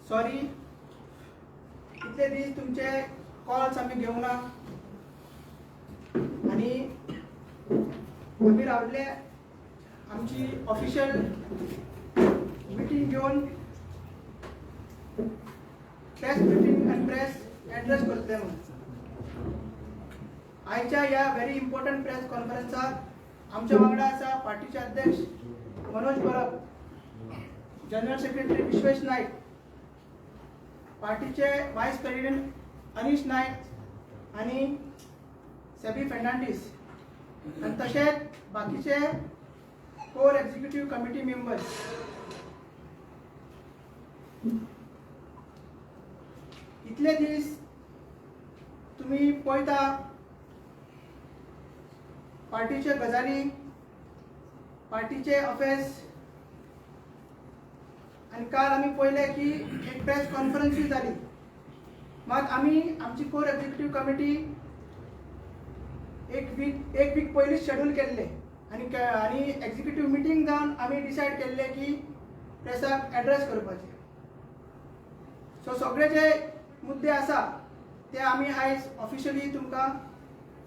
Sorry, इतले दीस तुमचे calls आम्ही घेवना आणि आम्ही रावले आमची ऑफिशियल मीटिंग घेऊन प्रेस मीटिंग आणि प्रेस ॲड्रेस करतले म्हणून. आयच्या या व्हेरी इम्पॉर्टंट प्रेस कॉन्फरन्सात आमच्या वांगडा आसा पार्टीचे अध्यक्ष मनोज परब, जनरल सेक्रेटरी विश्वेश नाईक, पार्टीचे व्हाईस प्रेसिडेंट अनिश नाईक आणि सेबी फर्नांडीस, आणि तसेच बाकीचे कोर एक्झिक्युटिव्ह कमिटी मेंबर्स. इतले दीस तुम्ही पळयता पार्टीचे गजाली, पार्टीचे अफेअर्स, आणि काल आम्ही पळयले की एक प्रेस कॉन्फरन्स जाली. मात आम्ही आमची कोर एक्झिक्युटिव्ह कमिटी एक वीक पयलींच शेड्यूल केल्ले आणि एक्झिक्युटिव्ह मिटींग जावन आम्ही डिसायड केल्ले की प्रेसाक ॲड्रेस करपाचे. सो सगळे जे मुद्दे आसा ते आम्ही आयज ऑफिशियली तुमकां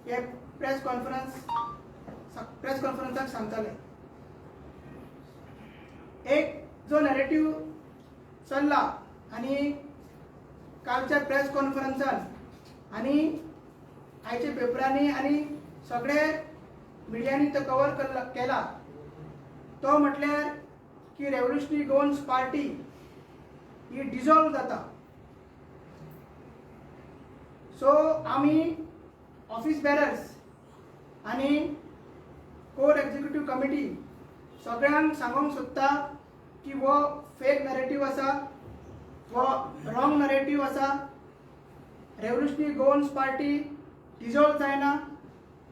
हे प्रेस कॉन्फरन्साक सांगतले. एक जो नॅरेटिव्ह चल्ला आणि कालच्या प्रेस कॉन्फरन्सान आणि आयच्या पेपरांनी आणि सगळे मिडियांनी तो कवर केला, तो म्हटल्यार की रेव्होल्युशनरी गोवन्स पार्टी ही डिसॉल्व जाता. सो आम्ही ऑफिस बेरर्स आणि कोर एक्झिक्युटिव्ह कमिटी सगळ्यांक सांगूंक सोदता की वो फेक नॅरेटिव्ह आसा, वो रॉंग नॅरेटिव्ह आसा. रेव्होल्युशनरी गोवन्स पार्टी डिसॉल्व जायना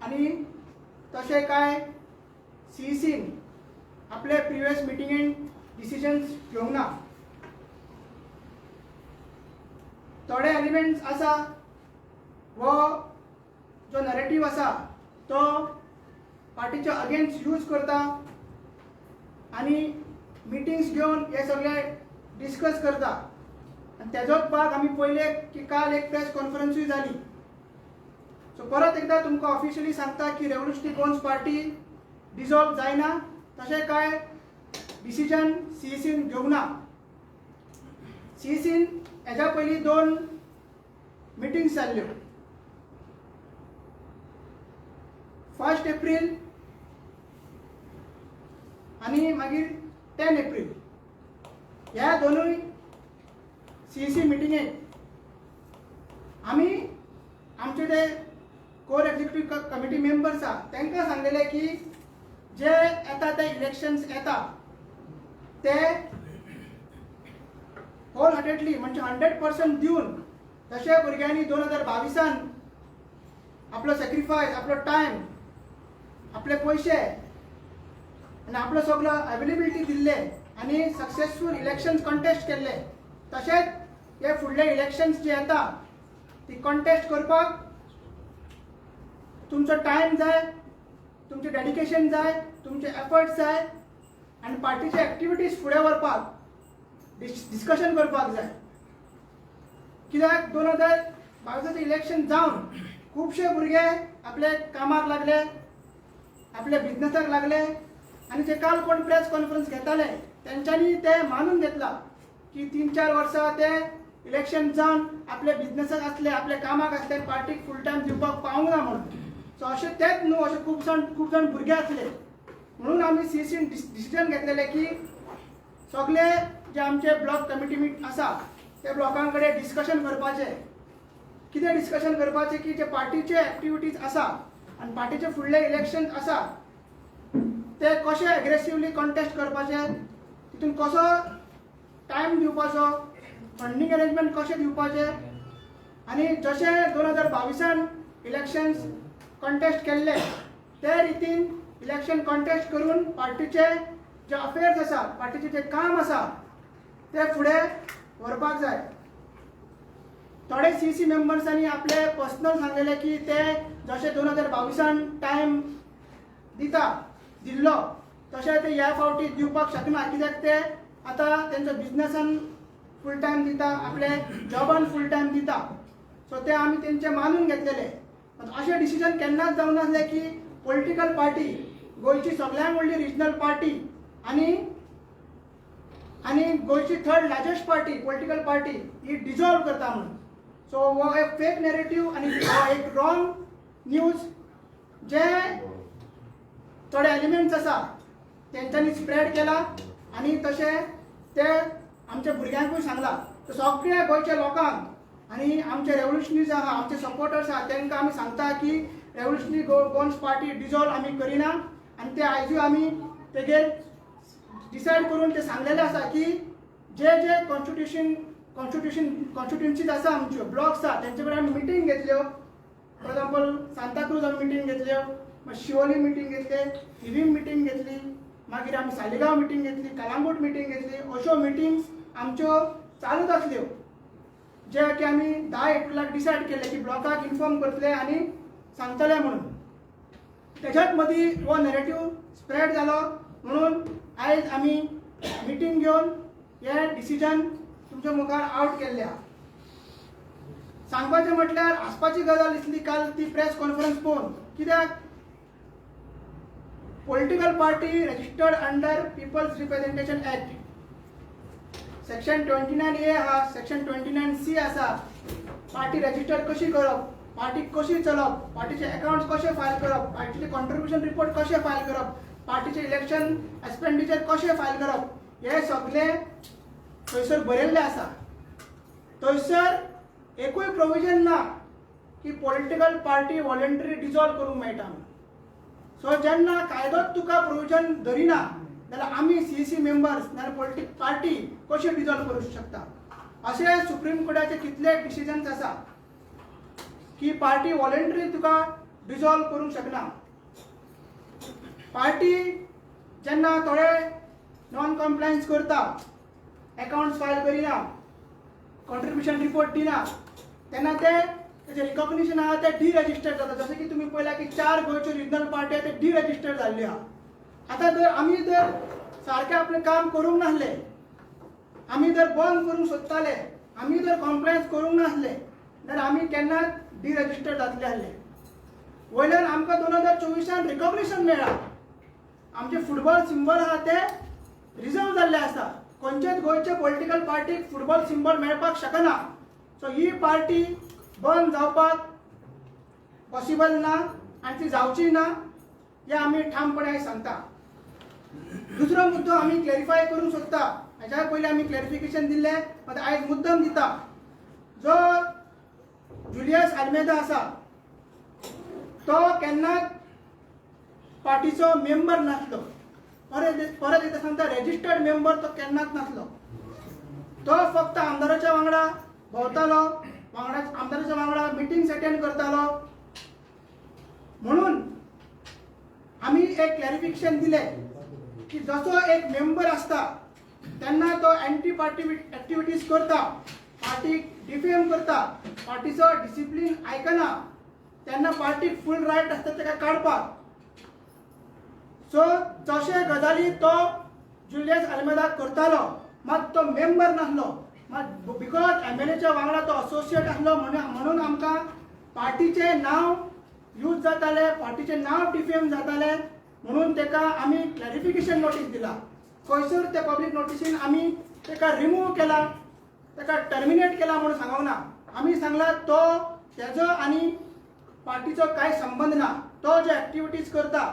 आणि तशें काय सीईसीन आपले प्रिवियस मिटिंगेन डिसिजन्स घेवंक ना. थोडे एलिमेंट्स आसा वो जो नॅरेटिव्ह आसा तो पार्टीच्या अगेन्स्ट यूज करता आणि मिटिंग्स घेवन हे सगळे डिस्कस करता. आणि तेजोच भाग आम्ही पळयले की काल एक प्रेस कॉन्फरन्सूय जाली. सो परत एकदा तुमकां ऑफिशियली सांगता की रेव्होल्युशनरी गोवन्स पार्टी डिसॉल्व जायना, तशें काय डिसिजन सीईसीन घेवंक ना. सीईसीन हेज्या पयलीं 2 मिटिंग्स जाल्ल्यो. 1 एप्रील आणि मागीर 10 एप्रील ह्या दोनूय सीईसी मिटिंगेक आम्ही आमचे जे कोर एक्झिक्युटिव्ह कमिटी मेंबर्स आसा तांकां सांगलेले की जे येता ते इलेक्शन्स येता ते होल हार्टेडली म्हणजे 100% दिवन तशे भुरग्यांनी 2022 आपलो सॅक्रिफायस, आपलो टायम, आपले पयशे आणि आपलो सगळो अवेलेबिलिटी दिल्ले आणि सक्सेसफुल इलेक्शन्स कॉन्टेस्ट केल्ले. तशेंच हे फुडले इलेक्शन्स जे येता ती कॉन्टेस्ट करपाक तुमचो टायम जाय, तुमचे डेडिकेशन जाय, तुमचे एफर्ट्स जाय आणि पार्टीचे एक्टिविटीज फुडें व्हरपाक डिस्कशन करपाक जाय. कित्याक 2022 इलेक्शन जावन खुबशे भुरगे आपले कामाक लागले, आपले बिझनेसाक लागले आणि जे काल कोण प्रेस कॉन्फरन्स घेताले त्यांच्यानी ते मानून घेतला की 3-4 वर्सां ते इलेक्शन जावन आपले बिझनेसाक आसले, आपले कामाक आसले, पार्टीक फूल टायम दिवपाक पावूंक ना म्हणून. सो अशें तेच न्हू, अशें खूब जाण भुरगे आसले म्हणून आमी सीईसीन डिसिजन घेतलेले की सगळे जे आमचे ब्लॉक कमिटी आसा ते ब्लॉकां कडेन डिस्कशन करपाचें. कितें डिस्कशन करपाचें की जे पार्टीचे एक्टिविटीज आसा आनी पार्टीचे फुडले इलेक्शन आसा ते कशे एग्रेसिवली कॉन्टेस्ट करपाचे, तितून कसो टायम दिवपाचो, फंडींग अरेंजमेंट कशें दिवपाचे आणि जशे 2022 इलेक्शन्स कॉन्टेस्ट केल्ले ते रितीन इलेक्शन कॉन्टेस्ट करून पार्टीचे जे अफेअर्स आसा, पार्टीचे जे काम आसा ते फुडें व्हरपाक जाय. थोडे सीईसी मेंबर्सांनी आपले पर्सनल सांगलेले की ते जशे 2022 टायम दिल्लो तशें ते ह्या फावटी दिवपाक शकना, कित्याक ते आतां तेंचो बिझनेसान फुल टायम दिता, आपले जॉबान फुल टायम दिता. सो ते आमी तेंचे मानून घेतलेले. पण अशें डिसिजन केन्नाच जावं नासलें की पॉलिटिकल पार्टी, गोंयची सगळ्यांत व्हडली रिजनल पार्टी आनी गोंयची third largest party, political party ही डिजॉल्व करता म्हणून. सो हो एक फेक नॅरेटिव्ह आनी हो एक रॉंग न्यूज जे थोडे एलिमेंट्स आसा तेंच्यांनी स्प्रेड केला आनी तशें ते आमच्या भुरग्यांकूय सांगला. सगळ्या गोंयच्या लोकांक आनी आमचे रेव्होल्युशनरीज आहा, आमचे सपोर्टर्स आहा, तांकां आमी सांगता की रेव्होल्युशनरी गोवन्स पार्टी डिजॉल्व आमी करिना. आनी ते आयजूय आमी तेगेर डिसायड करून ते सांगलेले आसा की जे जे कॉन्स्टिट्युएन्सीज आसा आमच्यो ब्लॉक्स आसा तेंचे कडेन आमी मिटींग घेतल्यो. फॉर एग्जांपल सांताक्रूज आमी मिटींग घेतल्यो, मागीर शिवोली मिटींग घेतले, हिरीम मिटींग घेतली, मागीर आमी सालिगांव मिटींग घेतली, कलंगूट मिटींग घेतली. अश्यो मिटींग्स आमच्यो चालूच आसल्यो जे की आमी 10 एप्रिलाक डिसायड केले की ब्लॉकाक इन्फॉर्म करतले आनी सांगतले म्हणून. तेज्याच मदीं हो नॅरेटिव्ह स्प्रेड जालो म्हणून आयज आमी मिटींग घेवन हे डिसिजन तुमच्या मुखार आउट केल्ले आहा. सांगपाचें म्हटल्यार हांसपाची गजाल दिसली काल ती प्रेस कॉन्फरन्स पळोवन. कित्याक political party registered under people's representation act section 29A आहा, सेक्शन 29C आसा. पार्टी रजिस्टर कशी करप, पार्टी कशी चलप, पार्टीचे अकाउंट्स कशे फायल करप, पार्टीचे कॉन्ट्रिब्युशन रिपोर्ट कशे फायल करप, पार्टीचे इलेक्शन एक्सपेंडिचर कशे फायल करप, हे सगळे थंयसर बरयल्ले आसा. थंयसर एकूय प्रोविजन ना की पॉलिटिकल पार्टी वॉलंटरी डिजॉल्व करूंक मेळटा. सो जेन्ना कायदोच तुका प्रोविजन धरिना जाल्यार आमी CC मेंबर्स नाल्यार पॉलिटिकल पार्टी कशी डिजॉल्व करूंक शकता. अशे सुप्रीम कोर्टाचे कितले डिसिजन्स आसा की पार्टी वॉलंटरी तुका डिजॉल्व करूंक शकना. पार्टी जेन्ना थोडे नॉन कम्प्लायन्स करता, अकाउंट्स फायल करिना, कॉन्ट्रिब्युशन रिपोर्ट दिना, तेन्ना तेजे रिकॉग्निशन आहा ते डिरजिस्टर्ड जाता. जशें की तुमी पळयला की 4 गोंयच्यो रिजनल पार्टी आहा ते डिरजिस्टर्ड जाल्ल्यो आहा. आतां जर आमी जर सारकें आपलें काम करूंक नासले, आमी जर बंद करूंक सोदताले, आमी जर कॉम्प्लायन्स करूंक नासले जाल्यार आमी केन्नाच डिरजिस्टर्ड जातले आसले. वयल्यान आमकां 2024 रिकॉग्निशन मेळ्ळा. आमचे फुटबॉल सिंबल आहा ते रिजर्व जाल्ले आसा. खंयचेच गोंयचे पॉलिटिकल पार्टीक फुटबॉल सिंबल मेळपाक शकना. सो ही पार्टी बंद जावपाक पॉसिबल ना आनी ती जावची ना हें आमी ठामपणान सांगता. दुसरो मुद्दो आमी क्लॅरिफाय करूंक सोदता. हाच्या पयलीं आमी क्लॅरिफिकेशन दिल्लें, मात आयज मुद्दम दिता. जो जुलियस आल्मेदा आसा तो केन्नाच पार्टीचो मेंबर नासलो. परत एकदा सांगता, रजिस्टर्ड मेंबर तो केन्नाच नासलो. तो फक्त आमदाराच्या वांगडा भोंवतालो, आमदाराच्या वांगडा मिटींग्स अटेंड करतालो. म्हणून आमी एक क्लॅरिफिकेशन दिलें की जसो एक मेंबर आसता तेन्ना तो एंटी पार्टी एक्टिविटीज करता, पार्टीक डिफेम करता, पार्टीचो डिसिप्लीन आयकना, तेन्ना पार्टीक फूल रायट आसता ताका काडपाक. सो जशे गजाली तो जुलियस आल्मेदा करतालो, मात तो मेंबर नासलो. मात बिकॉज MLAच्या वांगडा तो असोसिएट आसलो म्हणून आमकां पार्टीचे नांव यूज जाताले, पार्टीचे नांव डिफेम जाताले. म्हणून ताका आमी क्लॅरिफिकेशन नोटीस दिला. खंयसर ते पब्लीक नोटिसीन आमी ताका रिमूव केला, ताका टर्मिनेट केला म्हणून सांगूंक ना. आमी सांगला तो तेजो आनी पार्टीचो कांय संबंध ना. तो जे एक्टिविटीज करता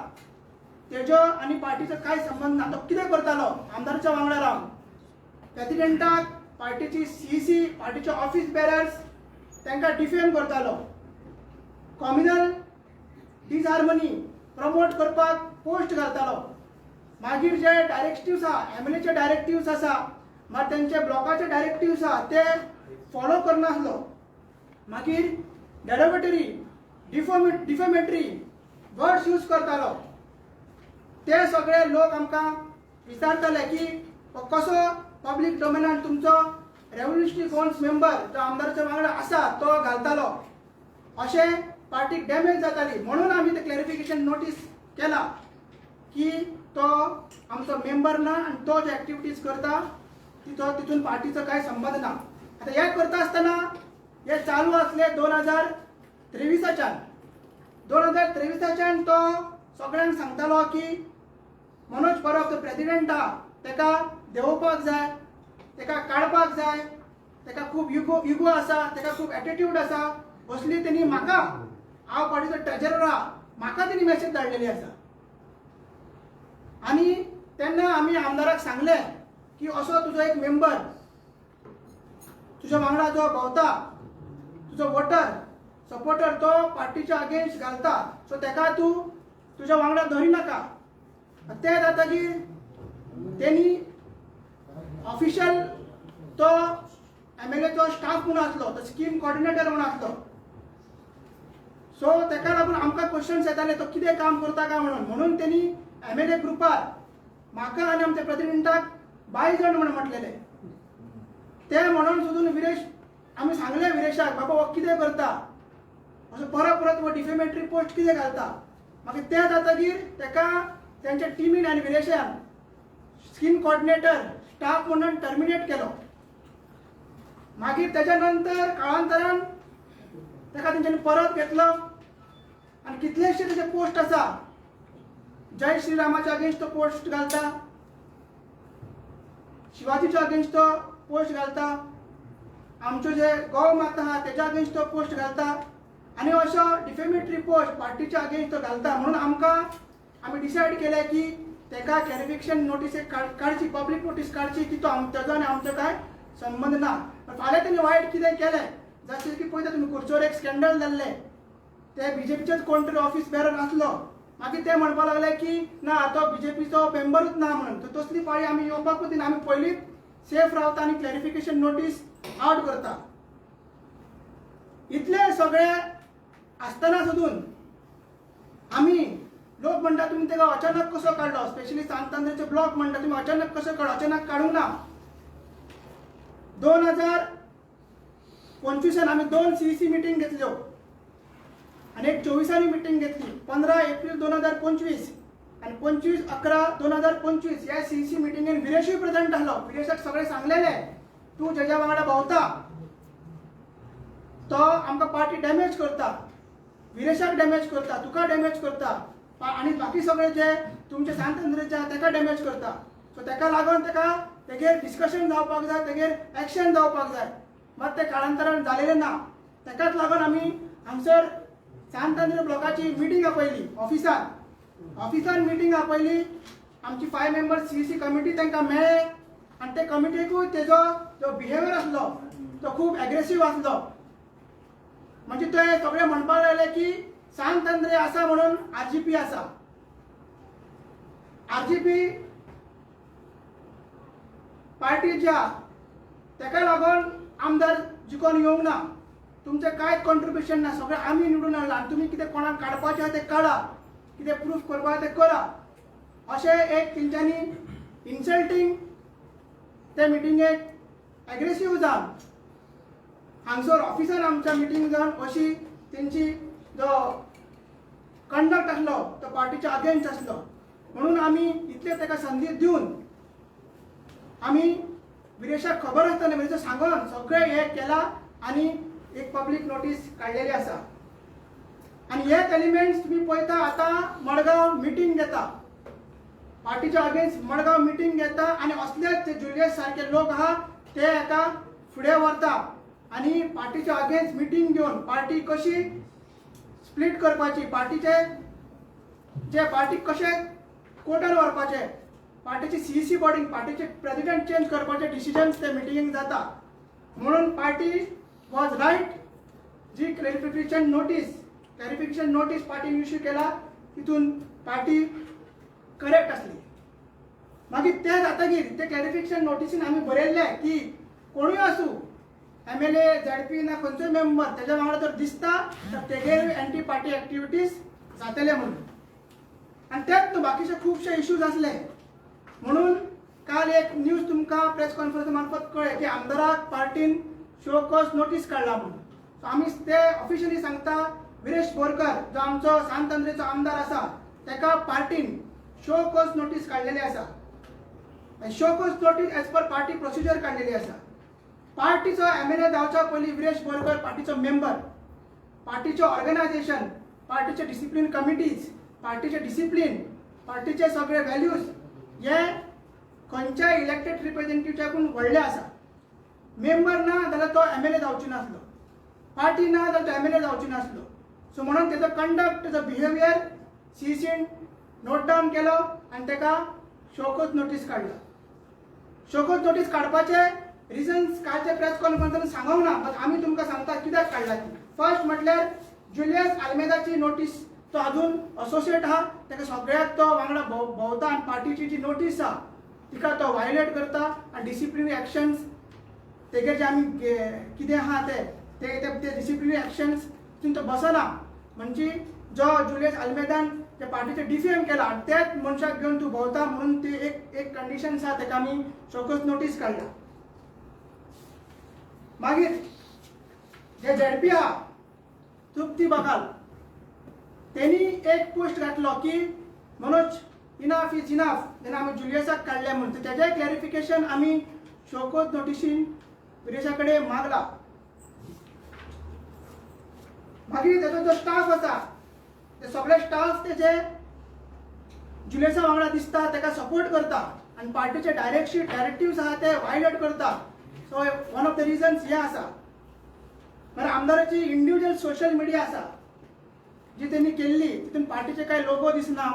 तेजो आनी पार्टीचो कांय संबंध ना. तो कितें करतालो आमदाराच्या वांगडा रावन प्रेसिडेंटाक, पार्टीची CC, पार्टीचे ऑफिस बेरर्स तांकां डिफेम करतालो, कॉम्युनल डिसहार्मनी प्रमोट करपाक पोस्ट घालतालो. मागीर जे डायरेक्टिव्स आहा, MLAचे डायरेक्टिव्स आसा, मागीर तेंचे ब्लॉकाचे डायरेक्टिव्स आहा ते फॉलो करनासलो. मागीर डेरोगेटरी, डिफेमेटरी वर्ड्स यूज करतालो. ते सगळे लोक आमकां विचारताले की कसो पब्लीक डोमेनान तुमचो रेव्होल्युशनरी गोवन्स मेंबर जो आमदाराच्या वांगडा आसा तो घालतालो. अशें पार्टीक डॅमेज जाताली. म्हणून आमी ते क्लॅरिफिकेशन नोटीस केला की तो आमचो मेंबर ना आनी तो जे एक्टिविटीज करता तिथून पार्टीचं काय संबंध ना. आता हे करता असताना हे चालू असले 2023च्यान तो सगळ्यांक सांगतालो की मनोज परब तो प्रेसिडेंट हा, तेका देंवोवपाक जाय, तेका काडपाक जाय, तेका खूब इगो आसा, तेका खूब एटिट्यूड आसा. असली तेणी म्हाका, हांव पार्टीचो ट्रेजरर हा, म्हाका तेणी मॅसेज धाडलेली आसा. आनी तेन्ना आमी आमदाराक सांगले की असो तुजो एक मेंबर तुज्या वांगडा जो भोंवता, तुजो वोटर सपोर्टर तो पार्टीच्या अगेन्स्ट घालता, सो तेका तूं तुज्या वांगडा धरी नाका. ते जातकीर तेणी ऑफिशियल तो MLAचो स्टाफ म्हणून आसलो, तो स्कीम कोऑर्डिनेटर म्हणून आसलो. सो तेका लागून आमकां क्वेश्चन्स येताले तो कितें काम करता काय म्हणून तेणी MLA ग्रुपार म्हाका आनी आमच्या प्रेसिडेंटाक बायजण म्हणून म्हटलेले. ते म्हणून सोदून विरेश आमी सांगले विरेशाक, बाबा हो कितें करता, असो परत वो डिफेमेटरी पोस्ट कितें घालता. मागीर ते जातकीर तेका तेंच्या टिमीन आनी विरेशान स्कीम कोऑर्डिनेटर स्टाफ म्हणून टर्मिनेट केलो. मागीर तेच्या नंतर काळांतरान तेका तेंच्यांनी परत घेतलो आनी कितलेशे तेचे पोस्ट आसा. जय श्रीरामाच्या अगेन्स्ट तो पोस्ट घालता, शिवाजीच्या अगेन्स्ट तो पोस्ट घालता, आमच्यो जे गौ माता आहा तेच्या अगेन्स्ट तो पोस्ट घालता आनी असो डिफेमेटरी पोस्ट पार्टीच्या अगेन्स्ट तो घालता. म्हणून आमी डिसायड केलें की तेका क्लॅरिफिकेशन नोटीस काडची, पब्लीक नोटीस काडची की तो तेजो आनी आमचो काय संबंध ना. फाल्यां तेणी वायट कितें केलें, जशें की पळयता तुमी खुर्चेवर एक स्कॅन्डल जाल्लें, ते बीजेपीचेच कोण तरी ऑफिस बेरर आसलो. मागीर ते म्हणपाक लागले की ना तो बीजेपीचो मेंबरूच ना म्हणून. तसली पाळी आमी येवपाकूच दिना, आमी पयलींच सेफ रावता आनी क्लॅरिफिकेशन नोटीस आउट करता. इतले सगळे आसतना सुद्दां आमी लोक म्हणटा तुमी तेका अचानक कसो काडलो, स्पेशली सांतांद्रेचे ब्लॉक म्हणटा तुमी अचानक कसो काडलो. अचानक काडूंक ना. 2025 आमी 2 CEC मिटींग घेतल्यो आनी एक 24 मिटींग घेतली. 15 एप्रिल 2025 आनी 25/11/2025 ह्या CEC मिटींगेन विरेशूय प्रेझेंट आसलो. विरेशाक सगळे सांगलेले तूं जेज्या वांगडा भोंवता तो आमकां पार्टी डॅमेज करता, विरेशाक डॅमेज करता, तुका डॅमेज करता आनी बाकी सगळे जे तुमचे सांतांद्रेचे आहा तेका डॅमेज करता. सो तेका लागून तेगेर डिस्कशन जावपाक जाय, तेगेर एक्शन जावपाक जाय. मात ते काळांतरान जालेलें ना. तेकाच लागून आमी हांगसर सांतांद्रे ब्लॉकाची मिटींग आपयली ऑफिसान मिटींग आपयली. आमची 5 मेंबर्स CEC कमिटी तांकां मेळ्ळे आनी ते कमिटीकूय तेजो जो बिहेवियर आसलो तो खूब एग्रेसीव आसलो. म्हणजे ते सगळे म्हणपाक लागले की सांतांद्रे आसा म्हणून RGP आसा. RGP पार्टी जी आहा तेका लागून आमदार जिखून येवंक ना, तुमचें कांयच कॉन्ट्रिब्युशन ना, सगळें आमी निवडून हाडला आनी तुमी कितें कोणाक काडपाचें तें काडा, कितें प्रूफ करपाचें तें करा. अशें एक तेंच्यांनी इन्सल्टींग ते मिटिंगेक एग्रेसीव जावन हांगसर ऑफिसान आमच्या मिटींग जावन अशी तेंची जो कंडक्ट आसलो तो पार्टीच्या अगेन्स्ट आसलो. म्हणून आमी इतले तेका संदी दिवन आमी विरेशाक खबर आसतना विरेशाक सांगून सगळें हें केलां आनी एक पब्लीक नोटीस काडलेली आसा. आनी हे एलिमेंट्स तुमी पळयता आतां मडगांव मिटींग घेता, पार्टीच्या अगेन्स्ट मडगांव मिटींग घेता आनी असलेच ते जुलियस सारके लोक आहा ते हेका फुडें व्हरता आनी पार्टीच्या अगेन्स्ट मिटींग घेवन पार्टी कशी स्प्लीट करपाची, पार्टीचे जे पार्टीक कशें कोर्टार व्हरपाचें, पार्टीची CEC बॉडी पार्टीचे प्रेसिडेंट चेंज करपाचे डिसिजन्स ते मिटींगेक जाता. म्हणून पार्टी वॉज रायट जी क्लॅरिफिकेशन नोटीस पार्टीन इश्यू केला तितून पार्टी करेक्ट आसली. मागीर ते जातकीर ते क्लॅरिफिकेशन नोटीसीन आमी बरयल्लें की कोणूय आसूं MLA ZP ना खंयचोय मेंबर तेज्या वांगडा जर दिसता तर तेगेर एंटी पार्टी एक्टिविटीज जातले म्हणून. आनी तेच न्हू बाकीचे खुबशे इश्यूज आसले. म्हणून काल एक न्यूज तुमकां प्रेस कॉन्फरन्स मार्फत कळ्ळें की आमदाराक पार्टीन शो कॉज नोटीस काडला म्हणून. सो आमी ते ऑफिशियली सांगता विरेश बोरकर जो आमचो सांतांद्रेचो आमदार आसा तेका पार्टीन शो कॉज नोटीस काडलेली आसा. Show cause notice as per party procedure काढलेली आसा. पार्टीचो MLA जावच्या पयलीं विरेश बोरकर पार्टीचो मेंबर, पार्टीचो ऑर्गनायझेशन, पार्टीचे डिसिप्लिन कमिटीज, पार्टीचे डिसिप्लिन, पार्टीचे सगळे व्हॅल्यूज हे खंयच्याय इलेक्टेड रिप्रेझेंटेटिव्हच्याकून व्हडले आसा. मेंबर ना जाल्यार तो MLA जावची नासलो, पार्टी ना जाल्यार तो MLA जावची नासलो. सो म्हणून तेजो कंडक्ट, तेजो बिहेवियर CCन नोट डावन केलो आनी ताका शोकोज नोटीस काडला. शोकोज नोटीस काडपाचे रिजन्स कालच्या प्रेस कॉन्फरन्सात सांगूंक ना, बट आमी तुमकां सांगता कित्याक काडला ती. फर्स्ट म्हटल्यार जुलियस आल्मेदाची नोटीस, तो अजून असोसिएट आहा, ताका सगळ्याक तो वांगडा भोंवता आनी पार्टीची जी नोटीस आहा तिका तो वायलेट करता आनी डिसिप्लिनरी एक्शन्स तेगे जे आमी कितें आहा ते डिसिप्लिनरी एक्शन्स तितून तो बसना. म्हणजे जो जुलियस आल्मेदान त्या पार्टीचे डिफेम केला आनी त्याच मनशाक घेवन तूं भोंवता म्हणून ती एक कंडिशन्स आहा ताका आमी शोकोज नोटीस काडला. मागीर जे ZP आहा तृप्ती बगाल त्यांनी एक पोस्ट घातलो की मनोज इनफ इज इनफ, जेन्ना आमी जुलियसाक काडले म्हणून तेजें क्लॅरिफिकेशन आमी शोकोज नोटिशीन विरेशा कडेन मागला. मागीर तेजो जो स्टाफ आसा ते सगळे स्टाफ तेजे जुलियसा वांगडा दिसता, ताका सपोर्ट करता आनी पार्टीचे डायरेक्टिव्स आहा ते वायलेट करता. So one of the reasons हे आसा. मागीर आमदाराची इंडिव्हिज्युअल सोशल मिडिया आसा जी त्यांनी केल्ली, तितून पार्टीचे काय लोगो दिसना,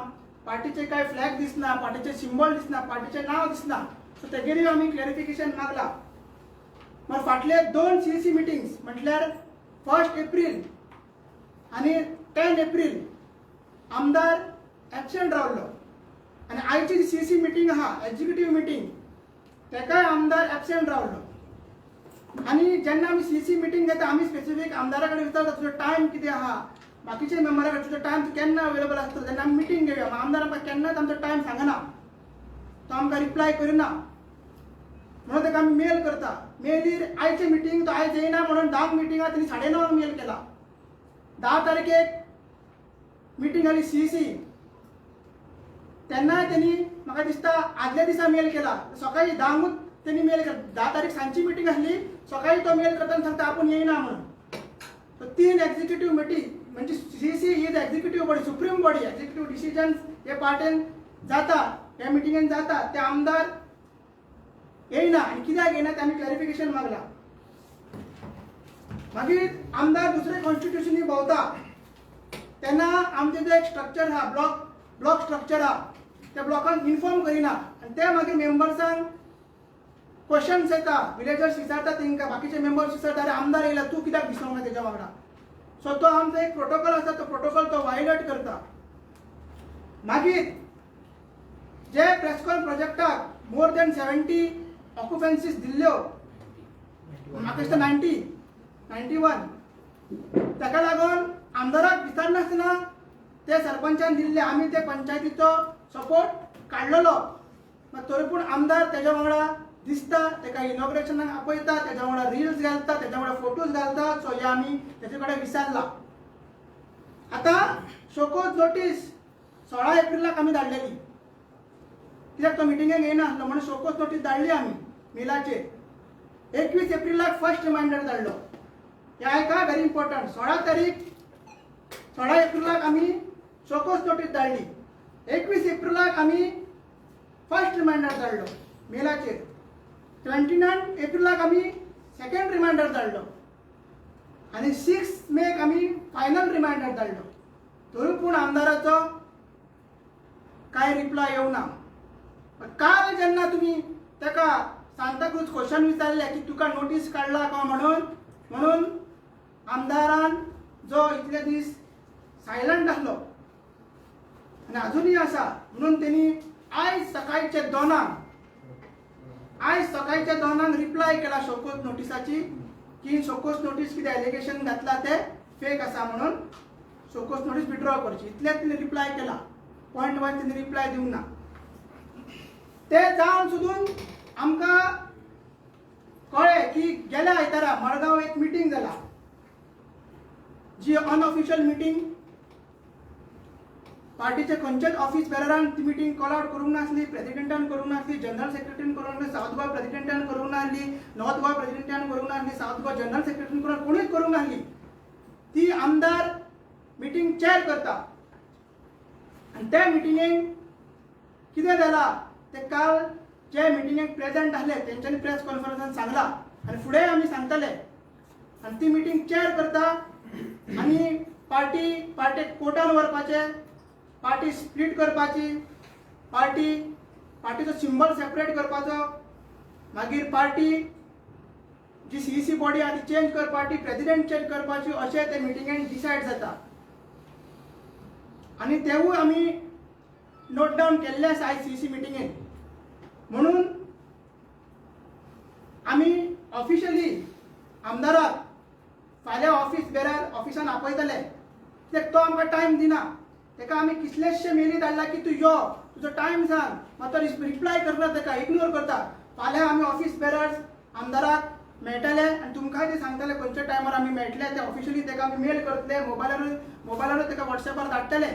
पार्टीचे काय फ्लॅग दिसना, पार्टीचे सिंबल दिसना, पार्टीचे नाव दिसना. सो तेगेरूय आमी क्लॅरिफिकेशन मागला. मागीर फाटले 2 CC मिटिंग्स म्हटल्यार 1 एप्रील आनी 10 एप्रील आमदार एबसेंट रावलो आनी आयची जी CC मिटींग आहा एक्झिक्युटिव्ह मिटींग तेकाय आमदार एबसेंट रावलो. आनी जेन्ना आमी CC मिटींग घेता आमी स्पेसिफीक आमदारा कडेन विचारता तुजो टायम कितें आहा, बाकीचे मेंबरा कडेन तुजो टायम केन्ना अवेलेबल आसतलो, जेन्ना आमी मिटींग घेवया. आमदार आमकां केन्नाच आमचो टायम सांगना, तो आमकां रिप्लाय करिना म्हणून ताका आमी मेल करता. मेलीर आयचे मिटींग तो आयज येयना म्हणून 10 मिटींगाक तेणी 9:30 मेल केला. 10 तारखेक मिटींग जाली CC, तेन्नाय तेणी म्हाका दिसता आदल्या दिसा मेल केला. सकाळी 10 तेणी मेल केला. 10 तारीख सांजची मिटींग आसली, सकाळी तो मेल करता आनी सांगता आपूण येयना म्हणून. सो 3 एक्झिक्युटिव्ह मिटींग म्हणजे CC ही executive body, supreme body. Executive decisions हे पार्टीन जाता, ह्या मिटींगेन जाता, ते आमदार येयना आनी कित्याक येयना ते आमी क्लॅरिफिकेशन मागला. मागीर आमदार दुसरे कॉन्स्टिट्युशनी भोंवता तेन्ना आमचें जें एक स्ट्रक्चर आहा, ब्लॉक स्ट्रक्चर आहा, त्या ब्लॉकान इन्फॉर्म करिना आनी ते मागीर मेंबर्सांक क्वेश्चन्स येता, विलेजर्स विचारता तांकां, बाकीचे मेंबर्स विचारता अरे आमदार येयला तूं कित्याक दिसोंक ना तेज्या वांगडा. सो तो आमचो एक प्रोटोकॉल आसा, तो प्रोटोकॉल तो वायलेट करता. मागीर जे प्रेसकॉन प्रोजेक्टाक मोर दॅन 70 ऑक्युपन्सीज दिल्ल्यो, म्हाका दिसता 91, ताका लागून आमदाराक विचारनासतना ते सरपंचान दिल्ले. आमी ते पंचायतीचो सपोर्ट काडलेलो, तरी पूण आमदार तेज्या वांगडा दिसता, ताका इनॉग्रेशनाक आपयता, तेज्या वांगडा रील्स घालता, तेज्या वांगडा फोटोज घालता. सो हे आमी तेजे कडेन विचारला. आतां शोकोज नोटीस 16 एप्रिलाक आमी धाडलेली, कित्याक तो मिटिंगेक येयना आसलो म्हणून शोकोज नोटीस धाडली आमी मेलाचेर. 21 एप्रिलाक फर्स्ट रिमायंडर धाडलो. हे आयका, व्हेरी इम्पॉर्टंट. 16 एप्रिलाक आमी शोकोज नोटीस धाडली. 21 एप्रिलाक आमी फर्स्ट रिमायंडर धाडलो मेलाचेर. 29 एप्रिलाक आमी सेकंड रिमायंडर धाडलो आनी 6 मेक आमी फायनल रिमायंडर धाडलो. तरी पूण आमदाराचो कांय रिप्लाय येवना. काल जेन्ना तुमी ताका सांताक्रूज क्वेश्चन विचारले की तुका नोटीस काडला काय म्हणून आमदारान जो इतले दीस सायलंट आसलो आनी अजुनूय आसा म्हणून तेणी आयज सकाळचे 2 रिप्लाय केला शोकोज नोटिसाची की शोकोज नोटीस कितें एलिगेशन घातला ते फेक आसा म्हणून शोकोज नोटीस विड्रॉ करची. इतलेच तिणें रिप्लाय केला. पॉयंट वायज तिणें रिप्लाय दिवंक ना. ते जावन सुद्दां आमकां कळ्ळें की गेल्या आयतारा मडगांव एक मिटींग जाला, जी अनऑफिशियल मिटींग पार्टीचे खंयच्याच ऑफिस बेररान ती मिटींग कॉल आउट करूंक नासली, प्रेसिडेंटान करूंक नासली, जनरल सेक्रेटरीन करूंक नासली, साऊथ गोवा प्रेसिडेंटान करूंक नासली, नॉर्थ गोवा प्रेसिडेंटान करूंक नासली, साऊथ गोवा जनरल सेक्रेटरीन करूंक कोणीच करूंक नासली. ती आमदार मिटींग चेअर करता. आणि त्या मिटिंगेक कितें जाला ते काल जे मिटिंगेक प्रेझेंट आसले तेंच्यांनी प्रेस कॉन्फरन्सान सांगला आनी फुडें आमी सांगतले. आनी ती मिटींग चेअर करता आनी पार्टेक कोर्टान व्हरपाचे, पार्टी स्प्लिट करपाची, पार्टीचो सिंबल सेपरेट करपाचो, मागीर पार्टी जी सीईसी बॉडी आहा ती चेंज करपाची, प्रेसिडेंट चेंज करपाची, अशें ते मिटिंगेन डिसायड जाता. आणि तेवूय आमी नोट डावन केल्ले आसा आयज सीईसी मिटिंगेन. म्हणून आमी ऑफिशियली आमदाराक फाल्यां ऑफिस बेरार ऑफिसान आपयतले. कित्याक तो आमकां टायम दिना. तेका आमी कितलेशे मेली धाडला की तूं यो, तुजो टायम सांग, मात तो रिप्लाय करना, तेका इग्नोर करता. फाल्यां आमी ऑफिस बेरर्स आमदाराक मेळटले आनी तुमकांय ते सांगतले खंयच्या टायमार आमी मेळटले ते. ऑफिशियली तेका आमी मेल करतले, मोबायलारूच तेका वॉट्सॅपार धाडटले.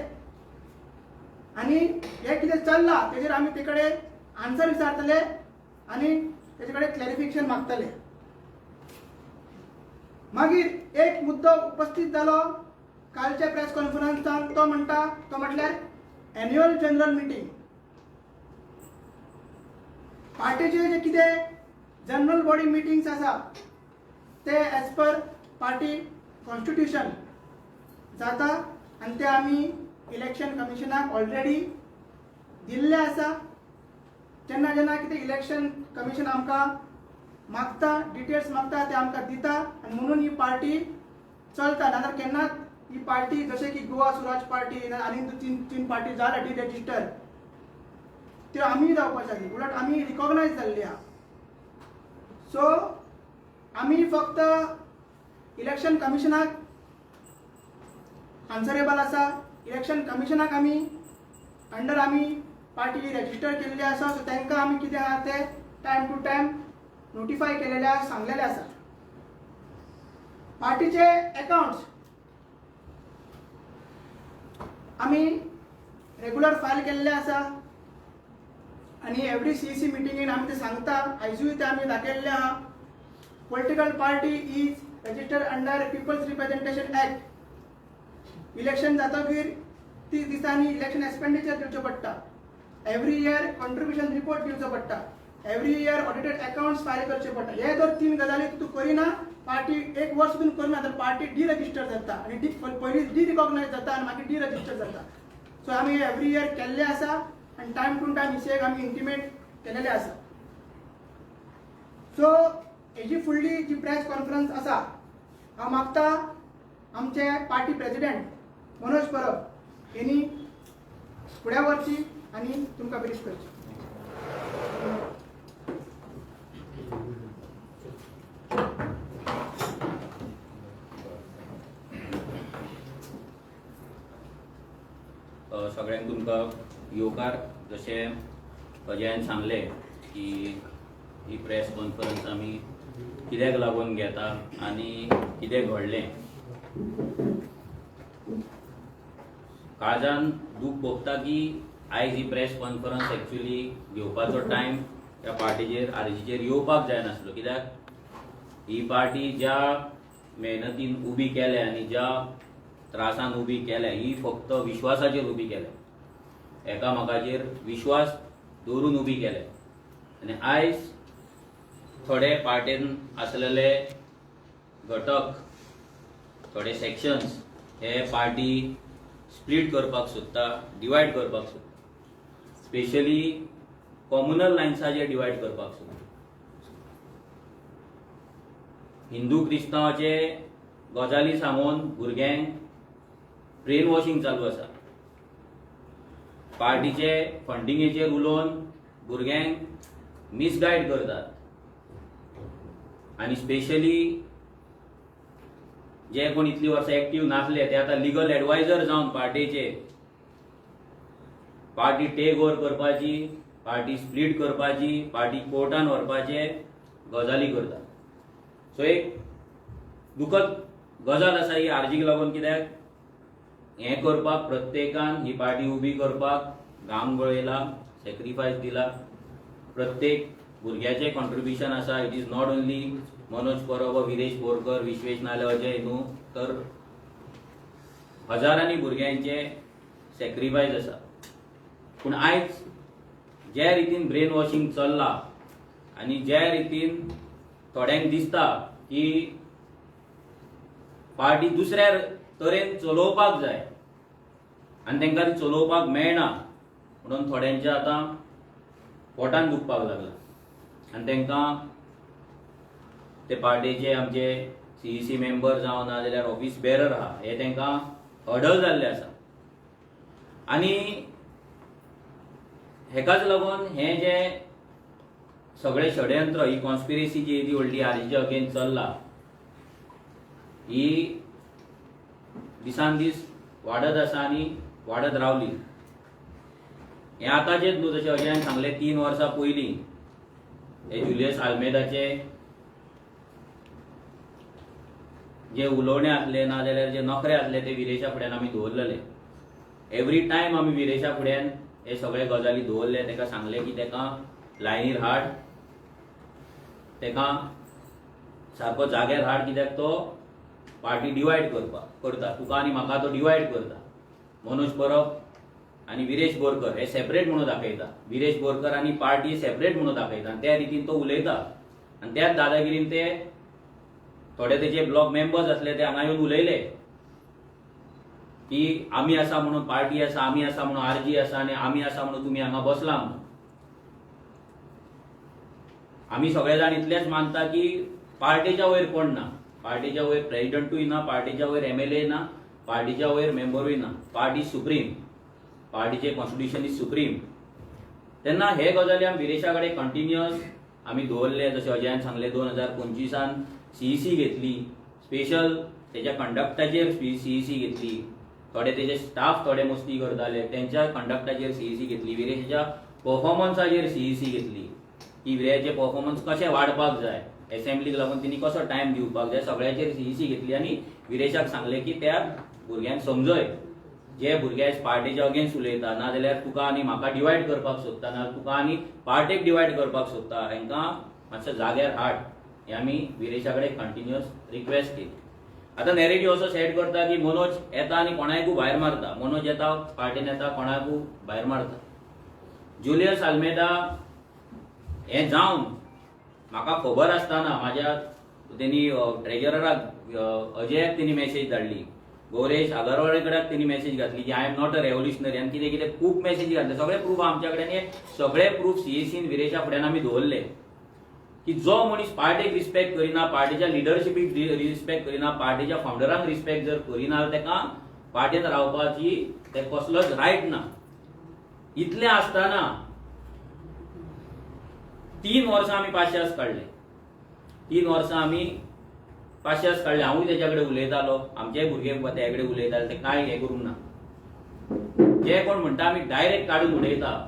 आनी हे कितें चल्लां तेजेर आमी ते कडेन आन्सर विचारतले आनी तेजे कडेन क्लॅरिफिकेशन मागतले. मागीर एक मुद्दो उपस्थित जालो कालच्या प्रेस कॉन्फरन्सान, तो म्हटल्यार एन्युअल जनरल मिटींग. पार्टीचे जे कितें जनरल बॉडी मिटिंग्स आसा ते एज पर पार्टी कॉन्स्टिट्यूशन जाता आनी ते आमी इलेक्शन कमिशनाक ऑलरेडी दिल्ले आसा. जेन्ना जेन्ना कितें इलेक्शन कमिशन आमकां मागता, डिटेल्स मागता, ते आमकां दिता आनी म्हणून ही पार्टी चलता. नाजाल्यार केन्नाच ही पार्टी जशें की गोवा स्वराज पार्टी आनी तीन पार्टी जाल्या डिरेजिस्टर, त्यो आमी जावपाची, उलट आमी रिकॉग्नायज जाल्ली आहा. सो आमी फक्त इलेक्शन कमिशनाक आन्सरेबल आसा. इलेक्शन कमिशनाक आमी अंडर आमी पार्टी रेजिस्टर केल्ली आसा. सो तांकां आमी कितें आहा ते टायम टू टायम नोटिफाय केलेले आसा, सांगलेले आसा. पार्टीचे अकाउंट्स आमी रेगुलर फायल केल्ले आसा आनी एवरी सीईसी मिटिंगेन आमी ते सांगता. आयजूय ते आमी दाखयल्ले आहा. Political party is registered under people's representation act. Election जातकीर 30 दिसांनी इलेक्शन एक्सपेंडिचर दिवचो पडटा. एवरी इयर कॉन्ट्रिब्युशन रिपोर्ट दिवचो पडटा. Every year audited accounts file करचे पडटा. हे जर 3 गजाली तूं करिना, पार्टी 1 वर्स सुद्दां करना तर पार्टी डिरजिस्टर जाता आनी पयलीं डिरिकॉग्नायज जाता आनी मागीर डिरजिस्टर जाता. सो आमी एवरी इयर केल्ले आसा आनी टायम टू टायम इशेक आमी इंटिमेट केलेले आसा. सो हेजी फुडली जी प्रेस कॉन्फरन्स आसा, हांव मागता आमचे पार्टी प्रेसिडेंट मनोज परब हेणी फुडें वरची आनी तुमकां ब्रीफ करची. सगळ्यांक तुमकां येवकार. जशें अजयान सांगले की ही प्रेस कॉन्फरन्स आमी कित्याक लागून घेता आनी कितें घडलें. काळजान दूख भोगता की आयज ही प्रेस कॉन्फरन्स एक्चुअली घेवपाचो टायम ह्या पार्टीचेर आरजीचेर येवपाक जाय नासलो. कित्याक ही पार्टी ज्या मेहनतीन उबी केल्या आनी ज्या त्रासान उबी केल्या ही फक्त विश्वासाचेर उबी केल्या, एकामेकाचेर विश्वास दवरून उबी केल्या. आनी आयज थोडे पार्टेन आसलेले घटक, थोडे सेक्शन्स हे पार्टी स्प्लिट करपाक सोदता, डिवायड करपाक सोदता. स्पेशली कॉम्युनल लायन्साचेर डिवायड करपाक सोदता. हिंदू क्रिस्तांवाचे गजाली सांगून भुरग्यांक ब्रेन वॉशिंग चालू आसा. पार्टीचे फंडिंगेचेर उलोवन भुरग्यांक मिसगायड करतात. आनी स्पेशली जे कोण इतली वर्सां एक्टिव्ह नासले ते आतां लिगल एडवायझर जावन पार्टीचे पार्टी टेक ओव्हर करपाची, पार्टी स्प्लिट करपाची, पार्टी कोर्टान व्हरपाचे गजाली करतात. सो एक दुखद गजाल आसा ही आरजीक लागून. कित्याक हें करपाक प्रत्येकान ही पार्टी उबी करपाक घाम गळयला, सॅक्रिफायस दिला. प्रत्येक भुरग्याचें कॉन्ट्रिब्युशन आसा. It is not only Manoj Parab, Viresh Borkar, Vishwesh नाले अजय न्हू, तर हजारांनी भुरग्यांचे सॅक्रिफायस आसा. पूण आयज ज्या रितीन ब्रेन वॉशिंग चल्ला आनी ज्या रितीन थोड्यांक दिसता की पार्टी दुसऱ्या तरेन चलोवपाक जाय आनी तांकां ती चलोवपाक मेळना म्हणून थोड्यांचे आतां पोटान दुखपाक लागला आनी तांकां ते पार्टीचे आमचे CEC मेंबर जावं ना जाल्यार ऑफिस बेरर आहा हे तांकां हडल जाल्ले आसा. आनी हेकाच लागून हे जे सगळे षडयंत्र, ही कॉन्स्पिरेसी जी येदी व्हडली आरजीचे अगेन्स्ट चल्ला ही दिसान दीस वाडत आसा आनी वाडत रावली. हे आतांचेच न्हू, जशें अजयान सांगलें 3 वर्सां पयलीं हे जुलियस आल्मेदाचे जे उलोवणे आसले ना जाल्यार जे नखरे आसले ते विरेशा फुड्यान आमी दवरलेले. एवरी टायम आमी विरेशा फुड्यान हे सगळे गजाली दवरले. ताका सांगले की ताका लायनीर हाड, ताका सारको जाग्यार हाड, कित्याक तो पार्टी डिवायड करता. तुका आनी म्हाका तो डिवायड करता. मनोज परब आनी विरेश बोरकर हे सेपरेट म्हणून दाखयता. विरेश बोरकर आनी पार्टी सेपरेट म्हणून दाखयता आनी त्या रितीन तो उलयता. आनी त्याच दादागिरीन ते थोडे तेजे ब्लॉक मेंबर्स आसले ते हांगा येवन उलयले की आमी आसा म्हणून पार्टी आसा, आमी आसा म्हणून आरजी आसा आनी आमी आसा म्हणून तुमी हांगा बसला म्हणून. आमी सगळे जाण इतलेंच मानता की पार्टीच्या वयर कोण ना. पार्टीच्या वयर प्रेसिडेंटूय ना, पार्टीच्या वयर MLA ना, पार्टीच्या वयर मेंबरूय ना. पार्टी सुप्रीम, पार्टीचे कॉन्स्टिट्यूशन इज सुप्रीम. तेन्ना हे गजाली आमी विरेशा कडेन कंटिन्युअस आमी दवरले. जशें अजयान सांगले 2025 CEC घेतली, स्पेशल तेच्या कंडक्टाचेर CEC घेतली. थोडे तेजे स्टाफ थोडे मस्ती करताले तेंच्या कंडक्टाचेर CEC घेतली. विरेशाच्या परफॉर्मन्साचेर CEC घेतली की विरेशाचे परफॉर्मन्स कशें वाडपाक जाय, असेंब्लीक लागून तिणी कसो टायम दिवपाक जाय, सगळ्याचेर CEC घेतली. आनी विरेशाक सांगले की त्या भुरग्यांक समजय, जे भुरगे पार्टीच्या अगेन्स्ट उलयता ना जाल्यार तुका आनी म्हाका डिवायड करपाक सोदता ना तुका आनी पार्टेक डिवायड करपाक सोदता, हांकां मातशें जाग्यार हाड. हे आमी विरेशा कडेन कंटिन्युअस रिक्वेस्ट केली. आतां नॅरेटिव्ह असो सेट करता की मनोज येता आनी कोणाकूय भायर मारता. मनोज येता, पार्टीन येता, कोणाकूय भायर मारता. जुलियस आल्मेदा हें जावन म्हाका खबर आसतना म्हाज्या तेणी ट्रेजरराक अजयाक तेणी मेसेज धाडली, गौरेश आगरवाडेकराक तेणी मेसेज घातली की I am not a revolutionary आनी कितें कितें खूब मेसेजी घातले. सगळे प्रूफ आमच्या कडेन, हे सगळे प्रूफ CECन विरेशा फुड्यान आमी दवरले की जो मनीस पार्टीक रिस्पेक्ट करिना, पार्टीच्या लिडरशिपीक रिस्पेक्ट करिना, पार्टीच्या फाउंडरांक रिस्पेक्ट जर करिना ताका पार्टीन रावपाची ते कसलोच रायट ना. इतलें आसतना 3 वर्सां आमी पाश्यास काडले. 3 वर्सां आमी पाश्यास काडले. हांवूय तेच्या कडेन उलयतालो, आमचेय भुरगे तेच्या कडेन उलयताले, ते कांय हें करूंक ना. जे कोण म्हणटा आमी डायरेक्ट काडून उडयता.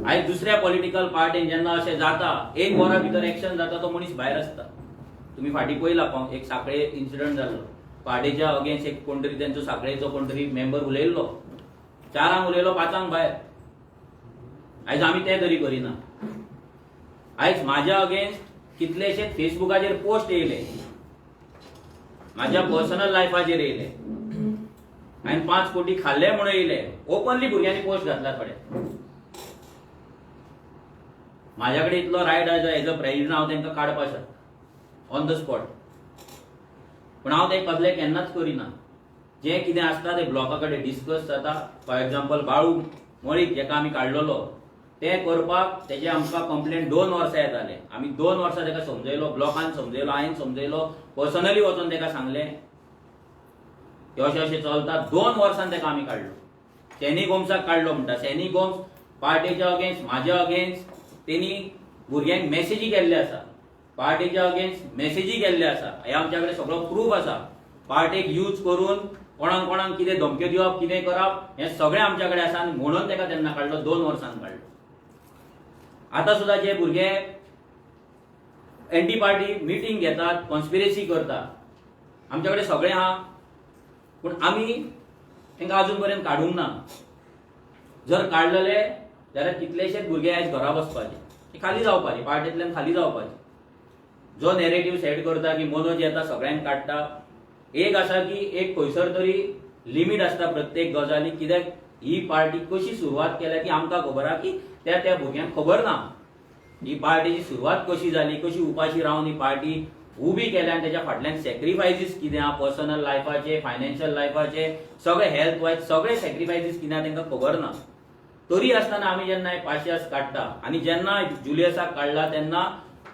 आयज दुसऱ्या पॉलिटिकल पार्टीन जेन्ना अशें जाता, 1 वरा भितर एक्शन जाता, तो मनीस भायर आसता. तुमी फाटीं पयला एक सांखळे इन्सिडंट जाल्लो, पार्टीच्या अगेन्स्ट एक कोण तरी तेंचो सांखळेचो कोण तरी मेंबर उलयल्लो, 4 उलयलो, 5 भायर. आयज आमी तें तरी करिना. आयज म्हाज्या अगेन्स्ट कितलेशेच फेसबुकाचेर पोस्ट येयले, म्हाज्या पर्सनल लायफाचेर येयले, हांवें 5 कोटी खाल्ले म्हणून येयले. ओपनली भुरग्यांनी पोस्ट घातला थोडे. म्हाज्या कडेन इतलो रायट आसा एज अ प्रेसिडेंट, हांव तांकां काडपाक शकता ऑन द स्पॉट. पूण हांव तें कसलें केन्नाच करिना. जें कितें आसता तें ब्लॉका कडेन डिस्कस जाता. फॉर एग्जाम्पल बाळू मळीक जेका आमी काडलेलो तें करपाक तेजे आमकां कंप्लेंट 2 वर्सां येताले. आमी 2 वर्सां ताका समजयलो, ब्लॉकान समजयलो, हांवें समजयलो, पर्सनली वचून ताका सांगलें की अशें अशें चलता. 2 वर्सान ताका आमी काडलो. सॅनी गोम्साक काडलो म्हणटा. सॅनी गोम्स पार्टीच्या अगेन्स्ट, म्हाज्या अगेन्स्ट तेणी भुरग्यांक मेसेजी केल्ले आसा, पार्टीच्या अगेन्स्ट मेसेजी केल्ले आसा. हे आमच्या कडेन सगळो प्रूफ आसा. पार्टीक यूज करून कोणाक कोणाक कितें धमक्यो दिवप, कितें करप, हें सगळें आमच्या कडेन आसा. आनी म्हणून ताका तेन्ना काडलो, 2 वर्सान काडलो. आतां सुद्दां जे भुरगे एंटी पार्टी मिटींग घेतात, कॉन्स्पिरेसी करतात, आमच्या कडेन सगळें आहा. पूण आमी तांकां अजून पर्यंत काडूंक ना. जर काडलेले जाल्यार कितलेशेच भुरगे आयज घरा बसपाचे, ते खाली जावपाचे, पार्टींतल्यान खाली जावपाचे. जो नॅरेटिव्ह सेट करता की मनोज येता सगळ्यांक काडटा, एक आसा की एक खंयसर तरी लिमीट आसता प्रत्येक गजालीक. कित्याक ही पार्टी कशी सुरवात केल्या ती आमकां खबर आहा की त्या भुरग्यांक खबर ना. ही पार्टीची सुरवात कशी जाली, कशी उपाशी रावन ही पार्टी उबी केल्या आनी तेच्या फाटल्यान सॅक्रिफायसीस कितें आहा, पर्सनल लायफाचे, फायनान्शियल लायफाचे, सगळे हेल्थ वायज सगळे सॅक्रिफायसीस कितें आहा तांकां खबर ना. तरी आसतना आमी जेन्ना हे पाशयेस काडटा आनी जेन्ना जुलियसाक काडला तेन्ना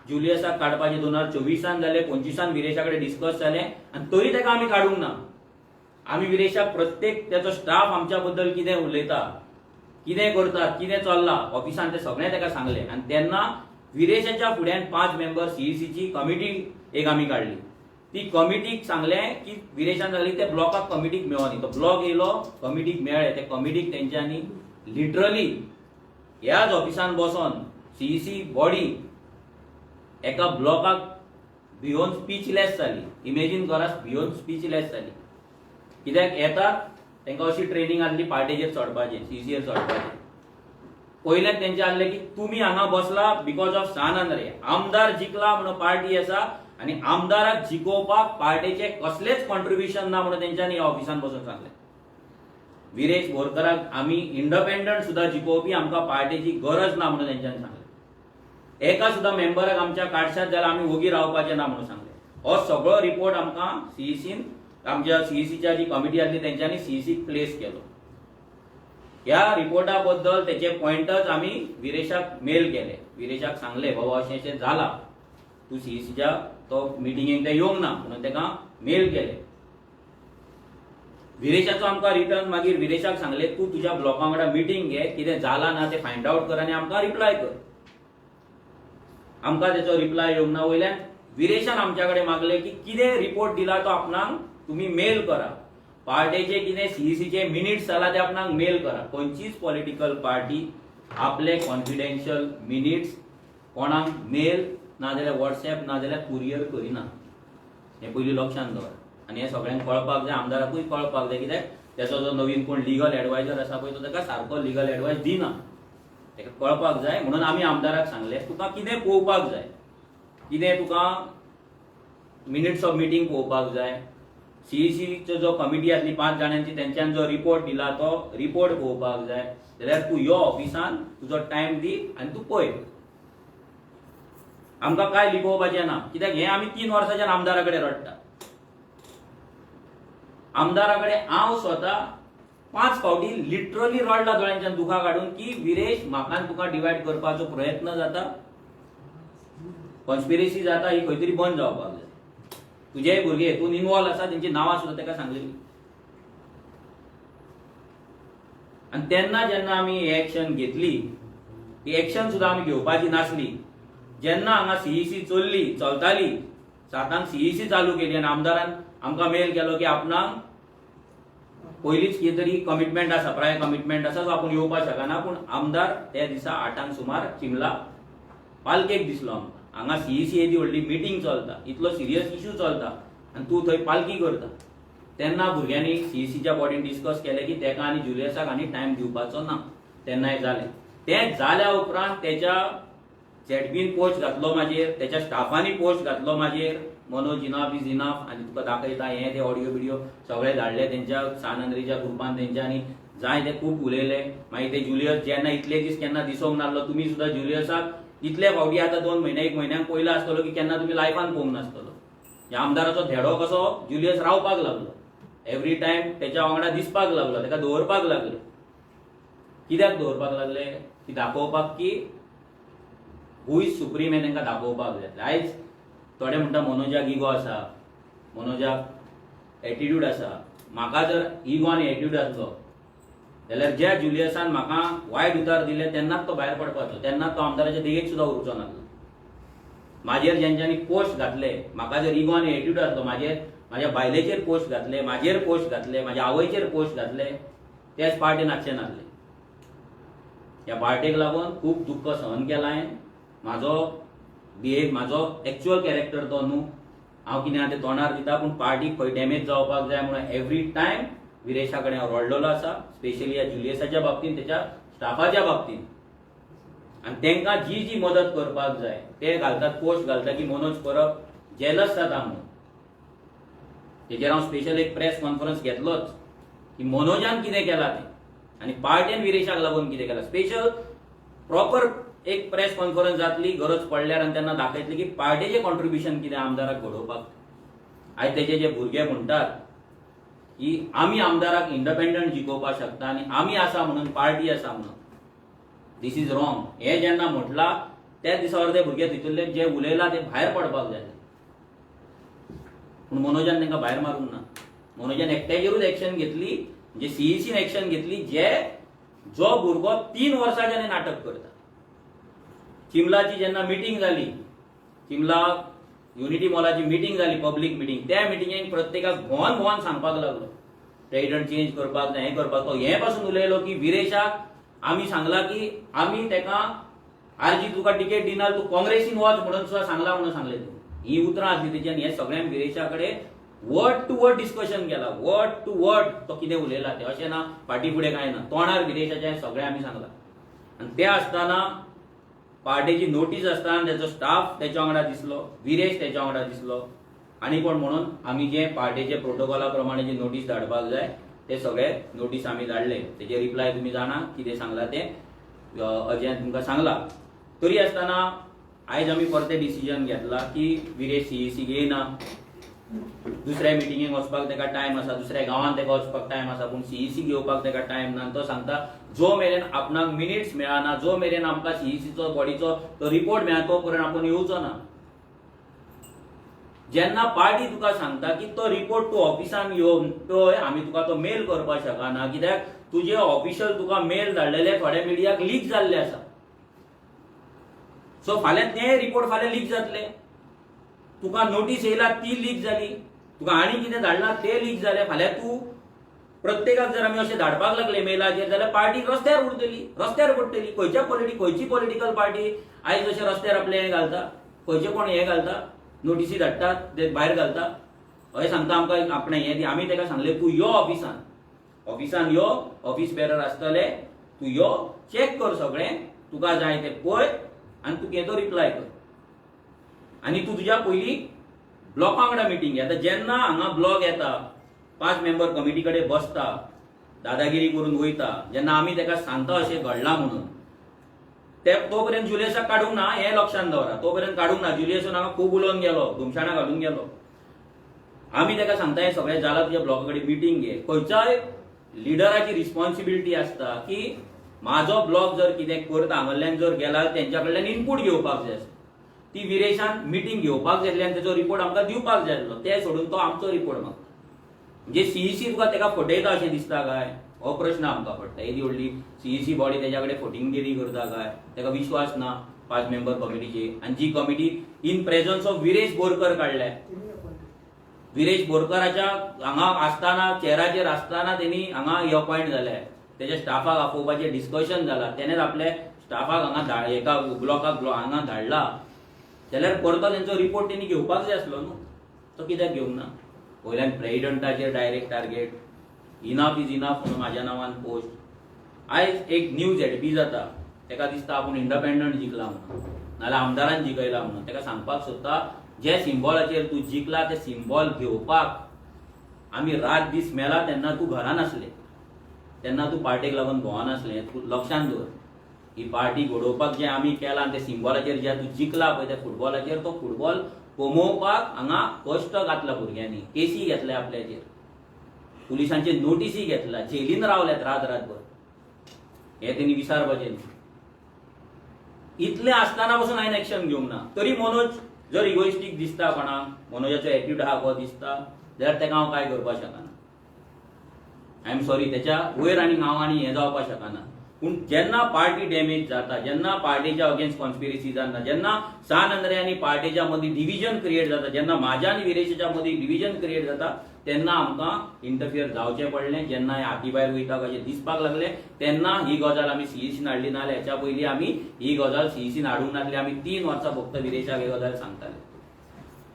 जुलियसाक काडपाचे 2024 जाले, 25 विरेशा कडेन डिस्कस जाले आनी तरी ताका आमी काडूंक ना. आमी विरेशाक प्रत्येक तेचो स्टाफ आमच्या बद्दल कितें उलयता, कितें करतात, कितें चल्लां ऑफिसान तें सगळें ताका सांगलें. आनी तेन्ना विरेशाच्या फुड्यान 5 मेंबर सीईसीची कमिटी एक आमी काडली. ती कमिटीक सांगलें की विरेशान सांगली ते ब्लॉकाक कमिटीक मेळोनी. तो ब्लॉक येयलो, कमिटीक मेळ्ळे, ते कमिटीक तेंच्यांनी लिटरली ह्याच ऑफिसान बसोन सीईसी बॉडी एका ब्लॉकाक भिवन स्पीचलेस जाली. इमेजीन करा, भिवन स्पीचलेस जाली. कित्याक येतात तांकां अशी ट्रेनिंग आसली पार्टेचेर चडपाचें, सीसीचेर चडपाचें. पयलेंच तेंचें आसलें की तुमी हांगा बसला बिकॉज ऑफ सानंद्रे. आमदार जिखला म्हणून पार्टी आसा आनी आमदाराक जिखोवपाक पार्टीचें कसलेंच कॉन्ट्रिब्युशन ना म्हणून तेंच्यांनी ह्या ऑफिसान बसून सांगलें. विरेश बोरकाराक आमी इंडिपेंडंट सुद्दां जिखोवपी आमकां पार्टीची गरज ना म्हणून तेंच्यांनी सांगलें. एका सुद्दां मेंबराक आमच्या काडशात जाल्यार आमी वोगी रावपाचें ना म्हणून सांगलें. हो सगळो रिपोर्ट आमकां सीईसीन आमच्या सीईसीच्या जी कमिटी आसली तेंच्यांनी सीईसीक प्लेस केलो. ह्या रिपोर्टा बद्दल तेचे पॉइंटर्स आमी विरेशाक मेल केले. विरेशाक सांगले बाबा अशें अशें जालां, तूं सीईसीच्या तो मिटिंगेक ते येवंक ना म्हणून ताका मेल केले. विरेशाचो आमकां रिटर्न मागीर विरेशाक सांगले तूं तुज्या ब्लॉका वांगडा मिटींग घे, कितें जालां ना तें फायंड आउट कर आनी आमकां रिप्लाय कर. आमकां तेचो रिप्लाय येवंक ना. वयल्यान विरेशान आमच्या कडेन मागलें की कितें रिपोर्ट दिला तो आपणाक तुमी मेल करा. पार्टीचे कितें सीईसीचे मिनिट्स जाला ते आपणाक मेल करा. खंयचीच पॉलिटिकल पार्टी आपले कॉन्फिडेन्शियल मिनिट्स कोणाक मेल नाजाल्यार व्हॉट्सएप नाजाल्यार कुरियर करिना. हें पयलीं लक्षांत दवर. आनी हें सगळ्यांक कळपाक जाय, आमदाराकूय कळपाक जाय. कित्याक तेचो जो नवीन कोण लिगल एडवायजर आसा पळय तो ताका सारको लिगल एडवायस दिना. ताका कळपाक जाय म्हणून आमी आमदाराक सांगलें तुका कितें पळोवपाक जाय, कितें तुका मिनिट्स ऑफ मिटींग पळोवपाक जाय, सीईसीचो जो कमिटी आसली 5 जाणांची तेंच्यान जो रिपोर्ट दिला तो रिपोर्ट पळोवपाक जाय जाल्यार तूं यो ऑफिसान, तुजो टायम दी आनी तूं पळय. आमकां काय लिपोवपाचें ना. कित्याक हें आमी 3 वर्सांच्यान आमदारा कडेन रडटा. आमदारा कडेन हांव स्वता 5 फावटी लिटरली रडला दोळ्यांच्यान दुखां काडून की विरेश म्हाका आनी तुका डिवायड करपाचो प्रयत्न जाता, कॉन्स्पिरेसी जाता, ही खंय तरी बंद जावपाक जाय. तुजेय भुरगे हेतून इन्वॉल्व आसा, तेंची नांवां सुद्दां ताका सांगलेलीं. आनी तेन्ना जेन्ना आमी ही एक्शन घेतली, ही एक्शन सुद्दां आमी घेवपाची नासली. जेन्ना हांगा सीईसी चलताली 7 सीईसी चालू केली आनी आमदारान आमकां मेल केलो की आपणाक पयलींच कितें तरी कमिटमेंट आसा, प्राय कमिटमेंट आसा, सो आपूण येवपाक शकना. पूण आमदार त्या दिसा 8 सुमार चिमला पालकेक दिसलो आमकां. हांगा सीईसी येदी व्हडली मिटींग चलता, इतलो सिरियस इश्यू चलता आनी तूं थंय पालकी करता. तेन्ना भुरग्यांनी सीईसीच्या बॉडीन डिस्कस केलें की तेका आनी जुलियसाक आनी टायम दिवपाचो ना. तेन्ना हें जालें. तें जाल्या उपरांत तेच्या झेडपीन पोस्ट घातलो म्हाजेर, तेच्या स्टाफांनी पोस्ट घातलो म्हाजेर, मनोज इनाफ इज इनाफ, आनी तुका दाखयता हें ते ऑडियो बिडियो सगळे धाडले तेंच्या सानंद्रीच्या ग्रुपान. तेंच्यांनी जाय ते खूब उलयले. मागीर ते जुलियस जेन्ना इतले दीस केन्ना दिसोंक नासलो, तुमी सुद्दां जुलियसाक इतले फावटी आतां 2 म्हयने 1 म्हयन्याक पयलो आसतलो की केन्ना तुमी लायफान पळोवंक नासतलो. ह्या आमदाराचो धेडो कसो जुलियस रावपाक लागलो, एवरी टायम तेच्या वांगडा दिसपाक लागलो, ताका दवरपाक लागले. कित्याक दवरपाक लागले की दाखोवपाक की हू इज सुप्रीम हें तांकां दाखोवपाक जाय. आयज थोडे म्हणटा मनोजाक इगो आसा, मनोजाक एटिट्यूड आसा. म्हाका जर इगो आनी एटिट्यूड आसलो जाल्यार ज्या जुलियसान म्हाका वायट उतार दिले तेन्नाच तो भायर पडपाचो, तेन्नाच तो आमदाराच्या देगेक सुद्दां उरचो नासलो. म्हाजेर जेंच्यांनी पोस्ट घातले, म्हाका जर इगो आनी एटिट्यूड आसलो, म्हाज्या बायलेचेर पोस्ट घातले, म्हाजेर पोस्ट घातले, म्हाज्या आवयचेर पोस्ट घातले, तेच पार्टीन आसचे नासले. ह्या पार्टेक लागून खूब दुख्ख सहन केलां हांवें. म्हाजो एक्चुअल कॅरेक्टर तो न्हू. हांव कितें आहा तें तोंडार दिता, पूण पार्टी खंय डॅमेज जावपाक जाय म्हणून एवरी टायम विरेशा कडेन हांव रडलेलो आसा, स्पेशली ह्या जुलियसाच्या बाबतींत, तेच्या स्टाफाच्या बाबतींत. आनी तांकां जी जी मदत करपाक जाय ते घालतात. पोस्ट घालता की मनोज परब जेलस जाता म्हणून. तेजेर हांव स्पेशल एक प्रेस कॉन्फरन्स घेतलोच की मनोजान कितें केलां तें आनी पार्टीन विरेशाक लागून कितें केलां. स्पेशल प्रॉपर एक प्रेस कॉन्फरन्स जातली गरज पडल्यार, आनी तेन्ना दाखयतली की पार्टीचें कॉन्ट्रिब्युशन कितें आमदाराक घडोवपाक. आयज तेजे जे भुरगे म्हणटात की आमी आमदाराक इंडिपेंडंट जिखोवपाक शकता आनी आमी आसा म्हणून पार्टी आसा म्हणून, दीस इज रॉंग. हे जेन्ना म्हटलां त्याच दिसा अर्दे भुरगे तितूंतले जे उलयला ते भायर पडपाक जाय, पूण मनोजान तांकां भायर मारूंक ना. मनोजान एकट्याचेरूच एक्शन घेतली, म्हणजे सीईसीन एक्शन घेतली, जो भुरगो 3 वर्सांच्यान नाटक करता. चिमलाची जेन्ना मिटींग जाली, चिमला युनिटी मॉलाची मिटींग जाली, पब्लीक मिटींग, त्या मिटींगेक प्रत्येकाक भोवन भोवन सांगपाक लागलो प्रेसिडेंट चेंज करपाक जाय, हें करपाक. तो हे पासून उलयलो की विरेशाक आमी सांगला की आमी तेका आरजी तुका टिकेट दिना, तूं काँग्रेसीन वच म्हणून सुद्दां सांगला म्हणून सांगलें. ही उतरां आसली तेजी, आनी हे सगळ्यांक विरेशा कडेन वर्ड टू वर्ड डिस्कशन केला. वर्ड टू वर्ड तो कितें उलयला तें, अशें ना फाटी फुडें कांय ना, तोंडार विरेशाचें सगळें आमी सांगलां. आनी तें आसतना पार्टीची नोटीस आसतना तेजो स्टाफ तेच्या वांगडा दिसलो, विरेश तेच्या वांगडा दिसलो, आनी कोण म्हणून आमी जे पार्टीचे प्रोटोकॉला प्रमाणे जी नोटीस धाडपाक जाय ते सगळे नोटीस आमी धाडले. तेजे रिप्लाय तुमी जाणा कितें सांगला तें, अजयान तुमकां सांगला. तरी आसतना आयज आमी परते डिसिजन घेतला की विरेश सीईसीक येयना, दुसऱ्या मिटिंगेक वचपाक तेका टायम आसा, दुसऱ्या गांवांत तेका वचपाक टायम आसा, पूण सीईसीक येवपाक तेका टायम ना. तो सांगता जो मेरेन आपणाक मिनिट्स मेळना, जो मेरेन आमकां सीईसीचो बॉडीचो तो रिपोर्ट मेळना तो पर्यंत आपूण येवचो ना. जेन्ना पार्टी तुका सांगता की तो रिपोर्ट तूं ऑफिसान येवन पळय, आमी तुका तो मेल करपाक शकना, कित्याक तुजे ऑफिशियल तुका मेल धाडलेले थोड्या मिडियाक लीक जाल्ले आसा. सो फाल्यां ते रिपोर्ट फाल्यां लीक जातले. तुका नोटीस येयला ती लीक जाली, तुका आनी कितें धाडलां ते लीक जालें. फाल्यां तूं प्रत्येकाक जर आमी अशें धाडपाक लागले मेलाचेर जाल्यार पार्टी रस्त्यार उरतली, रस्त्यार पडटली. खंयची पॉलिटिकल पार्टी आयज अशें रस्त्यार आपलें हें घालता, खंयचे कोण हें घालता, नोटीसी धाडटात ते भायर घालता, हय सांगता आमकां आपणें हें दी. आमी तेका सांगलें तूं यो ऑफिसान यो, ऑफिस बेरर आसतले, तूं यो, चॅक कर सगळें, तुका जाय तें पळय आनी तूं येदो रिप्लाय कर. आनी तूं तुज्या पयलीं ब्लॉका वांगडा मिटींग घे. आतां जेन्ना हांगा ब्लॉक येता, 5 मेंबर कमिटी कडेन बसता, दादागिरी करून वयता, जेन्ना आमी तेका सांगता अशें घडलां म्हणून, तो पर्यंत जुलियसाक काडूंक ना हें लक्षांत दवरा. तो पर्यंत काडूंक ना. जुलियसून हांगा खूब उलोवन गेलो, घुमशाणा घालून गेलो. आमी तेका सांगता हें सगळें जालां, तुज्या ब्लॉका कडेन मिटींग घे. खंयच्याय लिडराची रिस्पॉन्सिबिलिटी आसता की म्हाजो ब्लॉक जर कितें करता, हांगांतल्यान जर गेला तेंच्या कडल्यान इनपूट घेवपाक जाय आसता. ती विरेशान मिटींग घेवपाक जाय आसली, तेजो रिपोर्ट आमकां दिवपाक जाय आसलो. ते सोडून तो आमचो रिपोर्ट मागता. म्हणजे सीईसी तुका तेका फटयता अशें दिसता काय, हो प्रश्न आमकां पडटा. येदी व्हडली सीईसी बॉडी तेच्या कडेन फटिंगगिरी करता काय, तेका विश्वास ना 5 मेंबर कमिटीचेर. आनी जी committee in presence of Viresh Borkar काडल्या, विरेश बोरकराच्या हांगा आसतना चेराचेर आसतना तेणी हांगा अपॉयंट जाल्या, तेच्या स्टाफाक आपोवपाचें डिस्कशन जालां, तेणेच आपल्या स्टाफाक हांगा एका ब्लॉकाक हांगा धाडला, जाल्यार परतो तेंचो रिपोर्ट तेणी घेवपाक जाय आसलो न्हू. तो कित्याक घेवंक ना? वयल्यान प्रेसिडेंटाचेर direct target, enough is enough म्हणून म्हाज्या नांवान पोस्ट. आयज एक न्यू झेडपी जाता, तेका दिसता आपूण इंडिपेंडंट जिखला म्हणून, नाल्यार आमदारान जिखयला म्हणून. तेका सांगपाक सोदता जे सिंबॉलाचेर तूं जिखला ते सिंबॉल घेवपाक आमी रात दीस मेला तेन्ना तूं घरान आसले, तेन्ना तूं पार्टेक लागून भोंवनासलें. तूं लक्षांत दवर, ही पार्टी घडोवपाक जें आमी केलां ते सिंबॉलाचेर जे तूं जिखला पळय त्या फुटबॉलाचेर, तो फुटबॉल कोमोवपाक हांगा कश्ट घातला भुरग्यांनी, केसी घेतल्या आपल्याचेर, पुलिसांचे नोटीसी घेतला, जेलीन रावल्यात रातभर. हे तेणी विसारपाचें न्ही. इतलें आसतना पासून हांवें एक्शन घेवंक ना. तरी मनोज जर इगोइस्टीक दिसता कोणाक, मनोजाचो एटिट्यूड आहा हो दिसता, जाल्यार तेका हांव कांय करपाक शकना. आय एम सॉरी, तेच्या वयर आनी हांव आनी हें जावपाक शकना. पूण जेन्ना पार्टी डॅमेज जाता, जेन्ना पार्टीच्या अगेन्स्ट कॉन्स्पिरसी जाता, जेन्ना सान अंद्रे आनी पार्टीच्या मदीं डिविजन क्रिएट जाता, जेन्ना म्हाज्या आनी विरेशाच्या मदीं डिविजन क्रिएट जाता, तेन्ना आमकां इंटरफियर जावचें पडलें. जेन्ना हें हाती भायर वयता कशें दिसपाक लागलें, तेन्ना ही गजाल आमी सीईसीन हाडली, नाल्यार हेच्या पयलीं आमी ही गजाल सीईसीन हाडूंक नासली. आमी 3 वर्सां फक्त विरेशाक ही गजाल सांगताले.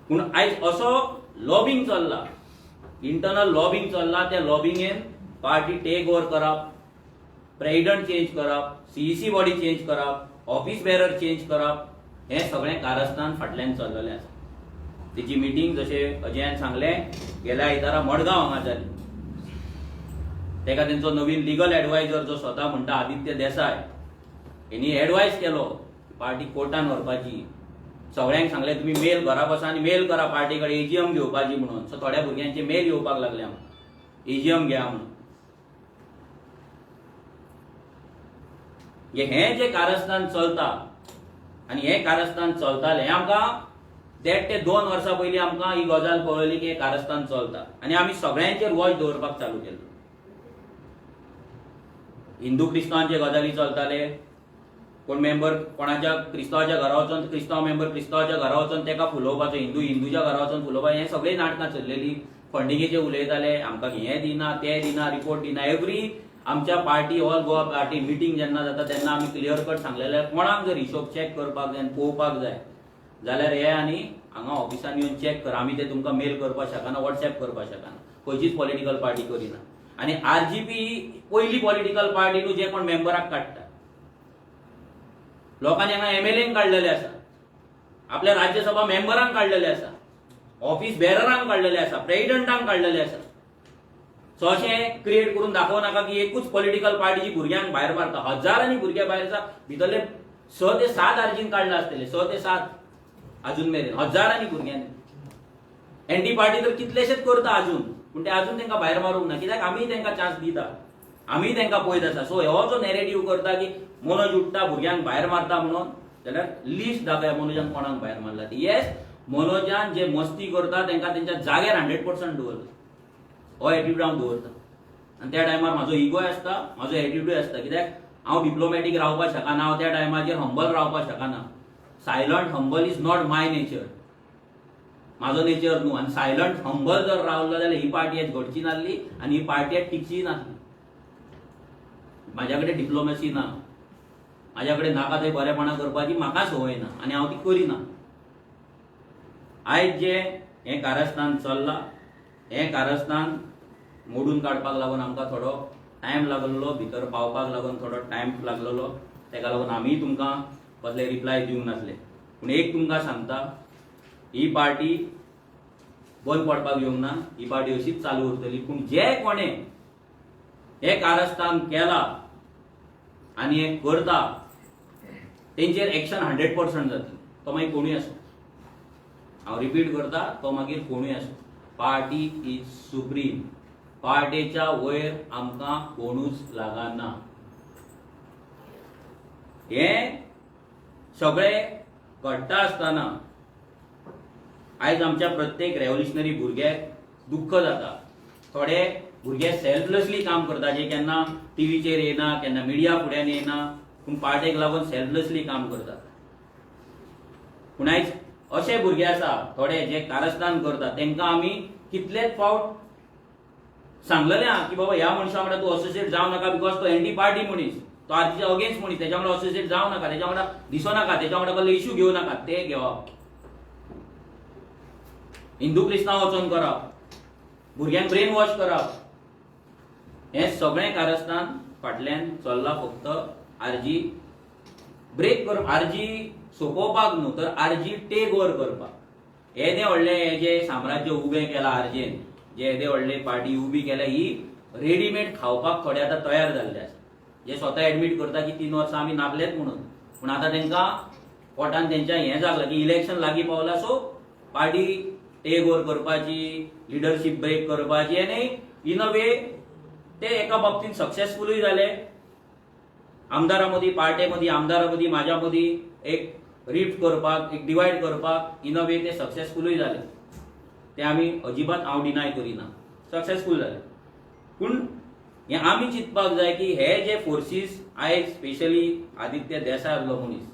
पूण आयज असो लॉबिंग चल्ला, इंटरनल लॉबिंग चल्ला, त्या लॉबिंगेन पार्टी टेक ओव्हर करप, प्रेसिडेंट चेंज करप, सीईसी बॉडी चेंज करप, ऑफिस बेरर चेंज करप, हे सगळें कारस्थान फाटल्यान चल्लेलें आसा. तेची मिटींग जशें अजयान सांगलें गेल्या आयतारा मडगांव हांगा जाली. तेका तेंचो नवीन लिगल एडवायझर जो स्वता म्हणटा आदित्य देसाय, हेणी एडवायस केलो पार्टी कोर्टान व्हरपाची. सगळ्यांक सांगलें तुमी मेल घरा बसा आनी मेल करा पार्टी कडेन एजीएम घेवपाची म्हणून. सो थोड्या भुरग्यांचे मेल येवपाक लागले आमकां एजीएम घ्या म्हणून. हे जे कारस्थान चलता आनी हे कारस्थान चलताले हें आमकां 1.5 ते 2 वर्सां पयलीं आमकां ही गजाल कळली की हे कारस्थान चलता आनी आमी सगळ्यांचेर वॉच दवरपाक चालू केलें. हिंदू क्रिस्तांवांचे गजाली चलताले, कोण मेंबर कोणाच्या क्रिस्तांवाच्या घरा वचून क्रिस्तांव मेंबर क्रिस्तांवाच्या घरा वचून तेका फुलोवपाचो, हिंदू हिंदूच्या घरा वचून फुलोवपाचें, हें सगळीं नाटकां चल्लेलीं. फंडिंगेचे उलयताले, आमकां हें दिना तें दिना, रिपोर्ट दिना. एवरी आमच्या party all Goa party meeting जेन्ना जाता तेन्ना आमी क्लियर कट सांगलेलें कोणाक जर हिशोब चॅक करपाक जाय आनी पळोवपाक जाय जाल्यार हे आनी हांगा ऑफिसान येवन चॅक कर. आमी ते तुमकां मेल करपाक शकना, व्हॉट्सएप करपाक शकना. खंयचीच पॉलिटिकल पार्टी करिना. आनी आरजीपी ही पयली पॉलिटिकल पार्टी न्हू जे कोण मेंबराक काडटा. लोकांनी हांगा एमएलएंक काडलेले आसा, आपल्या राज्यसभा मेंबरांक काडलेले आसा, ऑफिस बेररांक काडलेले आसा, प्रेसिडेंटांक काडलेले आसा. सो अशें क्रिएट करून दाखोव नाका की एकूच पॉलिटिकल पार्टीची भुरग्यांक भायर मारता. हजारांनी भुरगे भायर आसा. भितरले 6 ते 7 आर्जीन काडले आसतले, 6 ते 7 अजून मेरेन हजारांनी भुरग्यांनी. एनडी पार्टी तर कितलेशेच करता अजून, पूण ते अजून तांकां भायर मारूंक ना. कित्याक आमी तांकां चान्स दिता, आमी तांकां पळयत आसा. सो हो जो नॅरेटिव्ह करता की मनोज उठटा भुरग्यांक भायर मारता म्हणून, जाल्यार लिस्ट दाखया मनोजान कोणाक भायर मारला ती. येस, मनोजान जे मस्ती करता तांकां तेंच्या जाग्यार 100% दवरला. हो एटिट्यूड हांव दवरता. आनी त्या टायमार म्हाजो इगोय आसता, म्हाजो एटिट्यूड आसता. कित्याक हांव डिप्लोमॅटीक रावपाक शकना, हांव त्या टायमाचेर हंबल रावपाक शकना. Silent humble is not my nature, म्हाजो नेचर न्हू. आनी सायलंट हंबल जर रावलो जाल्यार ही पार्टी आज घडची नासली आनी ही पार्टी आज टिकची नासली. म्हाज्या कडेन डिप्लोमॅसी ना, म्हाज्या कडेन नाका थंय बरेपणां करपाची म्हाका संवय ना आनी हांव ती करिना. आयज जे हें कारस्थान चल्लां, हें कारस्थान मोडून काडपाक लागून आमकां थोडो टायम लागलेलो, भितर पावपाक लागून थोडो टायम लागलेलो. तेका लागून आमी तुमकां कसले रिप्लाय दिवंक नासले. पूण एक तुमकां सांगता, ही पार्टी बंद पडपाक येवंक ना. ही पार्टी अशीच चालू उरतली. पूण जे कोणें हे कारस्थान केलां आनी हें करता तेंचेर एक्शन 100% जातली. तो मागीर कोणूय आसूं. हांव रिपीट करता, तो मागीर कोणूय आसूं. Party is supreme. पार्टीच्या वयर आमकां कोणूच लागना. हें सगळें घडटा आसतना आयज आमच्या प्रत्येक रेव्होल्युशनरी भुरग्याक दुख्ख जाता. थोडे भुरगे सेल्फलेसली काम करता, जे केन्ना टीव्हीचेर येना, केन्ना मिडिया फुड्यान येना, पूण पार्टेक लागून सेल्फलेसली काम करतात. पूण आयज अशे भुरगे आसा थोडे जे कारस्थान करता, तांकां आमी कितलेच फावट सांगलेलें आहा की बाबा ह्या मनशा वांगडा तूं असोसिएट जावं नाका, बिकॉज तो एंटी पार्टी मनीस, तो आरजीच्या अगेन्स्ट मनीस, तेच्या वांगडा असोसिएट जावं नाका, तेच्या वांगडा दिसो नाका, तेच्या वांगडा कसले इश्यू घेवं नाका. ते घेवप, हिंदू क्रिस्तांव वचोन करप, भुरग्यांक ब्रेन वॉश करप, हें सगळें कारस्थान फाटल्यान चल्लां. फक्त आरजी ब्रेक करप, आरजी सोंपोवपाक न्हू, तर आरजी टेक ओव्हर करपाक. येदें व्हडलें हें जे साम्राज्य उबें केलां आरजेन, जे येदें व्हडलें पार्टी उबी केल्या, ही रेडीमेड खावपाक थोडे आतां तयार जाल्ले आसा. जे स्वता एडमीट करता की 3 वर्सां आमी नासलेच म्हणून. पूण आतां तांकां पोटान तेंच्या हें जागलां की इलेक्शन लागीं पावलां, सो पार्टी टेक ओव्हर करपाची, लिडरशीप ब्रेक करपाची. आनी इन अ वे ते एका बाबतींत सक्सेसफुलूय जाले. आमदारा मदीं, पार्टे मदीं, आमदारा मदीं, म्हाज्या मदीं एक रिफ्ट करपाक, एक डिवायड करपाक इन अ वे ते सक्सेसफुलूय जाले. ते आमी अजिबात हांव डिनाय करिना, सक्सेसफूल जाले. पूण हें आमी चिंतपाक जाय की हे जे फोर्सीस आयज स्पेशली आदित्य देसाय आसलो मनीस,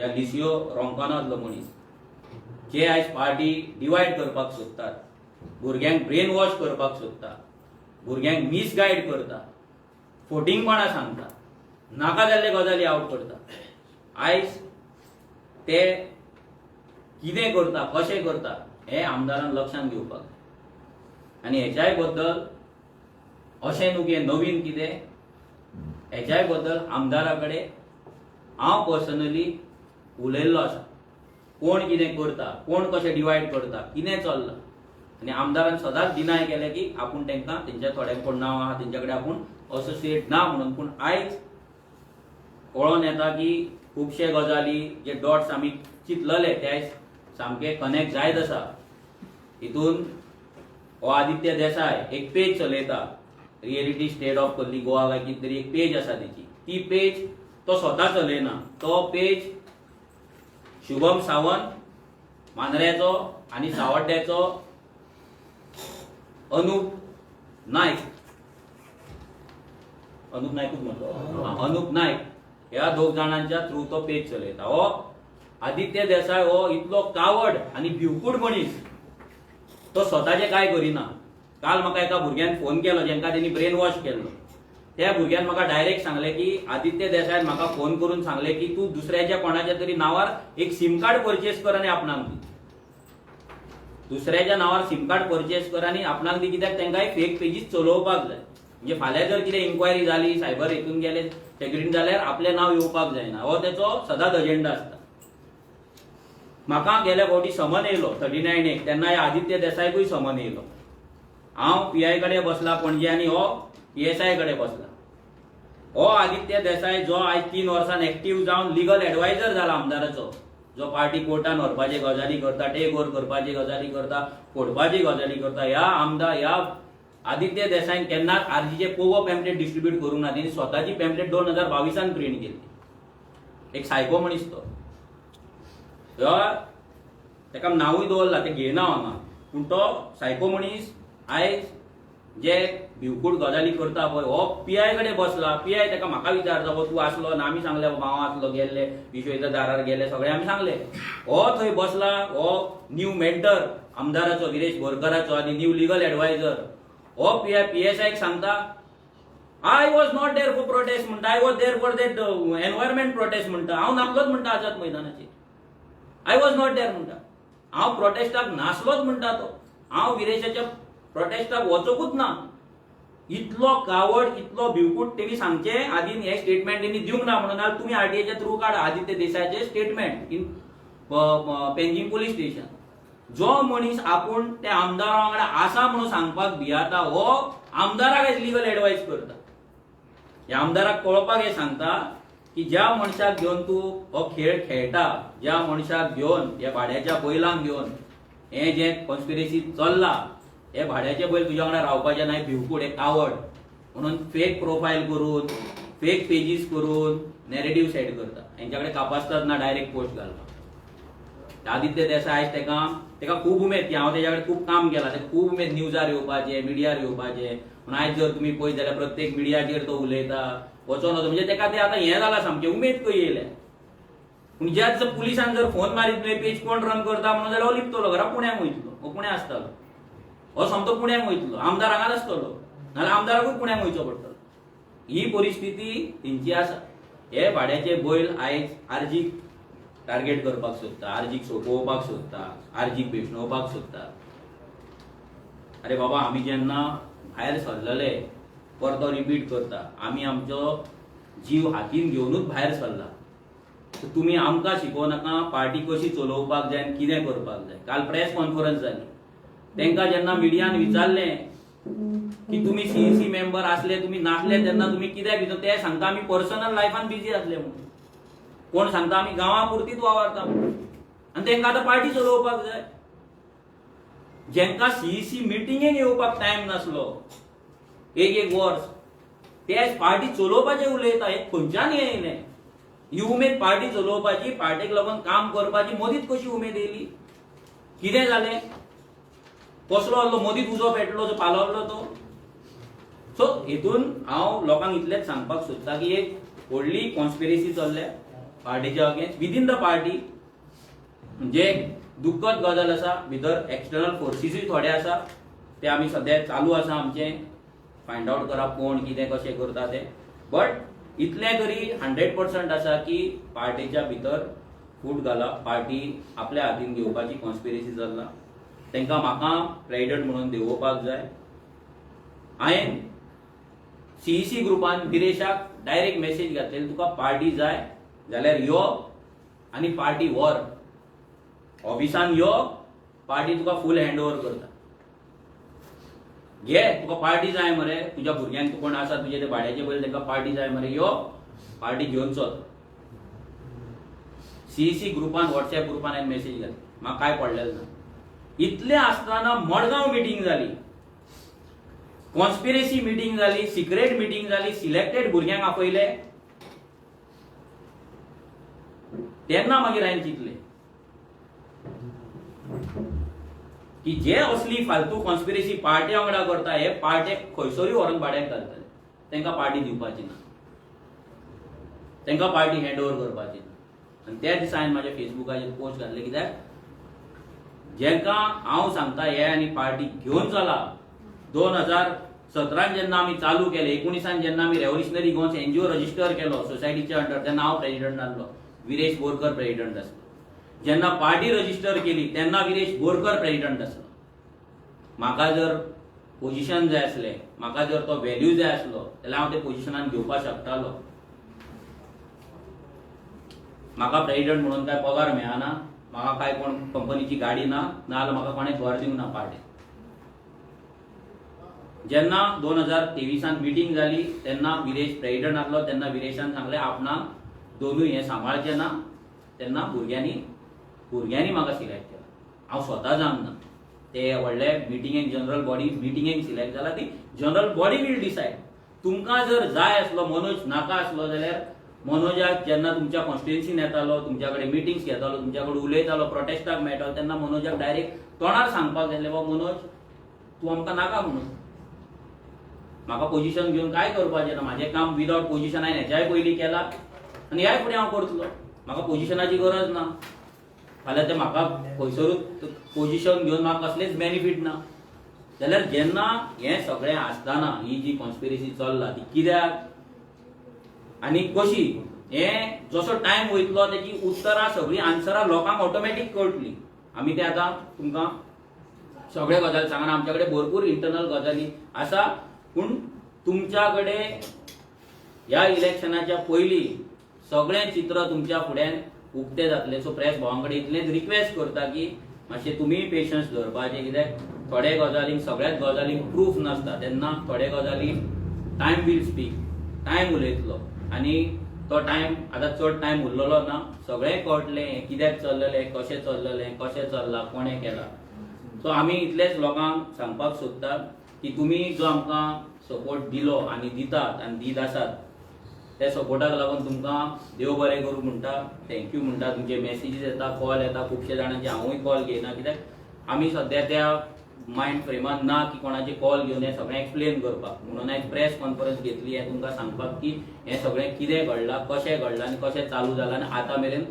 या लिसियो रोंकानो आसलो मनीस, जे आयज पार्टी डिवायड करपाक सोदतात, भुरग्यांक ब्रेन वॉश करपाक सोदता, भुरग्यांक मिसगायड करता, फोटिंगपणां सांगता, नाका जाल्ले गजाली आवट करता. आयज ते कितें करता, कशें करता, हे आमदारान लक्षांत घेवपाक जाय. आनी हेच्याय बद्दल अशें न्हू की नवीन कितें, हेच्याय बद्दल आमदारा कडेन हांव पर्सनली उलयल्लो आसा. कोण कितें करता, कोण कशें डिवायड करता, कितें चल्लां. आनी आमदारान सदांच डिनाय केलें की आपूण तांकां तेंच्या थोड्यांक कोण नांव आहा तेंच्या कडेन आपूण असोसिएट ना म्हणून. पूण आयज कळोन येता की खुबशे गजाली जे डॉट्स आमी चिंतलेले ते आयज सामके कनेक्ट जायत आसा. हितून हो आदित्य देसाय एक पेज चलयता, रियलिटी स्टेट ऑफ कल्ली गोवा काय कितें तरी एक पेज आसा तेची. ती पेज तो स्वता चलयना, तो पेज शुभम सावंत मांद्रेचो आनी सावड्ड्याचो अनूप नायकूच म्हणतो, अनूप नायक ह्या दोग जाणांच्या थ्रू तो पेज चलयता. हो आदित्य देसाय हो इतलो कावड आनी भिवकूड मनीस, तो स्वताचे काय करिना. काल म्हाका एका भुरग्यान फोन केलो जेंका तेणी ब्रेन वॉश केल्लो. त्या भुरग्यान म्हाका डायरेक्ट सांगले की आदित्य देसायन म्हाका फोन करून सांगले की तूं दुसऱ्याच्या कोणाच्या तरी नांवार एक सिम कार्ड परचेस कर आनी आपणाक दी. दुसऱ्याच्या नांवार सिम कार्ड परचेस कर आनी आपणाक दी. कित्याक तांकांय फेक पेजीस चलोवपाक जाय. म्हणजे फाल्यां जर कितें इन्क्वायरी जाली, सायबर हितून गेले सेक्युरिटीन जाल्यार आपलें नांव येवपाक जायना. हो तेचो सदांच अजेंडा आसता. म्हाका गेल्या फावटी समन येयलो 39 तेन्ना ह्या आदित्य देसायकूय समन येयलो. हांव PI कडेन बसला पणजे आनी हो PSI कडेन बसला. हो आदित्य देसाय जो आयज 3 वर्सान एक्टीव जावन लिगल एडवायझर जाला आमदाराचो, जो पार्टी कोर्टान व्हरपाचे गजाली करता, टेक ओव्हर करपाची गजाली करता, फोडपाची गजाली करता, ह्या आदित्य देसायन केन्नाच आरजीचे पोगो पॅम्पलेट डिस्ट्रीब्यूट करूंक ना. तेणी स्वताची पॅम्पलेट 2022 प्रिंट केली. एक सायको मनीस तो. ताका नांवूय दवरला, ते घेयना हांगा. पूण तो सायको मनीस आयज जे भिवकूड गजाली करता पळय, हो PI कडेन बसला. PI ताका म्हाका विचारता तूं आसलो ना, आमी सांगले हांव आसलो, गेल्ले विश्वेच्या दारार गेले, सगळे आमी सांगले. हो थंय बसला, हो न्यू मेंटर आमदाराचो विरेश बोरकराचो आनी न्यू लिगल एडवायझर. हो PSI सांगता I was not there for protest म्हणटा, I was there for that environment protest म्हणटा. हांव नासलोच म्हणटा आझाद मैदानाचेर. आय वॉज नॉट देअर म्हणटा. हांव प्रोटेस्टाक नासलोच म्हणटा तो. हांव विरेशाच्या प्रोटेस्टाक वचोकूच ना. इतलो कावड, इतलो भिवकूट तेणी सांगचे आदीन हे स्टेटमेंट तेणी दिवंक ना म्हणून. नाल्यार तुमी RTIच्या थ्रू काडा आदित्य देसायचे statement in Panjim police station. जो मनीस आपूण त्या आमदारा वांगडा आसा म्हणून सांगपाक भियाता, हो आमदाराक लिगल एडवायस करता. ह्या आमदाराक कळपाक हे सांगता की ज्या मनशाक घेवन तूं हो खेळ खेळटा, ज्या मनशाक घेवन, ह्या भाड्याच्या बैलांक घेवन हे जे कॉन्स्पिरेसी चल्ला, हे भाड्याचे बैल तुज्या वांगडा रावपाचे नाही, भिवकूड, हे कावड म्हणून फेक प्रोफायल करून, फेक पेजीस करून नॅरेटिव्ह सेट करता. हेंच्याकडे कापासतात ना डायरेक्ट पोस्ट घालपाक. आदित्य देसाय आयज तेका खूब उमेद की हांव तेच्या कडेन खूब काम केलां. तेका खूब उमेद न्यूजार येवपाचे, मिडियार येवपाचे. पूण आयज जर तुमी पळयत जाल्यार प्रत्येक मिडियाचेर तो उलयता, वचोन वचो. म्हणजे तेका ते आतां हें जालां सामकें, उमेद कशी येयल्या. पूण ज्याच पुलिसान जर फोन मारीत न्हय पेज कोण रन करता म्हणून जाल्यार हो लिपतलो, घरा पुण्याक वयतलो. हो पुण्या आसतालो, हो समतो पुण्याक वयतलो. आमदार हांगाच आसतलो, नाल्यार आमदाराकूय पुण्याक वयचो पडटलो. ही परिस्थिती तेंची आसा. हे भाड्याचे बैल आयज आरजीक टार्गेट करपाक सोदता, आरजीक सोंपोवपाक सोदता, आरजीक भेटणोवपाक सोदता. अरे बाबा, आमी जेन्ना भायर सरलेले, परतो रिपीट करता, आमी आमचो जीव हातीन घेवनूच भायर सरला. तुमी आमकां शिकोवनाका पार्टी कशी चलोवपाक जाय, कितें करपाक जाय. काल प्रेस कॉन्फरन्स जाली. तांकां जेन्ना मिडियान विचारलें की तुमी CEC मेंबर आसले, तुमी नासले तेन्ना तुमी कित्याक भितर, ते सांगता आमी पर्सनल लायफान बिजी आसले म्हणून. कोण सांगता आमी गांवां पुरतीच वावरता म्हणून. आनी तांकां आतां पार्टी चलोवपाक जाय. जेंकां CEC मिटिंगेक येवपाक टायम नासलो एक वर्स, ते आयज पार्टी चलोवपाचें उलयता. हे खंयच्यान येयलें? ही उमेद पार्टी चलोवपाची, पार्टेक लागून काम करपाची मदींच कशी उमेद येयली? कितें जालें? कसलो आहलो मदींच उजो पेटलो, जो पालवलो तो? सो हितून हांव लोकांक इतलेंच सांगपाक सोदता की एक व्हडली कॉन्स्पिरेसी चल्ल्या पार्टीच्या अगेन्स्ट विदीन द पार्टी. म्हणजे दुख्खद गजाल आसा. भितर एक्सटर्नल फोर्सीसूय थोडे आसा, ते आमी सद्या चालू आसा आमचें फायंड आउट करप कोण कितें कशें करता तें. बट इतलें तरी 100% आसा की पार्टीच्या भितर फूट घालप, पार्टी आपल्या हातीन घेवपाची कॉन्स्पिरेसी चल्ला. तांकां म्हाका प्रेसिडेंट म्हणून देंवोवपाक जाय. हांवें CEC ग्रुपान बिरेशाक डायरेक्ट मेसेज घातलेली, तुका पार्टी जाय जाल्यार यो आनी पार्टी व्हर. ऑफिसान यो, पार्टी तुका फूल हँड ओव्हर करता. घे, तुका पार्टी जाय मरे, तुज्या भुरग्यांक कोण आसा तुजे ते भाड्याचे पयले तांकां पार्टी जाय मरे, यो पार्टी घेवन चल. CEC ग्रुपान, व्हॉट्सएप ग्रुपान हांवें मेसेज घातली, म्हाका काय पडलेलें ना. इतलें आसतना मडगांव मिटींग जाली, कॉन्स्पिरेसी मिटींग जाली, सिक्रेट मिटींग जाली, सिलेक्टेड भुरग्यांक आपयले. तेन्ना मागीर हांवें चिंतलें की जे असली फालतू कॉन्स्पिरेसी पार्टी वांगडा करता, हे पार्टेक खंयसरूय व्हरून भाड्याक घालतले, तांकां पार्टी दिवपाची ना, तांकां पार्टी हँड ओव्हर करपाची ना. आनी त्या दिसा हांवें म्हाज्या फेसबुकाचेर पोस्ट घातले, कित्याक जेंकां हांव सांगता हे आनी पार्टी घेवन चला. 2017 जेन्ना आमी चालू केले, 19 जेन्ना आमी रेव्होल्युशनरी गोन्स NGO रजिस्टर केलो सोसायटीच्या अंडर, तेन्ना हांव प्रेसिडेंट आसलो, विरेश बोरकर प्रेसिडेंट आसलो. जेन्ना पार्टी रजिस्टर केली तेन्ना विरेश बोरकर प्रेसिडेंट आसलो. म्हाका जर पोजिशन जाय आसलें, म्हाका जर तो व्हॅल्यू जाय आसलो, जाल्यार हांव ते पोजिशनान घेवपाक शकतालो. म्हाका प्रेसिडेंट म्हणून काय पगार मेळना, म्हाका काय कोण कंपनीची गाडी ना, नाजाल्यार म्हाका कोणें घर दिवंक ना पार्टी. जेन्ना 2023 मिटींग जाली तेन्ना विरेश प्रेसिडेंट आसलो, तेन्ना विरेशान सांगलें आपणाक दोनूय हें सांबाळचें ना. तेन्ना भुरग्यांनी म्हाका सिलेक्ट केला, हांव स्वता जावंक ना. ते व्हडले मिटिंगेक, जनरल बॉडी मिटिंगेक सिलेक्ट जाला, ती जनरल बॉडी वील डिसायड. तुमकां जर जाय आसलो, मनोज नाका आसलो जाल्यार मनोजाक जेन्ना तुमच्या कॉन्स्टिट्युएन्सीन येतालो, तुमच्या कडेन मिटिंग्स घेतालो, तुमच्या कडेन उलयतालो, प्रोटेस्टाक मेळटालो, तेन्ना मनोजाक डायरेक्ट तोंडार सांगपाक जाय, बाबा मनोज तूं आमकां नाका म्हणून. म्हाका पोजिशन घेवन काय करपाचें ना, म्हाजें काम विदावट पोजिशन हांवें हेच्याय पयलीं केलां आनी ह्याय फुडें हांव करतलो. म्हाका पोजिशनाची गरज ना. फाल्यां ते म्हाका खंयसरूच पोजिशन घेवन म्हाका कसलेंच बेनिफीट ना. जाल्यार जेन्ना हें सगळें आसतना ही जी कॉन्स्पिरेसी चल्ला ती कित्याक आनी कशी, हें जसो टायम वयतलो तेची उत्तरां सगळीं आन्सरां लोकांक ऑटोमॅटीक कळटली. आमी ते आतां तुमकां सगळे गजाली सांगना, आमच्या कडेन भरपूर इंटरनल गजाली आसा. पूण तुमच्या कडेन ह्या इलेक्शनाच्या पयलीं सगळें चित्र तुमच्या फुड्यान उक्तें जातलें. सो प्रेस भावां कडेन इतलेंच रिक्वेस्ट करता की मातशें तुमी पेशन्स धरपाचें, कित्याक थोडे गजालींक, सगळ्याच गजालींक प्रूफ नासता, तेन्ना थोडे गजाली टायम वील स्पीक, टायम उलयतलो. आनी तो टायम आतां चड टायम उरलेलो ना, सगळें कळटलें कित्याक चल्ललें, कशें चल्ललें, कशें चल्लां, कोणें केलां. सो आमी इतलेंच लोकांक सांगपाक सोदतात की तुमी जो आमकां सपोर्ट दिलो आनी दितात आनी दीत आसात, त्या सपोर्टाक लागून तुमकां देव बरें करूं म्हणटा, थँक्यू म्हणटा. तुमचे मेसेजीस येता, कॉल येता, खुबशे जाणांचे हांवूय कॉल घेयना, कित्याक आमी सद्या त्या मायंड फ्रेमान ना की कोणाचे कॉल घेवन हें सगळें एक्सप्लेन करपाक. म्हणून हांवें प्रेस कॉन्फरन्स घेतली, हें तुमकां सांगपाक की हें सगळें कितें घडलां, कशें घडलां आनी कशें चालू जालां आनी आतां मेरेन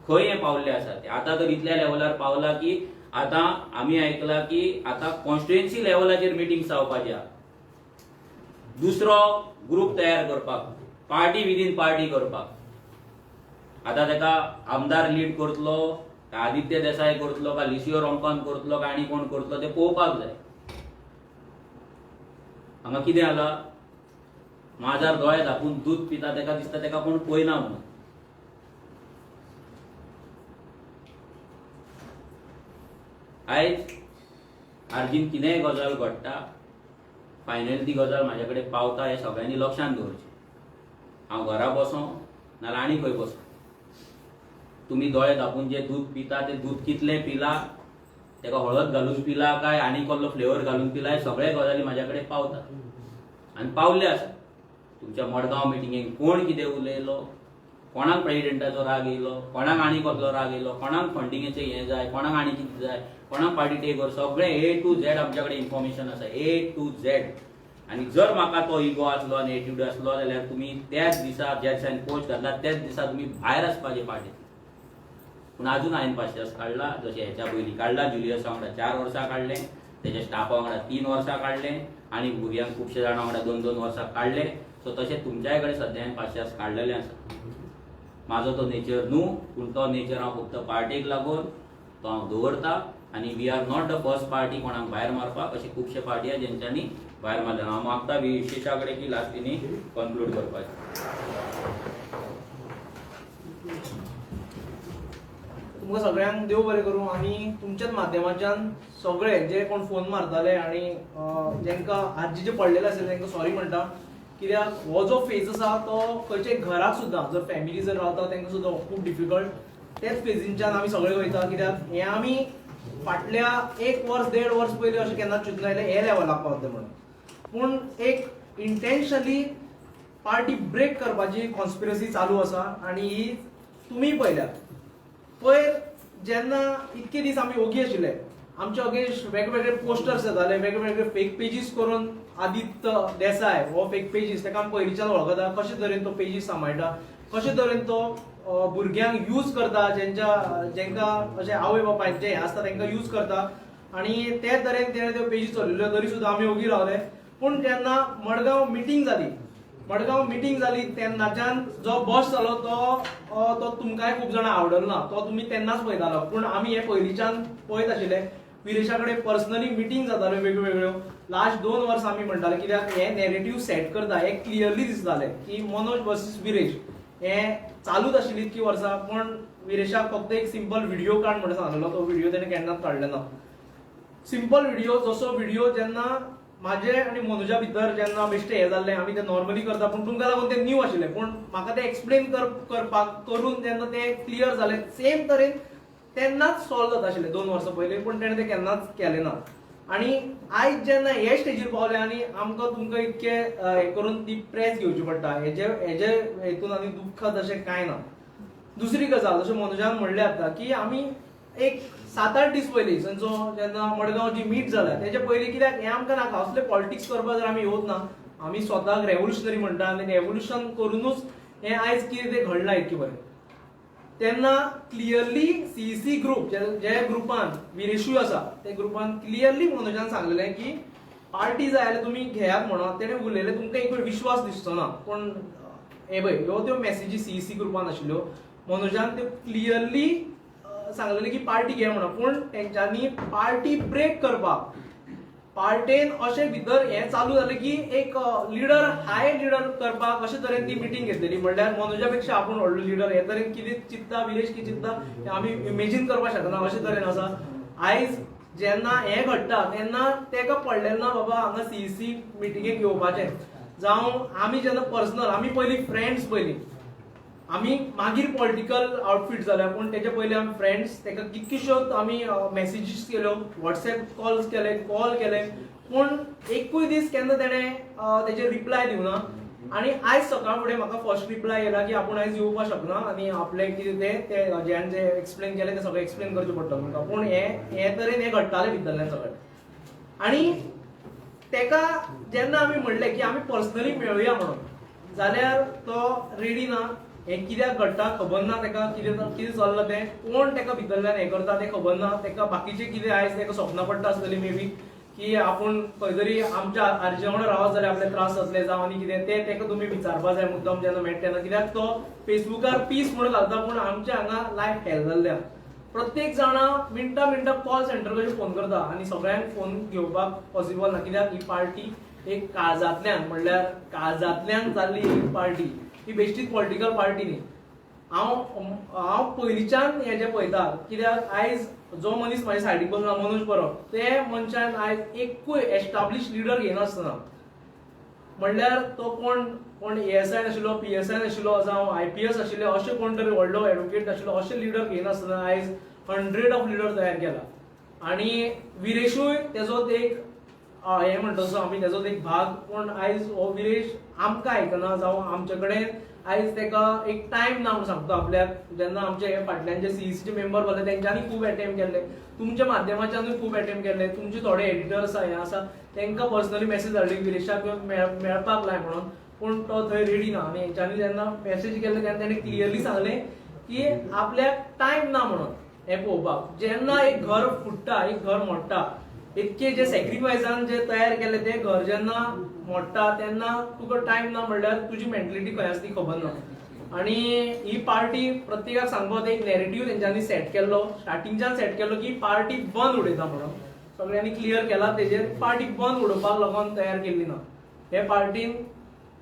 खंय हें पावल्लें आसा तें. आतां तर इतल्या लेवलार पावलां की आतां आमी आयकलां की आतां कॉन्स्टिट्युएन्सी लेवलाचेर मिटींग जावपाची आहा. दुसरो ग्रूप तयार करपाक, पार्टी विदीन पार्टी करपाक. आतां ताका आमदार लीड करतलो, काय आदित्य देसाय करतलो, काय लिसिओ रोंकान करतलो, काय आनी कोण करतलो तें पळोवपाक जाय. हांगा कितें जालां, माजर दोळे धांपून दूध पिता, ताका दिसता ताका कोण पळयना म्हणून. आयज आर्जीन कितेंय गजाल घडटा, फायनली ती गजाल म्हाजे कडेन पावता, हें सगळ्यांनी लक्षांत दवरचें. हांव घरा बसों नाल्यार आनी खंय बसों, तुमी दोळे धांपून जें दूध पिता तें दूध कितलें पिलां, तेका हळद घालून पिलां काय आनी कसलो फ्लेवर घालून पिलां, हे सगळे गजाली म्हाज्या कडेन पावतात आनी पावले आसा. तुमच्या मडगांव मिटिंगेक कोण कितें उलयलो, कोणाक प्रेसिडेंटाचो राग येयलो, कोणाक आनी कसलो राग येयलो, कोणाक फंडिंगेचें हें जाय, कोणाक आनी कितें जाय, कोणाक पार्टी टेक ओवर, सगळें A to Z आमच्या कडेन इन्फॉर्मेशन आसा, A to Z. आनी जर म्हाका तो इगो आसलो आनी एटिट्यूड आसलो जाल्यार तुमी त्याच दिसा ज्या दिसा पोस्ट घातला त्याच दिसा तुमी भायर आसपाचें पार्टींत. पूण आजून हांवें पासियेंस काडला, जशें हेच्या पयलीं काडला. जुलियसा वांगडा 4 वर्सां काडलें, तेच्या स्टाफा वांगडा 3 वर्सां काडलें आनी भुरग्यांक खुबशे जाणां वांगडा 2-2 वर्सां काडलें. सो तशें तुमच्याय कडेन सद्या हांवें पासियेंस काडलेलें आसा. म्हाजो तो नेचर न्हू, पूण तो नेचर हांव फक्त पार्टीक लागून तो हांव दवरता आणि we are not the first party कोणाक भायर मारपाक. अशी खुबशे पार्टी आहा जेंच्यांनी भायर मारले. हांव मागता विशेशा कडेन की लास्टीनी कन्क्लूड करपाचें. तुमकां सगळ्यांक देव बरें करूं. आनी तुमच्याच माध्यमाच्यान सगळे जे कोण फोन मारताले आनी जेंकां आजी जे पडलेले आसले तांकां सॉरी म्हणटा. कित्याक हो जो फेज आसा तो खंयच्याय घराक सुद्दां जर फॅमिली जर रावता तांकां सुद्दां खूब डिफिकल्ट. तेच फेजींच्यान आमी सगळे वयता. कित्याक हें आमी फाटल्या 1 वर्स 1.5 वर्स पयलीं अशें केन्नाच चिंतूंक नायलें हे लेवलाक पावतलें म्हणून. पूण एक इंटेन्शनली पार्टी ब्रेक करपाची कॉन्स्पिरसी चालू आसा. आनी ही तुमी पळयल्यात. पयर जेन्ना इतके दीस आमी ओगी आशिल्ले आमचे अगेन्स्ट वेगवेगळे पोस्टर्स येताले, वेगवेगळे फेक पेजीस करून आदित्य देसाय हो फेक पेजीस ताका आमी पयलींच्यान वळखता. कशे तरेन तो पेजीस सांबाळटा, कशे तरेन तो भुरग्यांक यूज करता, जेंकां अशे आवय बापाय जे आसता तांकां यूज करता. आनी ते तरेन तेणें त्यो पेजी चलयल्ल्यो तरी सुद्दां आमी ओगी रावले. पूण जेन्ना मडगांव मिटींग जाली तेन्नाच्यान जो बस जालो तो तुमकांय खूब जाणां आवडलो ना. तो तुमी तेन्नाच पळयतालो. पूण आमी हे पयलींच्यान पळयत आशिल्ले. विरेशा कडेन पर्सनली मिटींग जाताल्यो वेगवेगळ्यो. लास्ट 2 वर्स आमी म्हणटाले कित्याक हे नॅरेटिव्ह सेट करता हे क्लियरली दिसताले की मनोज वर्सीस विरेश हें चालूच आशिल्ली इतकी वर्सां. पूण विरेशाक फक्त एक सिंपल व्हिडिओ काड म्हणून सांगलेलो. तो व्हिडिओ तेणें केन्नाच काडलो ना. सिंपल व्हिडिओ जसो व्हिडिओ जेन्ना म्हाजे आनी मनोजा भितर जेन्ना बेश्टे हे जाल्ले आमी ते नॉर्मली करता. पूण तुमकां लागून ते न्यू आशिल्ले. पूण म्हाका ते एक्सप्लेन करपाक करून जेन्ना ते क्लियर जाले सेम तरेन तेन्नाच सॉल्व जाता आशिल्ले 2 वर्सां पयलीं. पूण तेणें ते केन्नाच केलें ना. आनी आयज जेन्ना हे स्टेजीर पावले आनी आमकां तुमकां इतके हे करून ती प्रेस घेवची पडटा हेजे हेतून आनी दुख्खद अशें कांय ना. दुसरी गजाल जशें मनोजान म्हणलें आतां की आमी एक 7-8 दीस पयलीं तांचो जेन्ना मडगांवची मीट जाल्या तेजे पयलीं कित्याक हें आमकां नाका असले पॉलिटिक्स करपाक जर आमी येवच ना. आमी स्वताक रेव्होल्युशनरी म्हणटा आनी रेव्होल्युशन करूनच हें आयज कितें तें घडलां इतकें बरें. तेन्ना क्लियरली सीईसी ग्रुप जे ग्रुपान विरेशूय आसा ते ग्रुपान क्लियरली मनोजान सांगलेलें की पार्टी जाय जाल्यार तुमी घेयात म्हणून. तेणें उलयलें तुमकां एक वेळ विश्वास दिसचो ना. पूण हे पळय ह्यो त्यो मॅसेजी सीईसी ग्रुपान आशिल्ल्यो. मनोजान त्यो क्लियरली सांगलेलें की पार्टी घे म्हणून. पूण तेंच्यांनी पार्टी ब्रेक करपाक पार्टेन अशें भितर हें चालू जालें की एक लिडर हाय लिडर करपाक अशे तरेन ती मिटींग घेतलेली. म्हणल्यार मनोजा पेक्षा आपूण व्हडलो लिडर हे तरेन कितें चिंतता विरेश कितें चिंतता हें आमी इमेजीन करपाक शकना अशे तरेन आसा. आयज जेन्ना हें घडटा तेन्ना तेका पडलेलें ना बाबा हांगा सीईसी मिटिंगेक येवपाचें. जावं आमी जेन्ना पर्सनल आमी पयलीं फ्रेंड्स पयलीं आमी मागीर पॉलिटिकल आउटफिट जाल्या. पूण तेजे पयलीं आमी फ्रेंड्स. ताका कितक्योश्योच आमी मॅसेजीस केल्यो, वॉट्सॅप कॉल्स केले, कॉल केले. पूण एकूय दीस केन्ना तेणें तेजे रिप्लाय दिवना. आनी आयज सकाळ फुडें म्हाका फर्स्ट रिप्लाय येयला की आपूण आयज येवपाक शकना आनी आपलें कितें तें जें जें एक्सप्लेन केलें तें सगळें एक्सप्लेन करचें पडटलें तुमकां. पूण हे तरेन हें घडटालें भितरल्यान सगळें. आनी तेका जेन्ना आमी म्हणलें की आमी पर्सनली मेळुया म्हणून जाल्यार तो रेडी ना. हें कित्याक घडटा खबर ना ताका. कितें चल्लां तें कोण ताका भितरल्यान हें करता तें खबर ना. ताका बाकीचें कितें आयज ताका सपनां पडटा आसतलीं मे बी की आपूण खंय तरी आमच्या आरजे वांगडा रावत जाल्यार आपले त्रास जातले जावं आनी कितें तें ताका तुमी विचारपाक जाय मुद्दम जेन्ना मेळटा तेन्ना. कित्याक तो फेसबुकार पीस म्हणून घालता पूण आमच्या हांगा लायफ हॅल जाल्ल्या. प्रत्येक जाणा मिनटां कॉल सेंटर कशें फोन करता आनी सगळ्यांक फोन घेवपाक पॉसिबल ना. कित्याक ही पार्टी एक काळजांतल्यान म्हणल्यार काळजांतल्यान जाल्ली ही पार्टी. ही बेश्टीच पॉलिटिकल पार्टी न्ही. हांव पयलींच्यान हें जें पळयता कित्याक आयज जो मनीस म्हाज्या सायडीक बसला मनोज परब ते मनशान आयज एकूय एस्टाब्लीश लिडर घेयनासतना म्हणल्यार तो कोण एएसआय नाशिल्लो, पीएसआय नाशिल्लो जावं IPS आशिल्ले अशें कोण तरी व्हडलो एडवोकेट नाशिल्लो अशें लिडर घेयनासतना आयज 100 ऑफ लिडर तयार केला. आनी विरेशूय तेजोच एक हें म्हणटा तसो आमी तेजोच एक भाग. पूण आयज हो विरेश आमकां आयकना जावं आमचे कडेन आयज ताका एक टायम ना म्हणून सांगता आपल्याक. जेन्ना आमचे फाटल्यान जे सीईसीचे मेंबर जाले तेंच्यांनी खूब अटेम्प्ट केल्ले, तुमच्या माध्यमाच्यानूय खूब अटेम्प्ट केल्ले, तुमचे थोडे एडिटर आसा हें आसा तांकां पर्सनली मेसेज धाडली विरेशाक मेळपाक लाय म्हणून. पूण तो थंय रेडी ना. आनी हेंच्यांनी जेन्ना मेसेज केल्ले तेन्ना ताणें क्लियरली सांगलें की आपल्याक टायम ना म्हणून हें पळोवपाक. जेन्ना एक घर फुट्टा, एक घर मोडटा, इतके जे सॅक्रिफायसान जे तयार केले ते घर जेन्ना मोडटा तेन्ना तुका टायम ना म्हणल्यार तुजी मेंटलिटी खंय आसा ती खबर ना. आणि ही पार्टी प्रत्येकाक सांगपाक एक नॅरेटिव्ह तेंच्यांनी सेट केल्लो, स्टार्टिंगच्यान सेट केल्लो की पार्टी बंद उडयता म्हणून. सगळ्यांनी क्लियर केला तेजेर पार्टी बंद उडोवपाक लागून तयार केल्ली ना. हे पार्टीन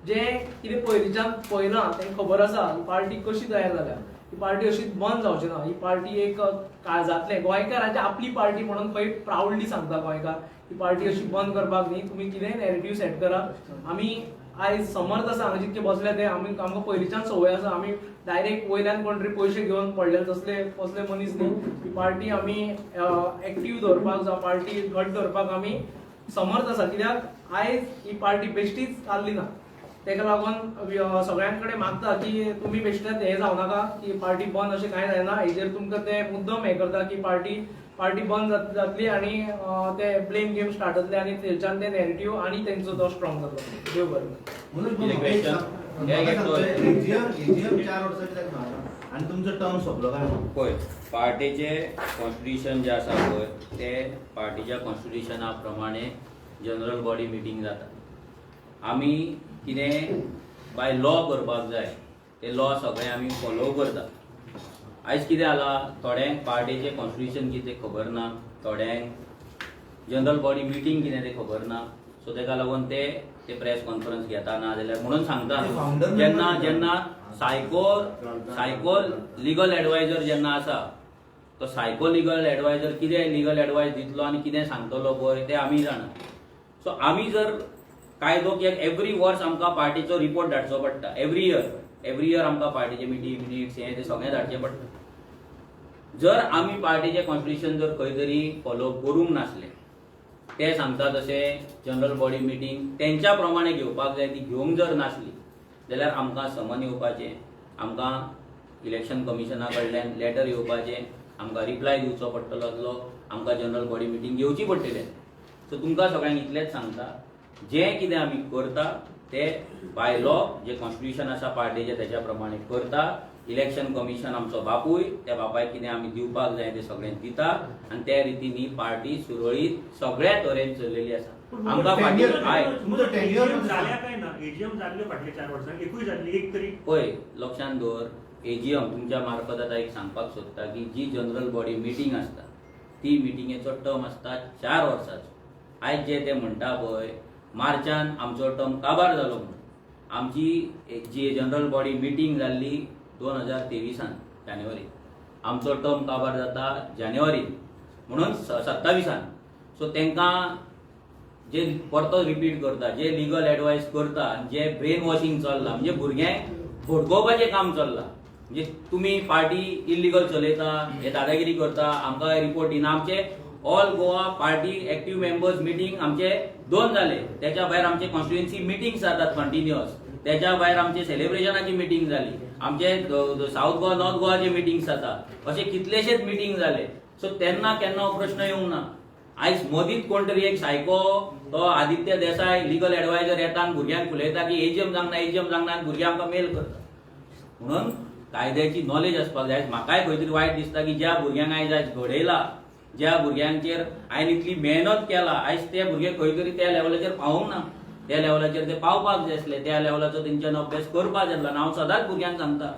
जे कितें पयलींच्यान पळयलां तेंका खबर आसा पार्टी कशी तयार जाल्या. ही पार्टी अशी बंद जावची ना. ही पार्टी एक काळजातले गोंयकारांची आपली पार्टी म्हणून खंय प्राऊडली सांगता गोंयकार. ही पार्टी अशी बंद करपाक न्ही. तुम्ही कितेंय नॅरेटिव्ह सेट करा. आमी आयज समर्थ आसा हांगा जितके बसले ते आमकां पयलींच्यान संवय आसा. आमी डायरेक्ट वयल्यान कोण तरी पयशे घेवन पडले तसले मनीस न्ही. ही पार्टी आमी एक्टीव दवरपाक जावं पार्टी घट दवरपाक आमी समर्थ आसा. कित्याक आयज ही पार्टी बेश्टीच जाल्ली ना. तेका लागून सगळ्यां कडेन मागता की तुमी बेश्टेच हे जावं नाका की पार्टी बंद अशें कांय जायना. हेजेर तुमकां ते मुद्दम हे करता की पार्टी बंद जातली आणि ते ब्लेम गेम स्टार्ट जातले आणि थंयच्यान ते नॅरेटिव्ह आणि तेंचो तो स्ट्रॉंग जातलो. देव बरें. एजीएम 4 वर्सां कित्याक ना आनी तुमचो टर्म सोंपलो काय ना? पळय पार्टीचे कॉन्स्टिट्युशन जे आसा पळय ते पार्टीच्या कॉन्स्टिट्युशना प्रमाणे जनरल बॉडी मिटींग जाता. आमी कितें बाय लॉ करपाक जाय ते लॉ सगळे आमी फॉलो करता. आयज कितें जाला थोड्यांक पार्टीचे कॉन्स्टिट्युशन कितें खबर ना, थोड्यांक जनरल बॉडी मिटींग कितें तें खबर ना. सो तेका लागून ते प्रेस कॉन्फरन्स घेता ना जाल्यार म्हणून सांगता जेन्ना सायको लिगल एडवायझर जेन्ना आसा तो सायको लिगल एडवायझर कितें लिगल एडवायस दितलो आनी कितें सांगतलो पळय ते आमी जाणा. सो आमी जर कायदो कित्याक एवरी वर्स आमकां पार्टीचो रिपोर्ट धाडचो पडटा. एवरी इयर आमकां पार्टीचे मिनिट्स हे ते सगळें धाडचें पडटा. जर आमी पार्टीचें कॉन्स्टिट्युशन जर खंय तरी फॉलो करूंक नासले ते सांगता तशें जनरल बॉडी मिटींग तेंच्या प्रमाणे घेवपाक जाय ती घेवंक जर नासली जाल्यार आमकां समन येवपाचें, आमकां इलेक्शन कमिशना कडल्यान लेटर येवपाचें, आमकां रिप्लाय दिवचो पडटलो, आमकां जनरल बॉडी मिटींग घेवची पडटलें. सो तुमकां सगळ्यांक इतलेंच सांगता जें कितें आमी करता ते बाय लॉ जे कॉन्स्टिट्युशन आसा पार्टीचें तेच्या प्रमाणे करता. इलेक्शन कमिशन आमचो बापूय त्या बापायक कितें आमी दिवपाक जाय तें सगळें दिता आनी त्या रितीन ही पार्टी सुरळीत सगळ्या तरेन चल्लेली आसा. आमकां फाटीं जाल्या काय ना एजीएम जाल्ल्यो फाटल्या 4 वर्सांक एकूय जाल्ली एक तरी पळय लक्षांत दवर. एजीएम तुमच्या मार्फत आतां एक सांगपाक सोदता की जी जनरल बॉडी मिटींग आसता ती मिटींगेचो टर्म आसता 4 वर्सांचो. आयज जे ते म्हणटा पळय मार्चान आमचो टर्म काबार जालो म्हणून. आमची जी जनरल बॉडी मिटींग जाल्ली 2023 जानेवारी, आमचो टर्म काबार जाता जानेवारी म्हणून 27. सो तेंकां जे परतो रिपीट करता, जे लिगल एडवायस करता, जे ब्रेन वॉशिंग चल्ला म्हणजे भुरग्यांक भडकोवपाचें काम चल्लां. म्हणजे तुमी पार्टी इल्लिगल चलयता, हे दादागिरी करता, आमकां रिपोर्ट दिना. आमचे all Goa party active members meeting आमचे 2 जाले. त्याच्या भायर आमचे कॉन्स्टिट्युएन्सी मिटींग जातात कंटिन्युअस. त्याच्या भायर आमचे सेलिब्रेशनाची मिटींग जाली, आमचे साऊथ गोवा नॉर्थ गोवाचे मिटींग्स जाता, अशे कितलेशेच मिटींग जाले. सो तेन्ना केन्ना हो प्रश्न येवंक ना. आयज मदींच कोण तरी एक सायको तो आदित्य देसाय लिगल एडवायझर येता आनी भुरग्यांक उलयता की एजीएम जावंक ना आनी भुरगीं आमकां मेल करता. म्हणून कायद्याची नॉलेज आसपाक जाय. म्हाकाय खंय तरी वायट दिसता की ज्या भुरग्यांक आयज घडयला, ज्या भुरग्यांचेर हांवें इतली मेहनत केला, आयज ते भुरगे खंय तरी त्या लेवलाचेर पावूंक ना. त्या लेवलाचेर ते पावपाक जाय आसले, त्या लेवलाचो तेंच्यान अभ्यास करपाक जाय आसलो. हांव सदांच भुरग्यांक सांगता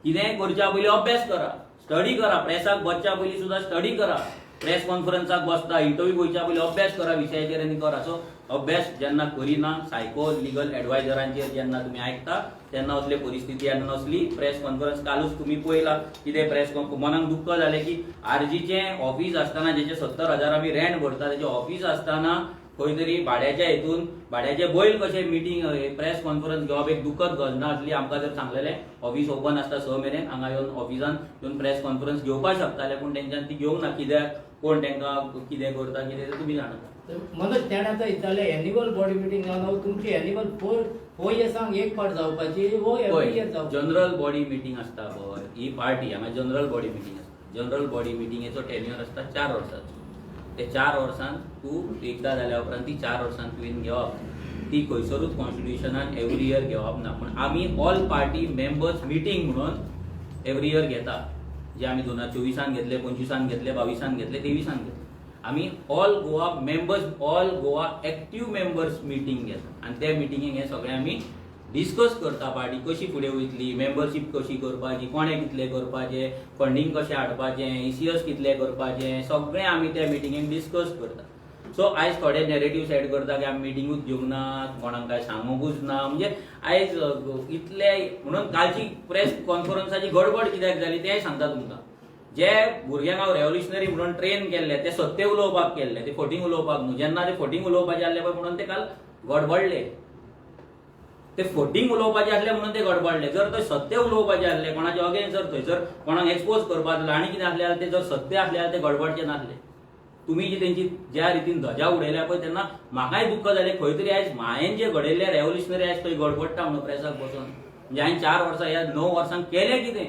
कितेंय करच्या पयलीं अभ्यास करा, स्टडी करा. प्रेसाक बसच्या पयलीं सुद्दां स्टडी करा. प्रेस कॉन्फरन्साक बसता इंटरव्यू गोयच्या पयलीं अभ्यास करा विशयाचेर आनी करा. सो अभ्यास जेन्ना करिना सायको लिगल एडवायझरांचेर जेन्ना तुमी आयकता तेन्ना असले परिस्थिती येन्ना नसली. प्रेस कॉन्फरन्स कालूच तुमी पळयला कितें प्रेस मनाक दुख्ख जालें की आरजीचें ऑफिस आसतना जेचे 70,000 आमी रेंट भरता तेचें ऑफिस आसतना खंय तरी भाड्याच्या हेतून भाड्याचे बैल कशे मिटींग प्रेस कॉन्फरन्स घेवप एक दुखद घटना आसली. आमकां जर सांगलेलें ऑफिस ओपन आसता 6 मेरेन हांगा येवन ऑफिसान येवन प्रेस कॉन्फरन्स घेवपाक शकताले, पूण तेंच्यान ती घेवंक ना. कित्याक कोण तेंकां कितें करता कितें तुमी जाणा. मनोज तेणे आतां इताले एन्युअल बॉडी मिटींग जावन तुमची एन्युअल 4 इयर्सांक एक फावट जावपाची वो एवरी इयर जावपाची. जनरल बॉडी मिटींग आसता पळय ही पार्टी हांगा जनरल बॉडी मिटींग आसता. जनरल बॉडी मिटींगेचो टेन्युअर आसता 4 वर्सांचो. ते 4 वर्सांत तूं एकदां जाल्या उपरांत ती 4 वर्सांत तुवें घेवप. ती खंयसरूच कॉन्स्टिट्युशनान एवरी इयर घेवप ना. पूण आमी ऑल पार्टी मेंबर्स मिटींग म्हणून एवरी इयर घेता. जे आमी 2024 घेतले, 25 घेतले, 22 घेतले, 23 घेतले. आमी all Goa members, all Goa active members meeting घेता आनी त्या मिटींगेक हे सगळे आमी डिस्कस करता पार्टी कशी फुडें वयतली, मेंबरशीप कशी करपाची, कोणे कितले करपाचे, फंडींग कशें हाडपाचें, ECS कितले करपाचें, सगळें आमी त्या मिटिंगेक डिस्कस करता. सो आयज थोडे नेरेटिव्ह सेट करता की आमी मिटिंगूच घेवंक ना, कोणाक काय सांगूंकूच ना. म्हणजे आयज इतले म्हणून कालची प्रेस कॉन्फरन्साची गडबड कित्याक जाली तेंय सांगता तुमकां. जे भुरग्यांक हांव रेव्होल्युशनरी म्हणून ट्रेन केल्ले ते सत्य उलोवपाक केल्ले, ते फटींग उलोवपाक न्हू. जेन्ना ते फटींग उलोवपाचे आसले पळय म्हणून ते काल गडबडले. ते फटींग उलोवपाचे आसले म्हणून ते गडबडले. जर ते सत्य उलोवपाचे आसले, कोणाचे अगेन्स्ट जर थंयसर कोणाक एक्सपोज करपाक जाल्यार आनी कितें आसले जाल्यार ते जर सत्य आसले जाल्यार ते गडबडचे नासले. तुम्ही जी तेंची ज्या रितीन धजा उडयल्या पळय तेन्ना म्हाकाय दुख्ख जालें. खंय तरी आयज हांवें जे घडयल्ले रेव्होल्युशनरी आयज थंय गडबडटा म्हणून प्रेसाक बसून. म्हणजे हांवें 4 वर्सां ह्या 9 वर्सांक केलें कितें,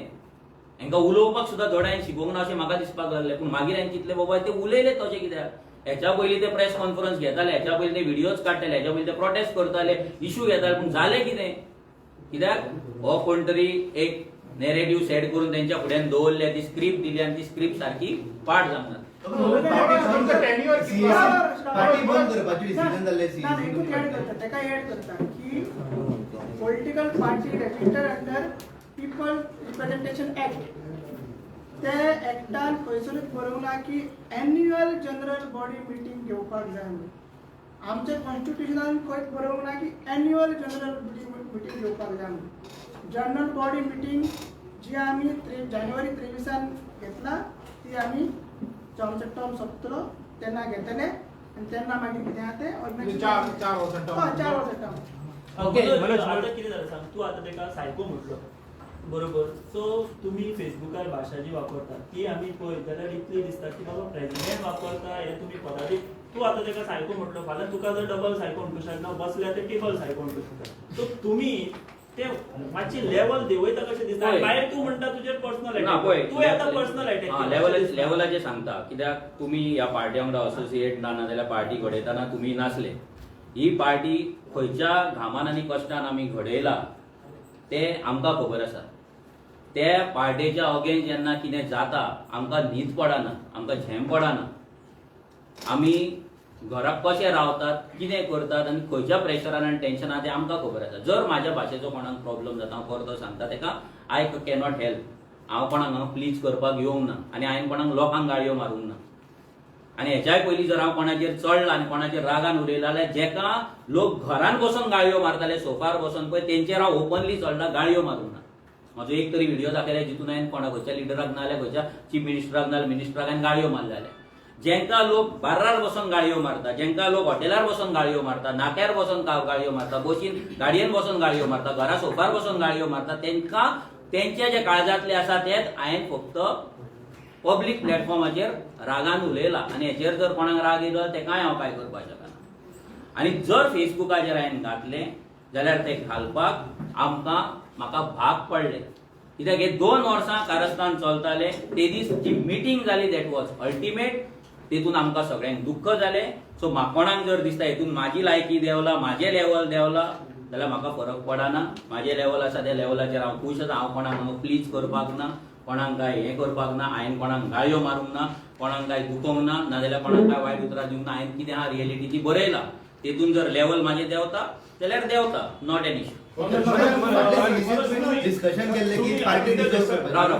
हांकां उलोवपाक सुद्दां धड हांवें शिकोवंक ना अशें म्हाका दिसपाक लागलें. पूण मागीर हांवें चिंतलें बाबा ते उलयले तशें कित्याक. हेच्या पयलीं ते प्रेस कॉन्फरन्स घेताले, हेच्या पयलीं ते व्हिडिओज काडटाले, हेच्या पयलीं ते प्रोटेस्ट करताले, इश्यू घेताले. पूण जालें कितें? कित्याक हो कोण तरी एक नेरेटिव्ह सेट करून तेंच्या फुड्यान दवरले, ती स्क्रिप्ट दिली आनी ती स्क्रिप्ट सारकी पाठ जावना. पार्टी बंद करपाची डिसिजन जाल्ले एकूच ऍड करता, ताका ऍड करता की political party register under people representation act. ते ऍक्टान खंयसरूच बरोवंक ना की एन्युअल जनरल बॉडी मिटींग घेवपाक जाय म्हणून. आमच्या कॉन्स्टिट्युशनान खंयच बरोवंक ना की एन्युअल जनरल मिटींग घेवपाक जाय म्हणून. जनरल बॉडी मिटींग जी आमी जानेवारी 23 घेतला ती आमी आमचो टर्म सोंपतलो तेन्ना घेतले आनी तेन्ना मागीर कितें आहा तें ऑर्गनायझेशन 4 वर्सां टर्म. ओके. आता कितें जालें सांग, तूं आतां तेका सायको म्हटलो बरोबर. सो तुमी फेसबुकार भाशा जी वापरतात ती आमी पळयत जाल्यार इतली दिसता की बाबा प्रेसिडेंट वापरता हे तुमी पदाधिक. तूं आतां तेका सायको म्हटलो, फाल्यां तुका जर डबल सायको म्हणटू शकना, बसल्यार ते टेबल सायको म्हणटू शकता. सो तुमी ते मातशी लेवल देंवयता कशें दिसता. भायर तू म्हणटा तुजेर पर्सनल अटॅक, तू आतां पर्सनल अटॅक लेवलाचेर सांगता. कित्याक तुमी ह्या पार्टी वांगडा असोसिएट ना जाल्यार पार्टी घडयताना तुमी नासले. ही पार्टी खंयच्या घामान आनी कश्टान आमी घडयला ते आमकां खबर आसा. त्या पार्टीच्या अगेन्स्ट जेन्ना कितें जाता आमकां न्हीद पडना, आमकां झेम पडना. आमी घराक कशें रावतात, कितें करतात आनी खंयच्या प्रेशरान आनी टेन्शनान तें आमकां खबर आसा. जर म्हाज्या भाशेचो कोणाक प्रॉब्लम जाता हांव परतो सांगता तेका आय कॅनॉट हेल्प. हांव कोणाक हांव प्लीज करपाक येवंक ना आनी हांवें कोणाक लोकांक गाळयो मारूंक ना. आनी हेच्याय पयलीं जर हांव कोणाचेर चडला आनी कोणाचेर रागान उलयला जाल्यार जेका लोक घरान बसून गाळयो मारताले, सोफार बसून पळय तेंचेर हांव ओपनली चडला, गाळयो मारूंक ना. म्हजो एक तरी व्हिडिओ दाखयला जितून हांवें कोणा खंयच्या लिडराक ना जाल्यार खंयच्या चीफ मिनिस्टराक ना जाल्यार मिनिस्टराक हांवें गाळयो मारले जाल्यार. जेंका लोक बार्रार बसून गाळयो मारता, जेंका लोक हॉटेलार बसून गाळयो मारता, नाक्यार बसून गाळयो मारता, बशीन गाडयेन बसून गाळयो मारता, घरा सोफार बसून गाळयो मारता, तेंकां तेंचे जे काळजांतले आसा तेच हांवें फक्त पब्लीक प्लॅटफॉर्माचेर रागान उलयला. आनी हेचेर जर कोणाक राग येयलो तेकाय हांव कांय करपाक शकना. आनी जर फेसबुकाचेर हांवें घातलें जाल्यार तें घालपाक म्हाका भाग पडले. कित्याक हे 2 वर्सां कारस्थान चलताले. ते दीस जी मिटींग जाली दॅट वॉज अल्टिमेट. तेतून आमकां सगळ्यांक दुख्ख जालें. सो कोणाक जर दिसता हेतून म्हाजी लायकी देंवला, म्हाजें लेवल देंवला जाल्यार म्हाका फरक पडना. म्हाजें लेवल आसा त्या लेवलाचेर हांव खूश आसा. हांव कोणाक हांव प्लीज करपाक ना, कोणाक काय हें करपाक ना, हांवें कोणाक गाळयो मारूंक ना, कोणाक काय दुखोवंक ना, नाजाल्यार कोणाक काय वायट उतरां दिवंक ना. हांवें कितें आहा रियलिटी ती बरयला. तेतून जर लेवल म्हाजें देंवता जाल्यार देंवता, नॉट एन इश्यू. डिस्कशन केले की पार्टी डिसॉल्व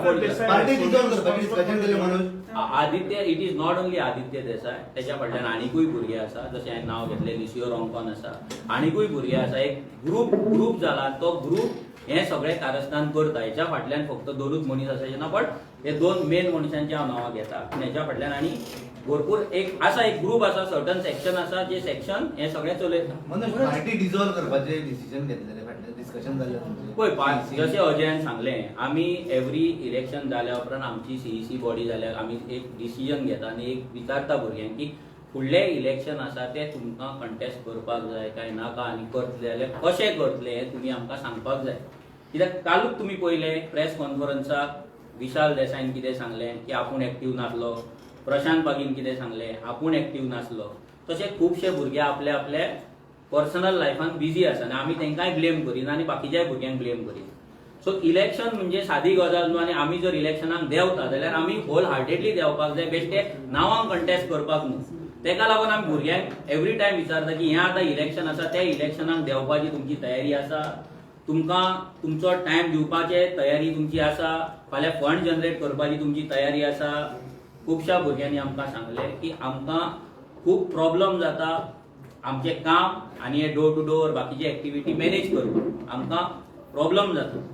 करपाची डिस्कशन केले म्हणून Aditya, it is not only Aditya देसाय, त्याच्या फाटल्यान आनीकूय भुरगे आसा. जशें हांवें नांव घेतलें लिसिओ रॉंकॉन आसा, आनीकूय भुरगे आसा. एक ग्रूप जाला. तो ग्रूप हे सगळें कारस्थान करता. हेच्या फाटल्यान फक्त 2च मनीस असाचे ना, बट हे 2 मेन मनशांची हांव नांवां घेता. पूण हेच्या फाटल्यान आनी भरपूर एक ग्रूप आसा, सर्टन सेक्शन आसा जे सेक्शन हे सगळें चलयता. म्हणून पार्टी डिसॉल्व करपाचे डिसिजन घेतलेले फाटले डिस्कशन जाल्लें पळय. जशें अजयान सांगलें, आमी एवरी इलेक्शन जाल्या उपरांत आमची CEC बॉडी जाल्यार आमी एक डिसिजन घेता आनी एक विचारता भुरग्यांक की फुडलें इलेक्शन आसा तें तुमकां कंटेस्ट करपाक जाय काय नाका, आनी करतले जाल्यार कशें करतले हें तुमी आमकां सांगपाक जाय. कित्याक कालूच तुमी पळयलें प्रेस कॉन्फरन्साक विशाल देसाईन कितें सांगलें की आपूण एक्टीव नासलो. प्रशांत बागीन कितें सांगलें, आपूण एक्टीव नासलो. तशें खुबशे भुरगे आपल्या पर्सनल लायफान बिजी आसा आनी आमी तांकांय ब्लेम करिना आनी बाकीच्याय भुरग्यांक ब्लेम करिना. सो इलेक्शन म्हणजे सादी गजाल न्हू. आनी आमी जर इलेक्शनाक देंवता जाल्यार आमी होल हार्टेडली देंवपाक जाय, बेश्टे नांवांक कंटेस्ट करपाक न्हू. तेका लागून आमी भुरग्यांक एवरी टायम विचारता की हें आतां इलेक्शन आसा, त्या इलेक्शनाक देंवपाची तुमची तयारी आसा. तुमकां तुमचो टायम दिवपाचे तयारी तुमची आसा, फाल्यां फंड जनरेट करपाची तुमची तयारी आसा. खुबश्या भुरग्यांनी आमकां सांगले की आमकां खूब प्रॉब्लम जाता आमचें काम आनी हे डोर टू डोर बाकीचे एक्टिविटी मॅनेज करपाक आमकां प्रॉब्लम जाता.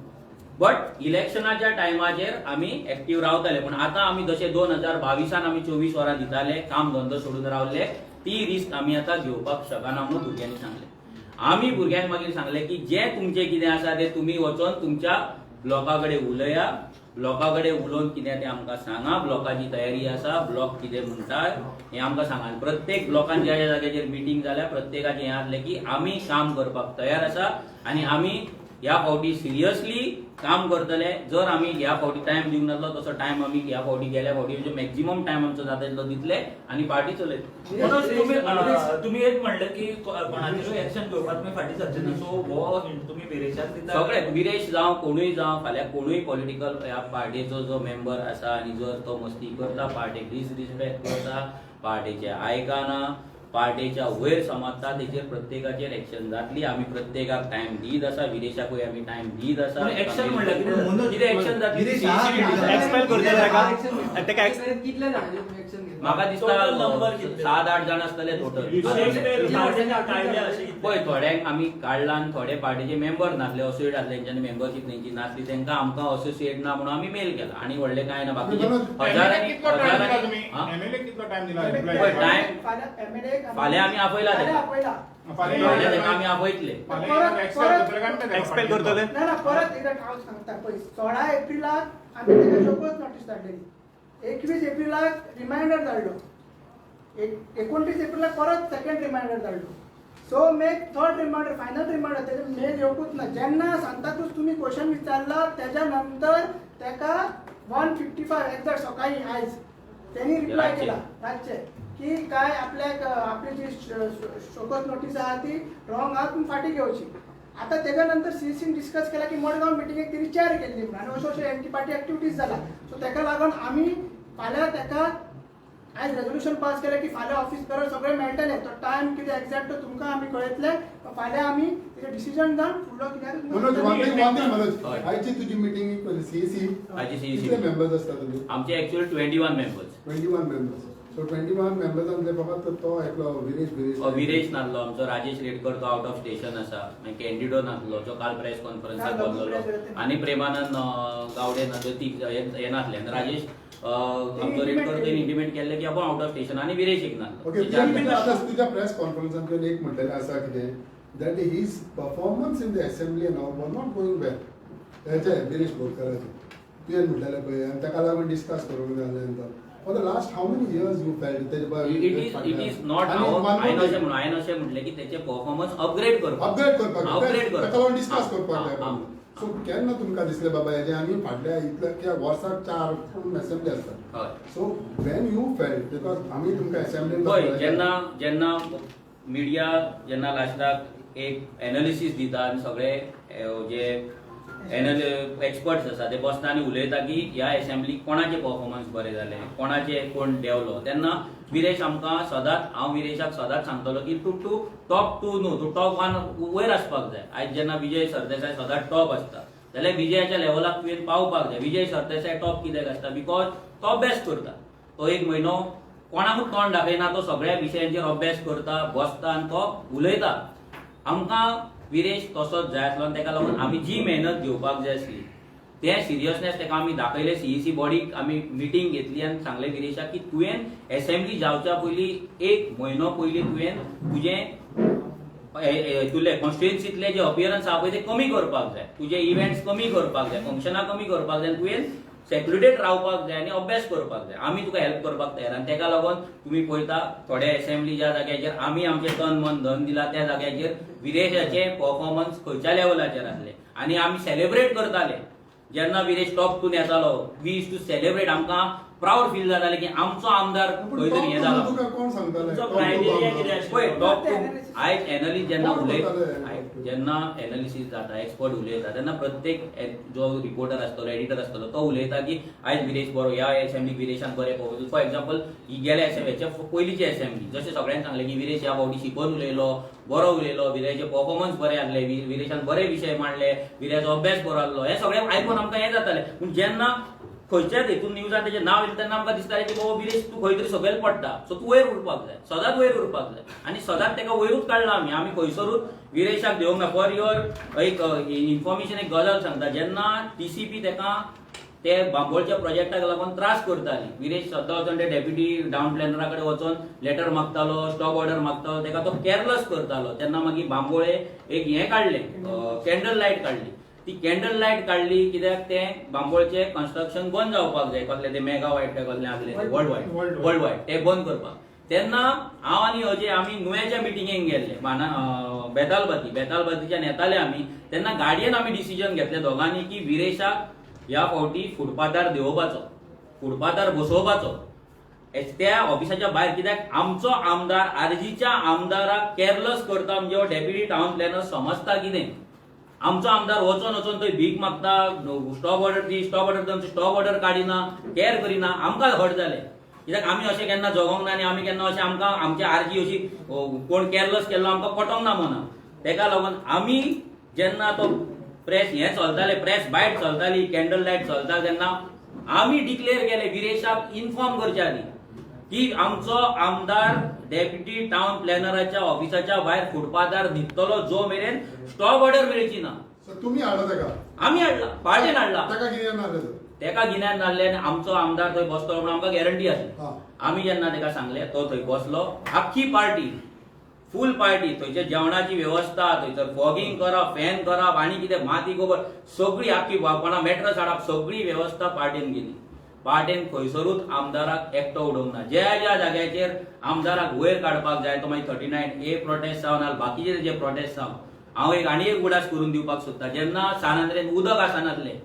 बट इलेक्शनाच्या टायमाचेर आमी एक्टिव्ह रावताले, पण आतां आमी जशे 2022 आमी 24 वरां दिताले, काम धंदो सोडून रावले, ती रिस्क आमी आतां घेवपाक शकना म्हणून भुरग्यांनी सांगले. आमी भुरग्यांक मागीर सांगले की जें तुमचें कितें आसा तें तुमी वचोन तुमच्या ब्लॉका कडेन उलया, ब्लॉका कडेन उलोवन कितें तें आमकां सांगा, ब्लॉकाची तयारी आसा, ब्लॉक कितें म्हणटा हें आमकां सांगा. प्रत्येक ब्लॉकान ज्या ज्या जाग्याचेर मिटींग जाल्या प्रत्येकाचें हें आसलें की आमी काम करपाक तयार आसा आनी आमी ह्या फावटी सिरियसली काम करतले. जर आमी ह्या फावटी टायम दिवंक नासलो तसो टायम आमी ह्या फावटी गेल्या फावटी मॅक्झिमम टायम आमचो जाता तितलो दितले आनी पार्टी चलयतले. मनोज, तुम्ही एक म्हणलं की कोणाचेरूय एक्शन घेवपाक तुमी फाटीं सरचे ना, सो हो हिंट तुमी विरेशाक दिता. सगळे विरेश जावं कोणूय जावं फाल्यां कोणूय पॉलिटिकल ह्या पार्टीचो जो मेंबर आसा आनी जर तो मस्ती करता, पार्टीक डिसरिस्पेक्ट करता, पार्टीचे आयकना, पार्टीच्या वयर समजता, तेचेर प्रत्येकाचेर एक्शन जातली. आमी प्रत्येकाक टायम दीत आसा, विरेशाकूय आमी टायम दीत आसा. एक्शन म्हणल्यार कितें एक्शन जातली विरेश एक्सपेल करतले ताका कितले जाणांचेर एक्शन घेतले? म्हाका दिसता Total number कितले? 7-8 जाण आसतले टोटल. पळय थोड्यांक आमी काडला आनी थोडे पार्टीचे मेंबर नासले, असोसिएट आसले, तेंच्यांनी मेंबरशीप तेंची नासली, तांकां आमकां असोसिएट ना म्हणून आमी मेल केला आनी व्हडले कांय ना. बाकीचे हजारांनी पळय टायम फाल्यां आमी आपयला फाल्यां ताका आमी आपयतले. एक्सपेल करतले. ना परत एकदा हांव सांगता पळय, 16 एप्रिलाक आमी तेका शोकत नोटीस धाडलेली, 21 एप्रिलाक रिमायंडर धाडलो, 29 एप्रिलाक परत सेकंड रिमायंडर धाडलो. So make third reminder, final reminder तेजे मेल येवकूच ना. जेन्ना सांताक्रूज तुमी क्वेश्चन विचारला तेच्या नंतर तेका 1:55 एक्झॅक्ट सकाळी आयज त्यांनी रिप्लाय केला रातचे की काय आपल्याक आपली जी शोकत नोटीस आहा ती रॉंग आहा, तुम्ही फाटी घेवची. आता तेच्या नंतर सीसीन डिस्कस केला की मडगांव मिटिंगेक तिने चॅर केल्ली म्हणून आनी अशो अशो एंटी पार्टी एक्टिविटीज जाला. सो तेका लागून आमी फाल्यां तेका आयज रेजोल्युशन पास केलें की फाल्यां ऑफिस बेरो सगळे मेळटले. तो टायम कितें एक्झॅक्ट तो तुमकां आमी कळयतले. फाल्यां आमी तेजें डिसिजन जावन फुडलो कित्याक आयची तुजी मीटिंग सीएसी आयची CEC कितले मेंबर्स असतात तुमी? आमचे एक्चुअली 21 मेंबर्स. 21 मेंबर्स. सो 21 मेंबर्सांतले फकत तो एकलो विरेश नासलो, आमचो राजेश रेडकर तो आउट ऑफ स्टेशन आसा, कॅन्डिडो नासलो जो काल प्रेस कॉन्फरन्साक बोललो, आनी प्रेमानंद गावडे नासलो, ती हे नासले. आनी राजेश आमचो रेडकर तेणी इंटिमेट केल्ले की आपूण आउट ऑफ स्टेशन आनी विरेश एक ओके. नासलो. तुज्या प्रेस कॉन्फरन्सांत एक म्हणलेलें आसा कितें that his performance in the assembly and all was not going well. त्याचे विरेश बोरकराचे तुवें म्हटलेलें पळय आनी ताका लागून डिस्कस करूंक जालें नंतर. For the last how many years you felt It is not हांवें अशें म्हटलें की तेचे परफॉर्मन्स अपग्रेड करपाक ताका लागून डिस्कस करपाक जाय. सो केन्ना तुमकां दिसलें बाबा हेजे आमी फाटल्या इतल्या वर्साक 4 असेंब्ली आसतात. So when you felt because आमी तुमकां असेंब्लीन जेन्ना मिडिया जेन्ना लास्टाक एक एनालिसीस दिता आनी सगळे जे एक्सपर्ट्स आसा ते बसता आनी उलयता की ह्या असेंब्लीक कोणाचे परफॉर्मन्स बरे जाले, कोणाचे कोण देंवलो, तेन्ना विरेश आमकां सदांच हांव विरेशाक सदांच सांगतलो की तूं टॉप 2 न्हू, तूं टॉप 1 वयर आसपाक जाय. आयज जेन्ना विजय सरदेसाय सदांच टॉप आसता जाल्यार विजयाच्या लेवलाक तुवें पावपाक जाय. विजय सरदेसाय टॉप कित्याक आसता? बिकॉज तो अभ्यास करता. तो एक म्हयनो कोणाकूच तोंड दाखयना, तो सगळ्या विशयांचेर अभ्यास करता, बसता आनी तो उलयता. आमकां विरेश तसोच जाय आसलो आनी ताका लागून आमी जी मेहनत घेवपाक जाय आसली तें सिरियसनेस ताका आमी दाखयलें. सीईसी बॉडीक आमी मिटींग घेतली आनी सांगलें विरेशाक की तुवें असेंब्ली जावच्या पयलीं 1 म्हयनो पयलीं तुवें तुजे कॉन्स्टिट्युएन्सींतले जे अपियरन्स आहा पळय ते कमी करपाक जाय, तुजे इव्हेंट्स कमी करपाक जाय, फंक्शनां कमी करपाक जाय, तुवें सेक्युलेटेड रावपाक जाय आनी अभ्यास करपाक जाय. आमी तुका हेल्प करपाक तयार. आनी ताका लागून तुमी पळयता थोडे असेंब्ली ज्या जाग्याचेर आमी आमचें तन मन धन दिला त्या जाग्याचेर विरेशाचे परफॉर्मन्स खंयच्या लेवलाचेर आसले आनी आमी सेलिब्रेट करताले. जेन्ना विरेश टॉप 2 येतालो वी यूज टू सेलिब्रेट. आमकां प्राऊड फील जातालें की आमचो आमदार खंय तरी हें जालो. कोण सांगताले क्रायटेरिया कितें आशिल्लो? पळय टॉप 2 आयज आयज एनालिस्ट जेन्ना कोण बोलताले? जेन्ना एनालिसीस जाता एक्सपर्ट उलयता तेन्ना प्रत्येक जो रिपोर्टर आसतलो एडिटर आसतलो तो उलयता की आयज विरेश बरो ह्या असेंब्लीक विरेशान बरें परफॉर्मन्स फॉर एक्झाम्पल ही गेल्या असेंब्लीच्या पयलींची असेंब्ली जशें सगळ्यांक सांगलें की विरेश ह्या फावटी शिकून उलयलो बरो उलयलो विरेचे परफॉर्मन्स बरे आसले विरेशान बरे विशय मांडले विरेचो अभ्यास बरो आसलो हे सगळें आयकून आमकां हें जातालें पूण जेन्ना खंयच्याच हेतून न्यूजान तेजें नांव येता तेन्ना आमकां दिसतालें की बाबा विरेश तूं खंय तरी सकयल पडटा सो तूं वयर उरपाक जाय सदांच वयर उरपाक जाय आनी सदांच ताका वयरूच काडला आमी खंयसरूच विरेशाक देवंक ना फॉर युअर एक इन्फॉर्मेशन एक गजाल सांगता जेन्ना टीसीपी ताका ते बांबोळच्या प्रोजेक्टाक लागून त्रास करताली विरेश सद्दां वचून ते डेप्युटी टावन प्लॅनरा कडेन वचून लेटर मागतालो स्टॉप ऑर्डर मागतालो ताका तो केअरलेस करतालो तेन्ना मागीर बांबोळे एक हें काडलें कॅन्डल लायट काडली ती कॅन्डल लायट काडली कित्याक तें बांबोळचें कन्स्ट्रक्शन बंद जावपाक जाय कसलें ते मेगा वायट काय कसलें आसलें वर्ल्ड वायड ते बंद करपाक तेन्ना हांव आनी अजय आमी नुव्याच्या मिटिंगेक गेल्ले बेतालबातीच्यान येताले आमी तेन्ना गाडयेन आमी डिसिजन घेतलें दोगांनी की विरेशाक ह्या फावटी फुटपाथार देंवोवपाचो फुटपाथार बसोवपाचो त्या ऑफिसाच्या भायर कित्याक आमचो आमदार आरजीच्या आमदाराक केअरलेस करता म्हणजे हो डेप्युटी टावन प्लॅनर समजता कितें आमचो आमदार वचून थंय भीक मागता स्टॉप ऑर्डर काडिना केअर करिना आमकां हट जालें कित्याक आमी अशें केन्ना जगोंक ना आनी आमी केन्ना अशें आमकां आमची आरजी अशी कोण केअरलेस केल्लो आमकां पटोंक ना म्हणा तेका लागून आमी जेन्ना तो प्रेस हें चलतालें प्रेस बायट चलताली कॅन्डल लायट चलता तेन्ना आमी डिक्लेअर केलें विरेशाक इन्फॉर्म करचे आदी की आमचो आमदार डेप्युटी टावन प्लॅनराच्या ऑफिसाच्या भायर फुटपाथार न्हिदतलो जो मेरेन स्टॉप ऑर्डर मेळची ना तुम्ही हाडला ताका आमी हाडला पार्टीन हाडला ताका कितें नासलें तेका गिन्यान नासलें आनी आमचो आमदार थंय बसतलो म्हणून आमकां गॅरंटी आसली आमी जेन्ना तेका सांगलें तो थंय बसलो आख्खी पार्टी फूल पार्टी थंयच्या जेवणाची वेवस्था थंयसर फॉगिंग करप फॅन करप आनी कितें माती गोबर सगळी आख्खी कोणा मॅट्रस हाडप सगळी वेवस्था पार्टीन गेली पार्टीन खंयसरूच आमदाराक एकटो उडोवंक ना ज्या ज्या जाग्याचेर आमदाराक वयर काडपाक जाय तो मागीर 39A प्रोटेस्ट जावन नाल्यार बाकीचे जे प्रोटेस्ट जावन हांव आनी एक उडास करून दिवपाक सोदता जेन्ना सानांद्रेन उदक आसनासलें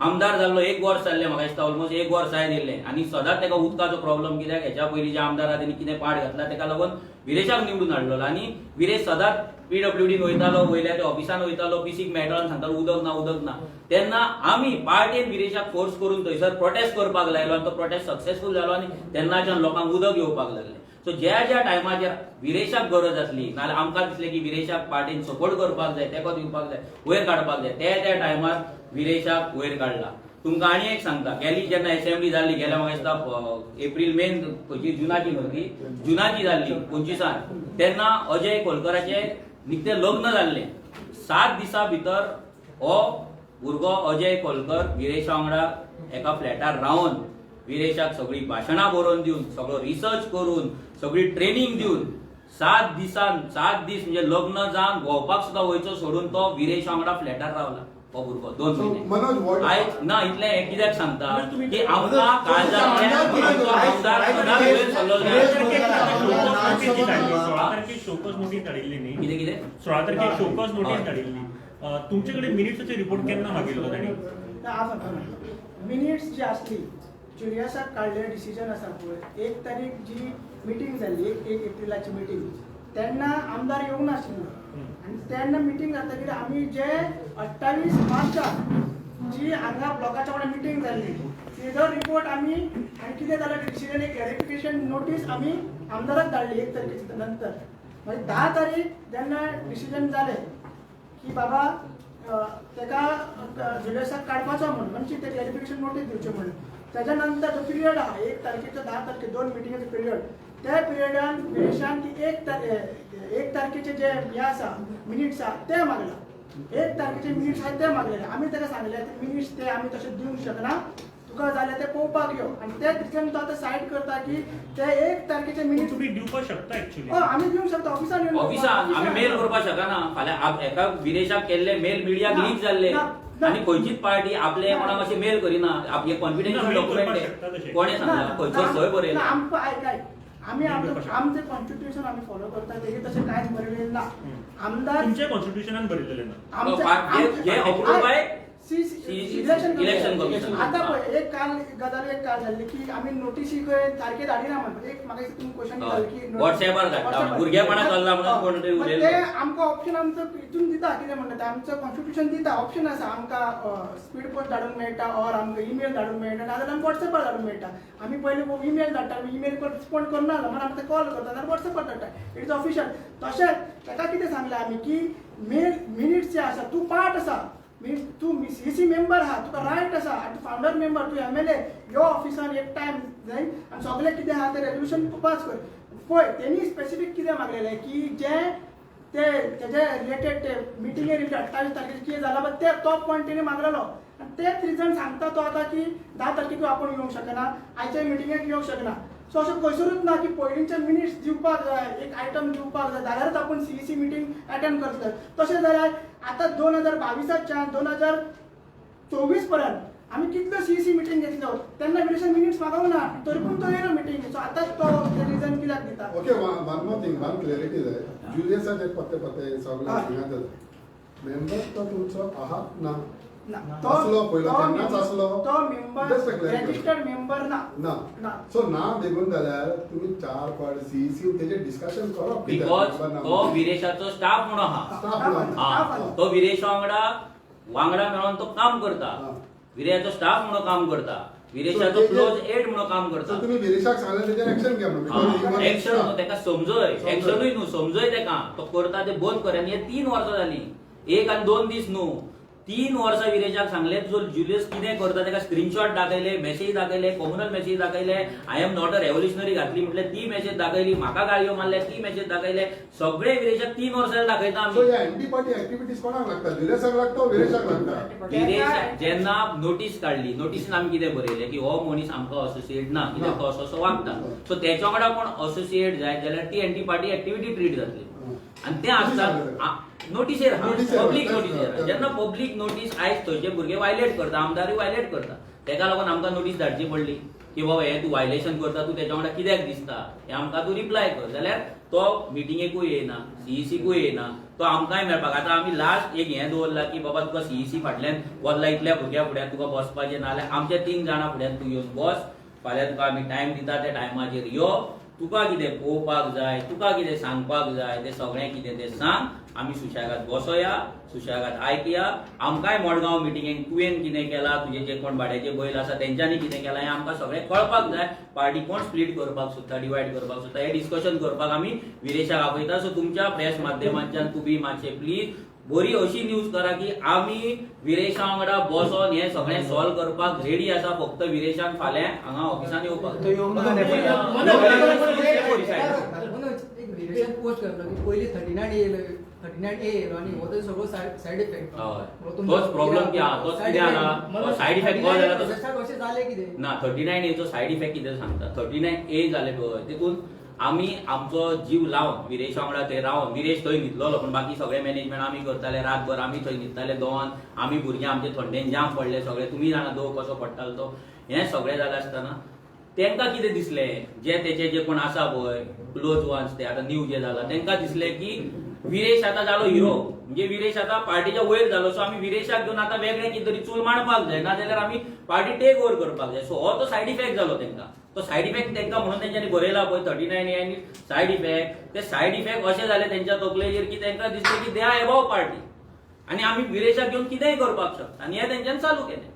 आमदार जाल्लो 1 वर्स जाल्लें म्हाका दिसता ऑलमोस्ट 1 वर्स जाय दिल्लें आनी सदांच ताका उदकाचो प्रॉब्लेम कित्याक हेच्या पयलींच्या आमदारान तेणी कितें पाड घातला ताका लागून विरेशाक निवडून हाडलो आनी विरेश सदांच PWDन वयतालो वयल्या त्या ऑफिसान वयतालो पीसीक मेळटालो आनी सांगतालो उदक ना तेन्ना आमी पार्टीन विरेशाक फोर्स करून थंयसर प्रोटेस्ट करपाक लायलो आनी तो प्रोटेस्ट सक्सेसफूल जालो आनी तेन्नाच्यान लोकांक उदक येवपाक लागलें सो ज्या ज्या टायमाचेर विरेशाक गरज आसली नाल्यार आमकां दिसलें की विरेशाक पार्टीन सपोर्ट करपाक जाय तेको दिवपाक जाय वयर काडपाक जाय त्या टायमार विरेशाक वयर काडला तुमकां आनी एक सांगता गेली जेन्ना असेंब्ली जाल्ली गेल्या म्हाका दिसता एप्रील मे खंयची जुनाची न्हू जुनाची जाल्ली 25 तेन्ना अजय खोलकराचें निकतें लग्न जाल्लें 7 दिसां भितर हो भुरगो अजय खोलकर विरेशा वांगडा एका फ्लॅटार रावन विरेशाक सगळी भाशणां बरोवन दिवन सगळो रिसर्च करून सगळी ट्रेनिंग दिवन 7 दीस म्हणजे लग्न जावन भोंवपाक सुद्दां वयचो सोडून तो विरेशा वांगडा फ्लॅटार रावला हो भुरगो 2 म्हयने आयज ना इतलें हें कित्याक सांगता की आमकां शोकस नोटीस धाडिल्ली न्ही कितें 16 तारखेक शोकस नोटीस धाडिल्ली तुमचे कडेन मिनिट्सचे रिपोर्ट केन्ना मागिल्लो ताणी मिनिट्स जी आसली जुरियासाक काडलें डिसिजन आसा पळय 1 तारीख जी मिटींग जाल्ली 1 एप्रिलाची मिटींग तेन्ना आमदार येवंक नाशिल्लो आनी तेन्ना मिटींग जातकीर आमी जे 28 मार्चाक जी हांगा ब्लॉकाच्या वांगडा मिटींग जाल्ली तेजो रिपोर्ट आमी आनी कितें जालें डिसिजन एक क्लॅरिफिकेशन नोटीस आमी आमदाराक धाडली 1 तारखेच्या नंतर मागीर 10 तारीख जेन्ना डिसिजन जालें की बाबा तेका जुलियसाक काडपाचो म्हणून म्हणजे ते क्लॅरिफिकेशन नोटीस दिवचें म्हणून तेच्या नंतर जो पिरियड आहा 1 तारखेचो 10 तारखे 2 मिटिंगाचो पिरियड त्या पिरियडान विरेशान की 1 तारखेचे जे हे आसा मिनिट्स आहा ते मागला 1 तारखेचे मिनिट्स आहा ते मागलेले आमी ताका सांगलें ते मिनिट्स ते आमी तशें दिवंक शकना तुका जाल्यार ते पळोवपाक यो आनी ते दिसान तो आतां सायड करता की ते 1 तारखेचे मिनिट्स तुम्ही दिवपाक शकता एक्चुअली आमी दिवंक शकता ऑफिसान आमी मेल करपाक शकना फाल्यां एका विरेशाक केल्ले मेल मिडियाक लीक जाल्ले आनी खंयचीच पार्टी आपले कोणाक अशें मेल करिना आपले कॉन्फिडेन्शियल डॉक्युमेंट कोणे सांगला खंयचो सय बरयला आमी आमचे कॉन्स्टिट्यूशन आमी फॉलो करता तेगे तशें कांयच बरयलेलें ना आमदार तुमच्या कॉन्स्टिट्यूशनान बरयलेलें ना जे अप्रूव्ड बाय Election commission. आता पळय एक काल झाली की आम्ही नोटीसी खंय सारखे धाडिना म्हणून एक म्हाका तुम्ही क्वेश्चन हय. की WhatsApp-आर धाडटा. भुरगेपणा चल्ला म्हणून कोण तरी उलयलो. ते आमकां ऑप्शन आमचो हितून दिता कितें म्हणटा तें आमचो कॉन्स्टिट्यूशन दिता ऑप्शन आसा आमकां स्पीड पोस्ट धाडूंक मेळटा ऑर आमकां ईमेल धाडूंक मेळटा नाजाल्यार आमकां WhatsApp-आर धाडूंक मेळटा आमी पयलीं ईमेल धाडटा ईमेल रिस्पॉन्ड करना जालो म्हणून आमकां कॉल करता नाजाल्यार WhatsApp-आर धाडटा इट इज ऑफिशियल तशेंच ताका कितें सांगलें आमी की मिनिट्स जे आसा तूं पार्ट आसा तू सीसी मेंबर आहा तुका रायट आसा फाउंडर मेंबर तू MLA यो ऑफिसान एक टाइम जाय आनी सगळे कितें आहा ते रेजोल्यूशन पास कर पळय तेणी स्पेसिफीक कितें मागलेलें की जे तेजे रिलेटेड ते मिटिंगे रिलेटेड 28 तारखेर कितें जाला बट ते तो पॉयंट तेणी मागलेलो आनी तेच रिजन सांगता तो आतां की 10 तारखेक आपूण येवंक शकना आयच्या मिटिंगेक येवंक शकना सो अशें खंयसरूच ना की पयलींचे मिनिट्स दिवपाक जाय एक आयटम दिवपाक जाय जाल्यारच आपूण CEC मिटींग अटेंड करतले तशें जाल्यार आतां 2022च्यान 2024 पर्यंत आमी कितल्यो CEC मिटींग घेतल्यो तेन्ना विलेशन मिनिट्स मागोवंक ना तरी पूण तो येयलो मिटींग सो आतांच तो रिजन कित्याक दिता okay one more thing one clarity जाय जुलियसाचे पत्ते सगळे हिंगात मेंबर तो तुमचो आहात ना असलो पयलो तेन्नाच असलो तो मेंबर रजिस्टर्ड मेंबर ना सो ना देखून जाल्यार तुम्ही 4 फावट CEC तेजे डिस्कशन करप बिकॉज तो विरेशाचो स्टाफ म्हणून आहा तो विरेश वांगडा मेळोन तो काम करता विरेशाचो स्टाफ म्हणून काम करता विरेशाचो क्लोज एड म्हणून काम करता तुम्ही विरेशाक सांगले तेजेर एक्शन घ्या म्हणून एक्शन तेका समजय एक्शनूय न्हू समजय तेका तो करता ते बंद कर आनी हे 3 वर्सां जाली 1 आनी 2 दीस न्हू 3 वर्सां विरेशाक सांगले जो जुलियस कितें करता तेका स्क्रीनशॉट दाखयले मेसेज दाखयले कॉम्युनल मेसेज दाखयले I am not a revolutionary घातली म्हटल्यार ती मेसेज दाखयली म्हाका गाळयो मारल्या ती मेसेज दाखयले सगळे विरेशाक 3 वर्सां दाखयता सो आमी या एंटी पार्टी ऍक्टिव्हिटीज कोणाक लागता जुलियसाक लागता विरेशाक लागता विरेश जेन्ना नोटीस काढली नोटीसीन आमी कितें बरयलें की हो मनीस आमकां असोसिएट ना कित्याक तो असो वागता सो तेच्या वांगडा कोण असोसिएट जाय जाल्यार ती एंटी पार्टी ऍक्टिव्हिटी ट्रीट जातली आनी ते आसता नोटीसेर पब्लीक नोटीसेर जेन्ना पब्लीक नोटीस आयज थंयचे भुरगे वायलेट करता आमदारूय वायलेट करता तेका लागून आमकां नोटीस धाडची पडली की बाबा हे तूं वायलेशन करता तूं तेच्या वांगडा कित्याक दिसता हे आमकां तूं रिप्लाय कर जाल्यार तो मिटिंगेकूय येयना CECकूय येयना तो आमकांय मेळपाक आतां आमी लास्ट एक हें दवरला की बाबा तुका CEC फाटल्यान वल्ला इतल्या भुरग्या फुड्यान तुका बसपाचें ना जाल्यार आमच्या 3 जाणां फुड्यान तूं येवन बस फाल्यां तुका आमी टायम दिता त्या टायमाचेर यो तुका कितें पळोवपाक जाय तुका कितें सांगपाक जाय तें सगळें कितें तें सांग आमी सुशेगाद बसोया सुशेगाद आयकया आमकांय मडगांव मिटिंगेक तुवें कितें केलां तुजे जे कोण भाड्याचे बैल आसा तेंच्यांनी कितें केलां हें आमकां सगळें कळपाक जाय पार्टी कोण स्प्लीट करपाक सोदता डिवायड करपाक सोदता हें डिस्कशन करपाक आमी विरेशाक आपयता सो तुमच्या प्रेस माध्यमांतल्यान तुमी मातशें प्लीज बरी अशी न्यूज करा की आमी विरेशा वांगडा बसोन हें सगळें सॉल्व करपाक रेडी आसा फक्त विरेशान फाल्यां हांगा ऑफिसान येवपाक एक पोस्ट करलो की पयली 39A येयलो आनी हो तर सगळो सायड इफेक्ट तोच प्रॉब्लेम की आहा तोच कितें आहा सायड इफेक्ट काय जाला अशें जालें कितें ना 39A चो सायड इफेक्ट कितें सांगता 39A जाले पळय देखून आमी आमचो जीव लावन विरेश वांगडा थंय रावन विरेश थंय न्हिदलोलो पण बाकी सगळे मॅनेजमेंट आमी करताले रातभर आमी थंय न्हिदताले दोन आमी भुरगे आमचे थंडेन जाम पडले सगळे तुमी जाणा दो कसो पडटालो तो हें सगळें जालें आसतना तेंकां कितें दिसलें जे तेचे जे कोण आसा पळय क्लोज वन्स ते आतां न्यू जे जाला तेंकां दिसलें की विरेश आतां जालो हिरो म्हणजे विरेश आतां पार्टीच्या वयर जालो सो आमी विरेशाक घेवन आतां वेगळें कितें तरी चूल मांडपाक जाय ना जाल्यार आमी पार्टी टेक ओवर करपाक जाय सो हो तो सायड इफेक्ट जालो तेंकां तो सायड इफेक्ट तेंकां म्हणून तेंच्यांनी बरयला पळय 39A आनी सायड इफेक्ट ते सायड इफेक्ट अशें जाले तेंच्या तकलेचेर की तेंकां दिसलें की दे आर एबव पार्टी आनी आमी विरेशाक घेवन कितेंय करपाक शकता आनी हें तेंच्यांनी चालू केलें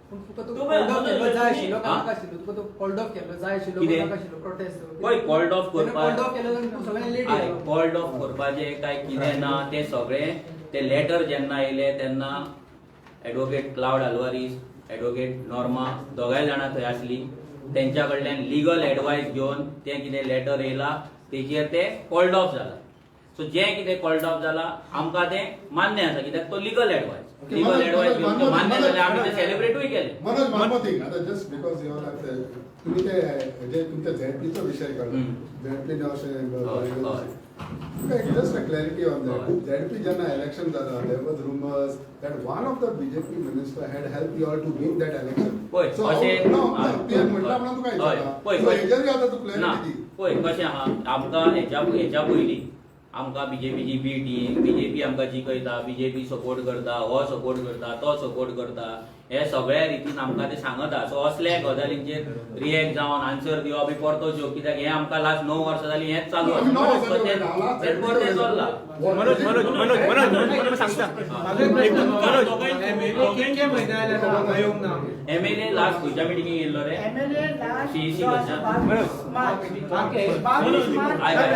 कॉल्ड ऑफ केलो जाय आशिल्लो नाका आशिल्लो प्रोटेस्ट पळय कॉल्ड ऑफ कॉल्ड ऑफ केलो सगळें लेट येयलो कॉल्ड ऑफ करपाचें काय कितें ना तें सगळें ते लेटर जेन्ना येयले तेन्ना advocate cloud Alvares advocate Norma दोगांय जाणां थंय आसली तेंच्या कडल्यान लिगल एडवायस घेवन तें कितें लेटर येयला तेचेर तें कॉल्ड ऑफ जाला सो जें कितें कॉल्ड ऑफ जाला आमकां तें मान्य आसा कित्याक तो लिगल एडवायस घेवन तो मान्य जाल्यार आमी तें सेलिब्रेटूय केलें मनोज वन मोर थिंग आता जस्ट बिकॉज यू आर तुम्ही ते जे तुमच्या झेडपीचो विषय काढला झेडपीने अशें just a clarity on that. ZP जेन्ना election जाला, there was rumors that one of the BJP minister had helped you all to win that election. So अशें no, ते म्हटला म्हणून तुका विचारला. So हेजेर आता तू clarity दी. पळय कशें आहा आमकां हेच्या पयलीं आमकां बीजेपीची बी टीम बीजेपी आमकां जिखयता बीजेपी सपोर्ट करता हो सपोर्ट करता तो सपोर्ट करता हे सगळ्या रितीन आमकां ते सांगता. सो असल्या गजालींचेर रिएक्ट जावन आन्सर दिवप ही परतोच्यो, कित्याक हे आमकां लास्ट 9 वर्सां जालीं हेच चालू आसा. तेच परते चल्ला. मनोज सांगता. कितके म्हयने जाले म्हाका येवंक ना. MLA लास्ट खंयच्या मिटिंगेक येयल्लो रे? MLA CEC कडच्यान. 22 मार्च. ओके. 22 मार्च. आय काय?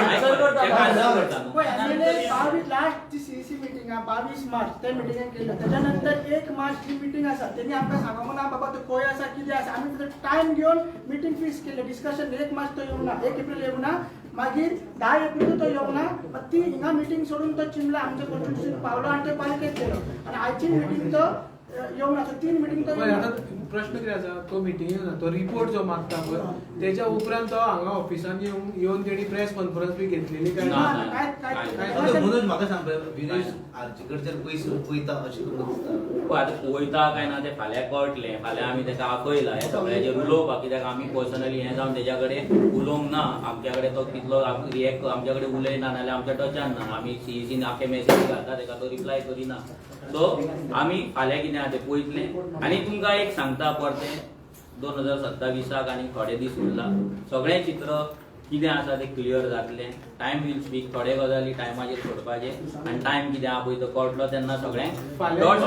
आन्सर करता, तेका आन्सर करता न्हू. होय, MLA 22 लास्ट जी CEC मीटिंग हा 22 मार्च त्या मिटिंगेक केलं. त्याच्यानंतर 1 मार्च जी मीटिंग आसा त्यांनी आमकां सांगूंक ना बाबा तो खंय आसा कितें आसा. आमी तिथं टायम घेवन मीटिंग फिक्स केले. डिस्कशन 1 मार्च तो येवंक ना, 1 एप्रिल येवंक ना, मागीर 10 एप्रिल तो येवंक ना. मग ती हिंगा मीटिंग सोडून तो चिमला आमच्या कॉन्स्टिट्युशन पावलो आणि ते पालिकेत गेलो आणि आयची मीटिंग तो येवंक ना. 3 मीटिंग तो पण येवंक आता ना. प्रश्न कितें आसा, तो मिटिंग येवना, तो रिपोर्ट जो मागता पळय तेच्या उपरांत तो हांगा ऑफिसान येवन तेणी प्रेस कॉन्फरन्स बी घेतलेली काय ना, ना? ना. आता म्हणून म्हाका सांग विनेश आरची कडच्यान पयस वयता अशें तुका दिसता? पळय आतां वयता काय ना तें फाल्यां कळटलें. फाल्यां आमी तेका आपयला हे सगळ्याचेर उलोवपाक, कित्याक आमी पर्सनली हें जावन तेच्या कडेन उलोवंक ना. आमच्या कडेन तो कितलो रिएक्ट आमच्या कडेन उलयना नाल्यार आमच्या टचान ना. आमी CECन आखे मेसेज घालता तेका तो रिप्लाय करिना. सो आमी फाल्यां कितें आहा तें पळयतलें. आनी तुमकां एक सांगता परतें, 2027 आनी थोडे दीस उरला. सगळें चित्र कितें आसा तें क्लियर जातलें. Time will speak. थोडे गजाली टायमाचेर सोडपाचे आनी टायम कितें आहा पळय तो कळटलो तेन्ना सगळें dots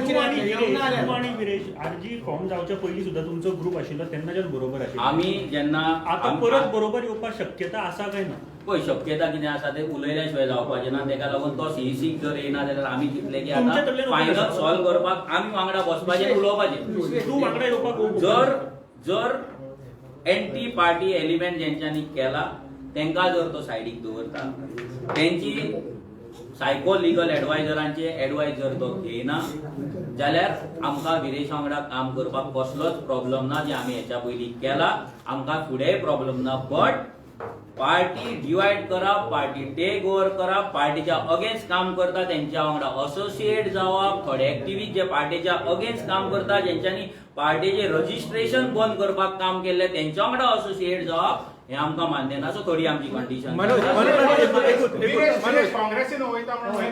तू आणि विरेश आरजी फॉर्म जावच्या पयलीं सुद्धा तुमचो ग्रुप आशिल्लो तेन्नाच्याच बरोबर आशिल्लो. आमी जेन्ना आता परत बरोबर येवपाक शक्यता आसा काय ना? पळय शक्यता कितें आसा तें उलयल्या शिवाय जावपाचें ना. तेका लागून तो CEC जर येना जाल्यार आमी चिंतलें की तुमचे आतां कडल्यान फायनल उलोवपाचें. सॉल्व करपाक आमी वांगडा बसपाचें उलोवपाचें. तू वांगडा येवपाक जर एंटी पार्टी एलिमेंट जेंच्यांनी केला तेंकां जर तो सायडीक दवरता, तेंची सायको लिगल एडवायझरांचे एडवायस जर तो घेयना जाल्यार आमकां विरेश वांगडा काम करपाक कसलोच प्रॉब्लेम ना. जे आमी हेच्या पयलीं केला आमकां फुडेंय प्रॉब्लेम ना. बट पार्टी डिवायड करप, पार्टी टेक ओव्हर करप, पार्टीच्या अगेन्स्ट काम करता तेंच्या वांगडा असोसिएट जावप, थोडे एक्टिव्हिस्ट जे पार्टीच्या अगेन्स्ट काम करता जेंच्यांनी पार्टीचे रजिस्ट्रेशन बंद करपाक काम केल्ले तेंच्या वांगडा असोसिएट जावप हे आमकां मान्य ना. सो थोडी आमची कंडिशन. काँग्रेसीन वयता म्हणून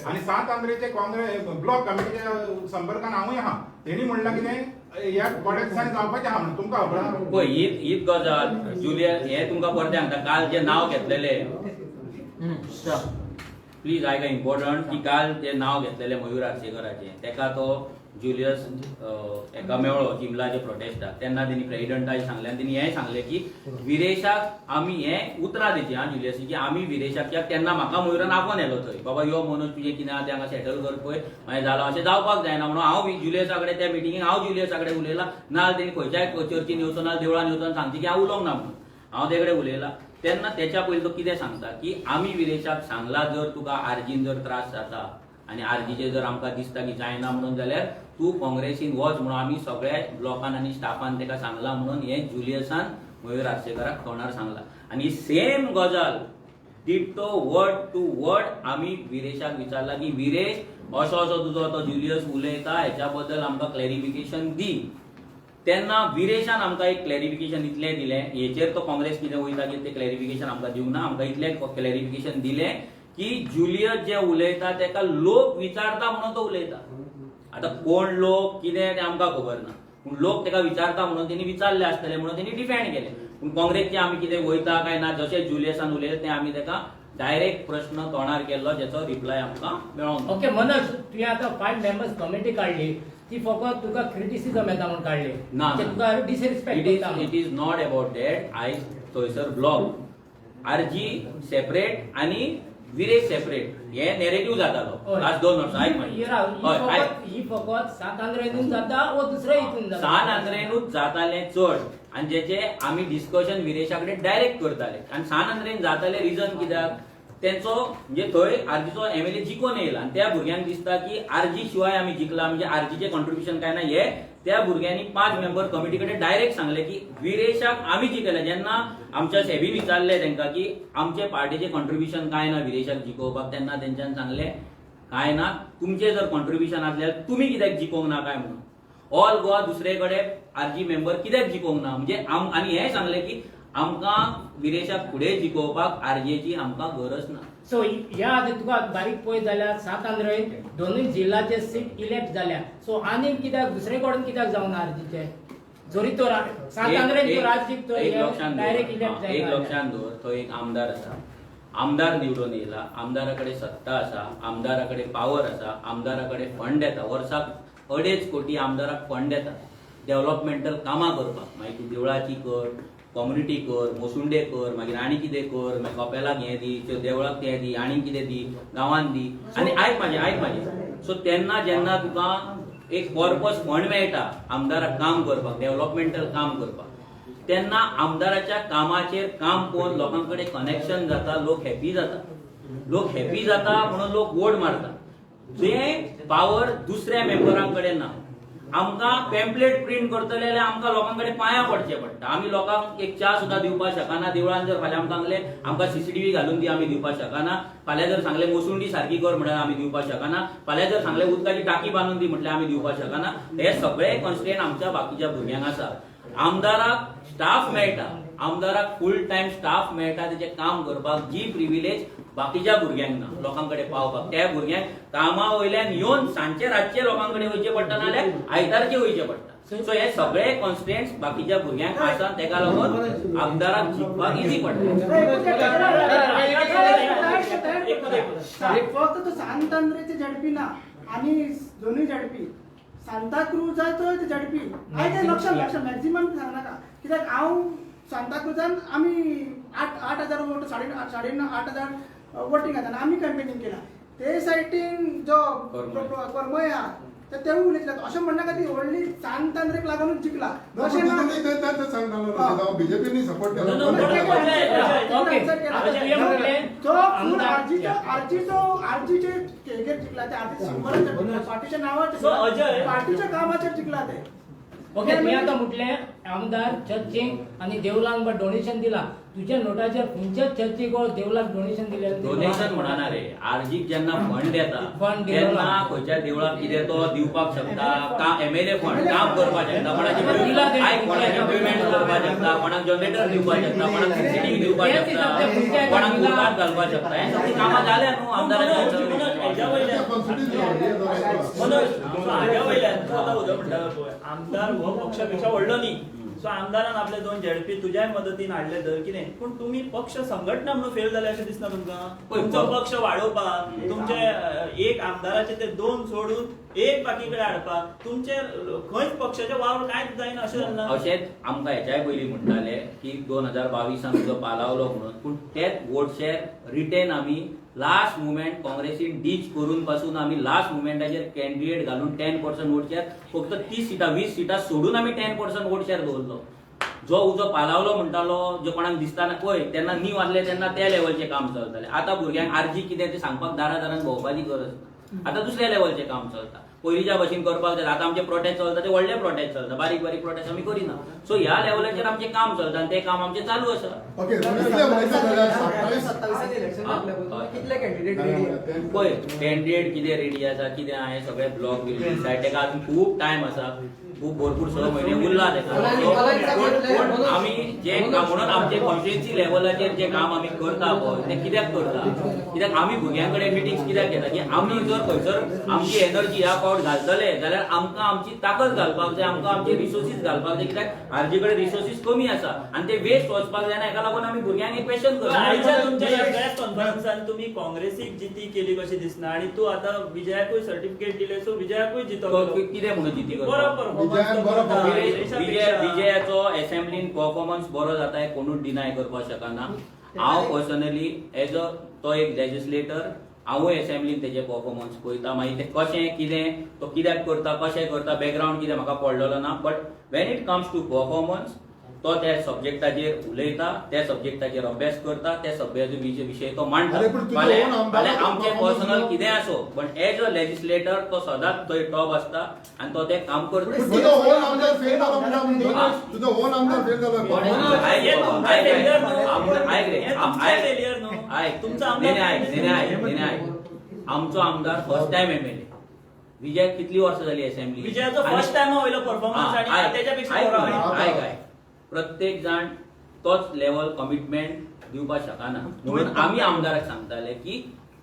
आणि सात आंध्रेचे काँग्रेस ब्लॉक कमिटीच्या संपर्कान हांवूय आहा. तेणी म्हणलां कितें ह्या थोड्या दिसांनी जावपाचें आहा म्हणून तुमकां खबर आहा? पळय हीच गजाल जुलियस हे तुमकां परतें सांगता. काल जे नांव घेतलेले प्लीज आयका इम्पॉर्टंट की काल जे नांव घेतलेले मयूर आर्सेकराचे तेका तो जुलियस एका मेळ्ळो चिमलाचे प्रोटेस्टाक. तेन्ना तेणी प्रेसिडेंटाक सांगलें आनी तेणी हें सांगलें की विरेशाक आमी हें उतरां दिवची आं जुलियसी की आमी विरेशाक कित्याक तेन्ना म्हाका मयुरान आपोवन येलो थंय बाबा यो मनोज तुजें कितें आहा तें हांगा सेटल कर पळय मागीर जालां अशें जावपाक जायना म्हणून हांव जुलियसा कडेन त्या मिटिंगेक हांव जुलियसा कडेन उलयलां. नाजाल्यार तेणी खंयच्याय चर्चीन येवचो ना देवळान येवचो आनी सांगचें की हांव उलोवंक ना म्हणून हांव ते कडेन उलयलां. तेन्ना तेच्या पयलीं तो कितें सांगता की आमी विरेशाक सांगला जर तुका आरजीन जर त्रास जाता आनी आरजीचे जर आमकां दिसता की जायना म्हणून जाल्यार तूं काँग्रेसीन वच म्हणून आमी सगळ्या ब्लॉकान आनी स्टाफान तेका सांगला म्हणून हें जुलियसान मयूर आर्सेकराक तोंडार सांगला. आनी सेम गजाल डिट्टो वर्ड टू वर्ड आमी विरेशाक विचारला की विरेश असो असो तुजो तो जुलियस उलयता हेच्या बद्दल आमकां क्लॅरिफिकेशन दी. तेन्ना विरेशान आमकां एक क्लॅरिफिकेशन इतलें दिलें. हेचेर तो काँग्रेस कितें वयता की तें क्लॅरिफिकेशन आमकां दिवंक ना. आमकां इतलें क्लॅरिफिकेशन दिलें की जुलियस जे उलयता तेका लोक विचारता म्हणून तो उलयता. आतां कोण लोक कितें तें आमकां खबर ना पूण लोक तेका विचारता म्हणून तेणी विचारले आसतले म्हणून तेणी डिफेंड केलें. पूण काँग्रेसचे आमी कितें वयता काय ना जशें जुलियसान उलयलें तें आमी तेका डायरेक्ट प्रश्न तोंडार केल्लो जेचो रिप्लाय आमकां मेळोंक ना. ओके मनोज तुवें आतां 5 मेंबर्स कमिटी काडली ती फकत तुका क्रिटिसिजम येता म्हणून काडली ना तुका डिसरिस्पेक्ट करता it is not about that. आयज थंयसर ब्लॉक आरजी सेपरेट आनी विरेश सेपरेट हे नेरेटिव्ह जातालो लास्ट 2 वर्सां. ही फकत 7 आंध्रेनूच जाता वो दुसऱ्या हितून जाता? 7 आंध्रेनूच जातालें चड आनी जेचे आमी डिस्कशन विरेशा कडेन डायरेक्ट करताले. आनी 7 आंध्रेन जातालें रिजन कित्याक तेंचो म्हणजे थंय आरजीचो MLA जिखून येयला आनी त्या भुरग्यांक दिसता की आरजी शिवाय आमी जिखला म्हणजे आरजीचे कॉन्ट्रिब्युशन काय ना. हे त्या भुरग्यांनी 5 मेंबर कमिटी कडेन डायरेक्ट सांगले की विरेशाक आमी जिखयलें. जेन्ना आमच्या सेबी विचारले तेंकां की आमचे पार्टीचे कॉन्ट्रिब्युशन काय ना विरेशाक जिखोवपाक तेन्ना तेंच्यान सांगलें काय ना तुमचे जर कॉन्ट्रिब्युशन आसल्यार तुमी कित्याक जिखोवंक ना काय म्हणून. ऑल गोवा दुसरे कडेन आरजी मेंबर कित्याक जिखोवंक ना म्हणजे आनी हें सांगलें की आमकां विरेशाक फुडें जिखोवपाक आरजेची आमकां गरज ना. सो ह्या आधी तुका बारीक पळयत जाल्यार सात आंध्रयेन दोनूय जिल्ल्याचे सीट इलेक्ट जाल्या. सो आनीक कित्याक दुसरे कडेन कित्याक जावना आरजीचे? जरी तो सात आंध्रयेन तो राज्य जिखतो डायरेक्ट इलेक्ट एक जायना. लक्षात दवर, तो एक आमदार आसा, आमदार निवडून येयला, आमदारा कडेन सत्ता आसा, आमदारा कडेन पावर आसा, आमदारा कडेन फंड येता, वर्साक 2.5 कोटी आमदाराक फंड येता डेव्हलपमेंटल कामां करपाक. मागीर तूं देवळाची कर, कम्युनिटी कर, मोसुंडे कर, मागीर आनी कितें कर, मागीर कपेलाक हें दी, देवळाक तें दी, आनी कितें दी, गांवांत दी. आनी आयक म्हाजें. सो तेन्ना जेन्ना तुका एक पर्पज फंड मेळटा आमदाराक काम करपाक, डेव्हलपमेंटल काम करपाक, तेन्ना आमदाराच्या कामाचेर काम पळोवन लोकां कडेन कनेक्शन जाता, लोक हॅपी जाता. लोक हॅपी जाता म्हणून लोक वोट मारता. जे पावर दुसऱ्या मेंबरां कडेन ना. आमकां पॅम्पलेट प्रिंट करतले जाल्यार आमकां लोकां कडेन पांयां पडचें पडटा. आमी लोकांक एक च्या सुद्दां दिवपाक शकना. देवळान जर फाल्यां आमकां सांगलें आमकां CCTV घालून दी, आमी दिवपाक शकना. फाल्यां जर सांगलें मोसुंडी सारकी कर म्हटल्यार आमी दिवपाक शकना. फाल्यां जर सांगलें उदकाची टाकी बांदून दी म्हटल्यार आमी दिवपाक शकना. हे सगळे कॉन्स्टिट्युएंट आमच्या बाकीच्या भुरग्यांक आसा. आमदाराक स्टाफ मेळटा, आमदाराक फूल टायम स्टाफ मेळटा तेजें काम करपाक, जी प्रिविलेज बाकीच्या भुरग्यांक ना लोकां कडेन पावपाक. त्या भुरग्यांक कामा वयल्यान येवन सांजचे रातचे लोकां कडेन वयचें पडटा नाल्यार आयतारचे वयचें पडटा. सो हे सगळे कॉन्स्टिट्युएंट्स बाकीच्या भुरग्यांक आसा, तेका लागून आमदाराक जिखपाक इजी पडटा. फक्त तो सांत आंद्रेचे झडपी ना आणि दोन्ही झडपी सांताक्रूज आहे तो झडपी आहे. लक्षात मॅक्झिमम सांगनाका कित्याक हांव सांताक्रूजान आमी 8,000 वोट 8,500 वोटींग घातला आमी कॅम्पेनिंग केला. ते सायडीन जो कर्मय आहा ते उलयतले अशें म्हणनाका ती व्हडली सांत आंद्रेक लागूनच जिखला अशें ना. बीजेपीनी सपोर्ट केला. आरजीचे केळगेर जिंकला ते आरजी सिंबलाचेर पार्टीच्या नावाचेर पार्टीच्या कामाचेर जिंकला ते. ओके, मी आता म्हटले आमदार चर्चीक आणि देवलांक डोनेशन दिला. तुझ्या नोटाचेर खंयच्याच चर्चीक देवलाक डोनेशन दिलें? डोनेशन म्हणना रे, आरजीक जेन्ना फंड येता फंड तेन्ना खंयच्या देवळाक कितें तो दिवपाक शकता. MLA फंड काम करपाक शकता, कोणाची पेमेंट करपाक शकता, कोणाक जनरेटर दिवपाक शकता, कोणाक CCTV दिवपाक शकता, कोणाक गुरगाट घालपाक शकता. हे सगळी कामां जाल्या न्हू आमदाराच्या. आमदार हो पक्षापेक्षा व्हडलो न्ही. सो आमदारान आपले 2 झडपी तुज्याय मदतीन हाडले धर कितें, पूण तुमी पक्ष संघटना म्हणून फेल जाले अशें दिसना तुमकां? तुमचो पक्ष वाडोवपाक, तुमचे एक आमदाराचे ते 2 सोडून एक बाकी कडेन हाडपाक तुमचे खंयच पक्षाचे वावर कांयच जायना अशें जालें. अशेंच आमकां हेच्याय पयलीं म्हणटाले की 2022 जो पालावलो म्हणून, पूण तेच वोट शेअर रिटेन आमी लास्ट मुमेंट काँग्रेसीन डीच करून पासून आमी लास्ट मुमेंटाचेर कॅन्डिडेट घालून 10% वोट शेअर, फक्त 30 सिटां 20 सिटां सोडून आमी 10% वोट शेअर दवरलो. जो उजो पालावलो म्हणटालो, जो कोणाक दिसताना पळय तेन्ना नी वाजले तेन्ना त्या लेवलचें काम चलतालें. आतां भुरग्यांक आरजी कितें तें सांगपाक दारान भोंवपाची गरज ना. आतां दुसऱ्या लेवलचें काम चलता. पयलींच्या भशेन करपाक जाय. आतां आमचे प्रोटेस्ट चलता ते व्हडले प्रोटेस्ट चलता, बारीक बारीक प्रोटेस्ट आमी करिना. सो ह्या लेवलाचेर आमचें काम चलता आनी तें काम आमचें चालू आसा. ओके, कितले कॅन्डिडेट रेडी? पळय कॅन्डिडेट कितें रेडी आसा, कितें आहा, हें सगळें ब्लॉक बिल दिसाय. तेका अजून खूब टायम आसा, खूब भरपूर 6 म्हयने उरला तेका. आमी जे काम म्हणून आमचे कॉन्स्टिट्युएन्सी लेवलाचेर जे काम आमी करता पळय तें कित्याक करता, कित्याक आमी भुरग्यां कडेन मिटिंग्स कित्याक घेता की आमी जर खंयसर आमची एनर्जी ह्या फावट घालतले जाल्यार आमकां आमची ताकद घालपाक जाय, आमकां आमचे रिसोर्सीस घालपाक जाय. कित्याक आरजी कडेन रिसोर्सीस कमी आसा आनी ते वेस्ट वचपाक जायना. हेका लागून आमी भुरग्यांक एक क्वेश्चन करता. आयच्या तुमच्या ह्या प्रेस कॉन्फरन्सान तुम्ही काँग्रेसीक जिती केली कशी दिसना आणि तू आता विजयाकूय सर्टिफिकेट दिले, सो विजयाकूय जितो कितें म्हणून जिती बरोबर विजयाचो असेंब्लीन परफॉर्मन्स बरो जाता हे कोणूच डिनाय करपाक शकना. हांव पर्सनली एज अ तो एक लेजिस्लेटर हांवूय असेंब्लीन तेजे परफॉर्मन्स पळयता. मागीर ते कशें कितें तो कित्याक करता, कशें करता, बॅकग्रावंड कितें म्हाका पडलेलो ना. But when it comes to performance तो त्या सब्जेक्टाचेर उलयता, त्या सब्जेक्टाचेर अभ्यास करता, त्या सब्जेक्टाचो विशय तो मांडटा. फाल्यां आमचें पर्सनल कितें आसो बट एज अ लेजिस्लेटर तो सदांच थंय टॉप आसता आनी तो तें काम करता. तुजो ओन आमदार फेल जालो म्हणटा, तुजो ओन आमदार फेल जालो. आमचो आमदार फर्स्ट टाइम MLA. विजय कितली वर्सां जाली असेंब्ली? विजयाचो फर्स्ट टाइम वयलो परफॉर्मन्स आणि त्याच्यापेक्षा प्रत्येक जाण तोच लेवल कमिटमेंट दिवपाक शकना. म्हणून आम्ही आमदाराक सांगताले की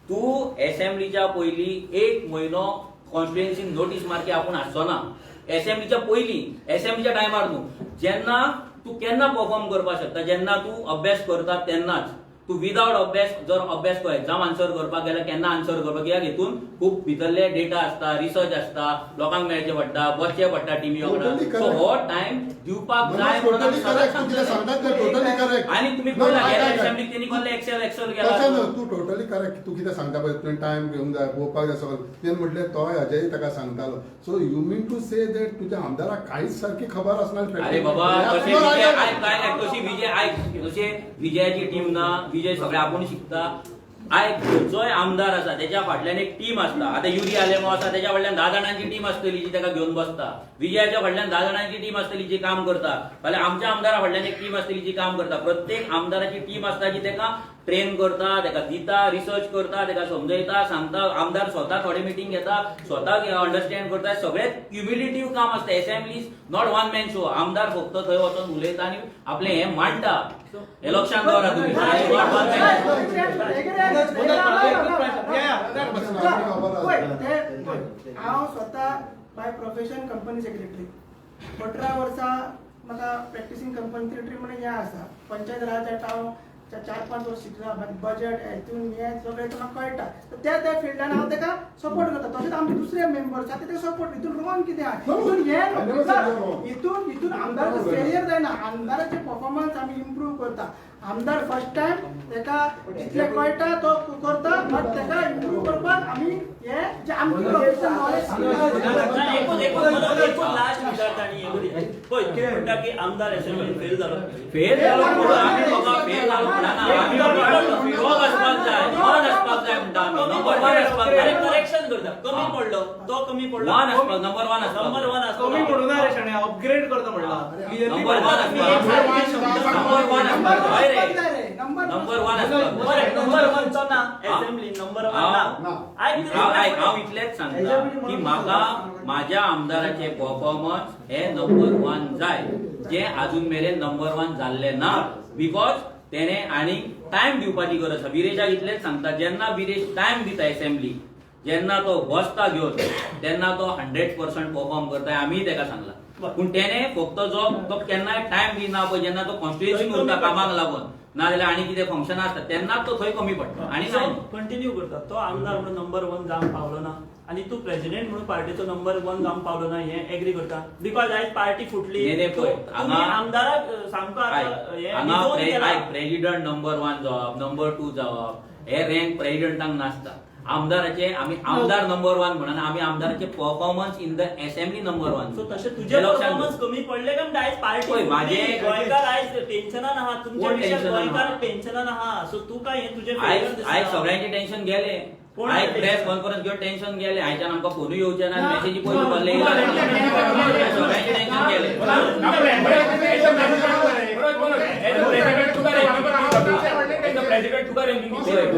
तू असेंब्लीच्या पयली 1 म्हयनो कॉन्स्टिट्युएन्सी नोटीस मारकी आपूण आसचो ना. असेंब्लीच्या पयली, असेंब्लीच्या टायमार न्हू, जेन्ना तू केन्ना परफॉर्म करपाक शकता, जेन्ना तू अभ्यास करता तेन्नाच. तू विदाउट अभ्यास जर अभ्यास एग्जाम आन्सर करपाक गेल्यार केन्ना आन्सर करपाक, कित्याक हितून खूब भितरले डेटा आसता, रिसर्च आसता, लोकांक मेळचे पडटा, बसचे पडटा टीमी वांगडा. सो हो टायम दिवपाक जाय म्हणून आमी सदांच सांगताले. आनी तुम्ही पळयला गेल्या असेंब्लीक तेणी कसले एक्सेल केला. तू टोटली करेक्ट. तू कितें सांगता पळय तुवें टायम घेवंक जाय, पळोवपाक जाय सगळं. तें म्हटलें तोय अजय ताका सांगतालो. So you mean to say that तुज्या आमदाराक कांयच सारकी खबर आसना. अरे बाबा कशें विजय आयक काय कशी विजय आयक जशे विजयाची टीम ना, विजय सगळे आपूण शिकता. आयक खंयचोय आमदार आसा तेच्या फाटल्यान एक टीम आसता. आता युरी आलेमो आसा तेच्या फाटल्यान 10 जाणांची टीम आसतली जी ताका घेवन बसता. विजयाच्या फाटल्यान 10 जाणांची टीम आसतली जी काम करता. फाल्यां आमच्या आमदारा फाटल्यान एक टीम आसतली जी काम करता. प्रत्येक आमदाराची टीम आसता जी ताका ट्रेन करता, ताका दिता, रिसर्च करता, ताका समजयता, सांगता. आमदार स्वता थोडे मिटींग घेता, स्वता अंडरस्टँड करता. सगळे क्युम्युलेटिव्ह काम आसता. Assembly is not one man show. आमदार फक्त थंय वचून उलयता आनी आपले हे मांडटा. इलेक्शन दवरा तुम्ही. हांव स्वता बाय प्रोफेशन कंपनी सेक्रेटरी. 18 वर्सां म्हाका प्रॅक्टिसींग कंपनी सेक्रेटरी म्हणून हें आसा. पंचायत राजात हांव 4-5 वर्स शिकला. बजेट हेतून हें सगळें म्हाका कळटा. त्या फिल्डान हांव ताका सपोर्ट करता. तशेंच आमचे दुसरे मेंबर्स आसा ते सपोर्ट. हितून रॉंग कितें आहा, हितून आमदाराचो फेलियर जायना. आमदाराचे परफॉर्मन्स आमी इम्प्रूव करता. आमदार फर्स्ट टायम ताका जितलें कळटा तो करता, बट ताका इम्प्रूव करपाक आमी हे जे आमची प्रोफेशनल नॉलेज लास्ट विचारतानी पळय कितें म्हणटा की आमदार असेंब्लीन फेल जालो. फेल जालो म्हणून आमी बाबा फेल जालो म्हणना. आमी टॉप आसपाक जाय, वन आसपाक जाय म्हणटा आमी. नंबर 1 आसपाक जाय. करेक्शन करता. कमी पडलो तो कमी पडलो. वन आसपाक, नंबर 1 आसपाक. नंबर 1 आसपाक. कमी म्हणून रे शाणे अपग्रेड करता म्हणला. नंबर 1 आसपाक. नंबर 1 आसपाक. नंबर 1 आसपाक. नंबर 1 चो ना असेंब्ली नंबर 1 ना. हांव इतलेंच सांगता की म्हाका माझ्या आमदाराचे परफॉर्मन्स हे नंबर 1 जाय, जे अजून मेरेन नंबर 1 जाल्ले ना. बिकॉज तेणे आनी टायम दिवपाची गरज आसा. विरेशाक इतलेंच सांगता, जेन्ना विरेश टायम दिता असेंब्ली, जेन्ना तो बसता घेवन तेन्ना तो 100% परफॉर्म करता. आमी ताका सांगला. पूण तेणे फक्त तो केन्नाय टायम दिना पळय, जेन्ना तो कॉन्स्टिट्युएन्सीन उरता कामाक लागून, नाजाल्यार आनी कितें फंक्शनां आसता तेन्ना तो थंय कमी पडटा. आनी काय कंटिन्यू करता. तो आमदार म्हणून नंबर 1 जावंक पावलो ना आणि तू प्रेसिडेंट म्हणून पार्टीचो नंबर 1 जावंक पावलो ना हे एग्री करता. बिकॉज आयज पार्टी फुटली. हांगा आमदाराक सामको प्रेसिडेंट नंबर 1 जावप, नंबर 2 जावप हे रँक प्रेसिडेंटांक नासता. आमदाराचे आमी आमदार नंबर 1 म्हणून आमी आमदाराचे performance in the assembly number 1. So तशे तुझे परफॉर्मन्स कमी पडले काय आयज पार्टी पळय माझे गोंयकार आयज टेन्शनान आहा. तुमच्या विशयात गोंयकार टेन्शनान आहा. सो तू काय हे तुझे आयज सगळ्यांचे टेन्शन गेले. आयज प्रेस कॉन्फरन्स घेवन टेन्शन गेले. आयच्यान आमकां फोनूय येवचे ना, मेसेजी पयली पडले. सगळ्यांचे टेन्शन गेले.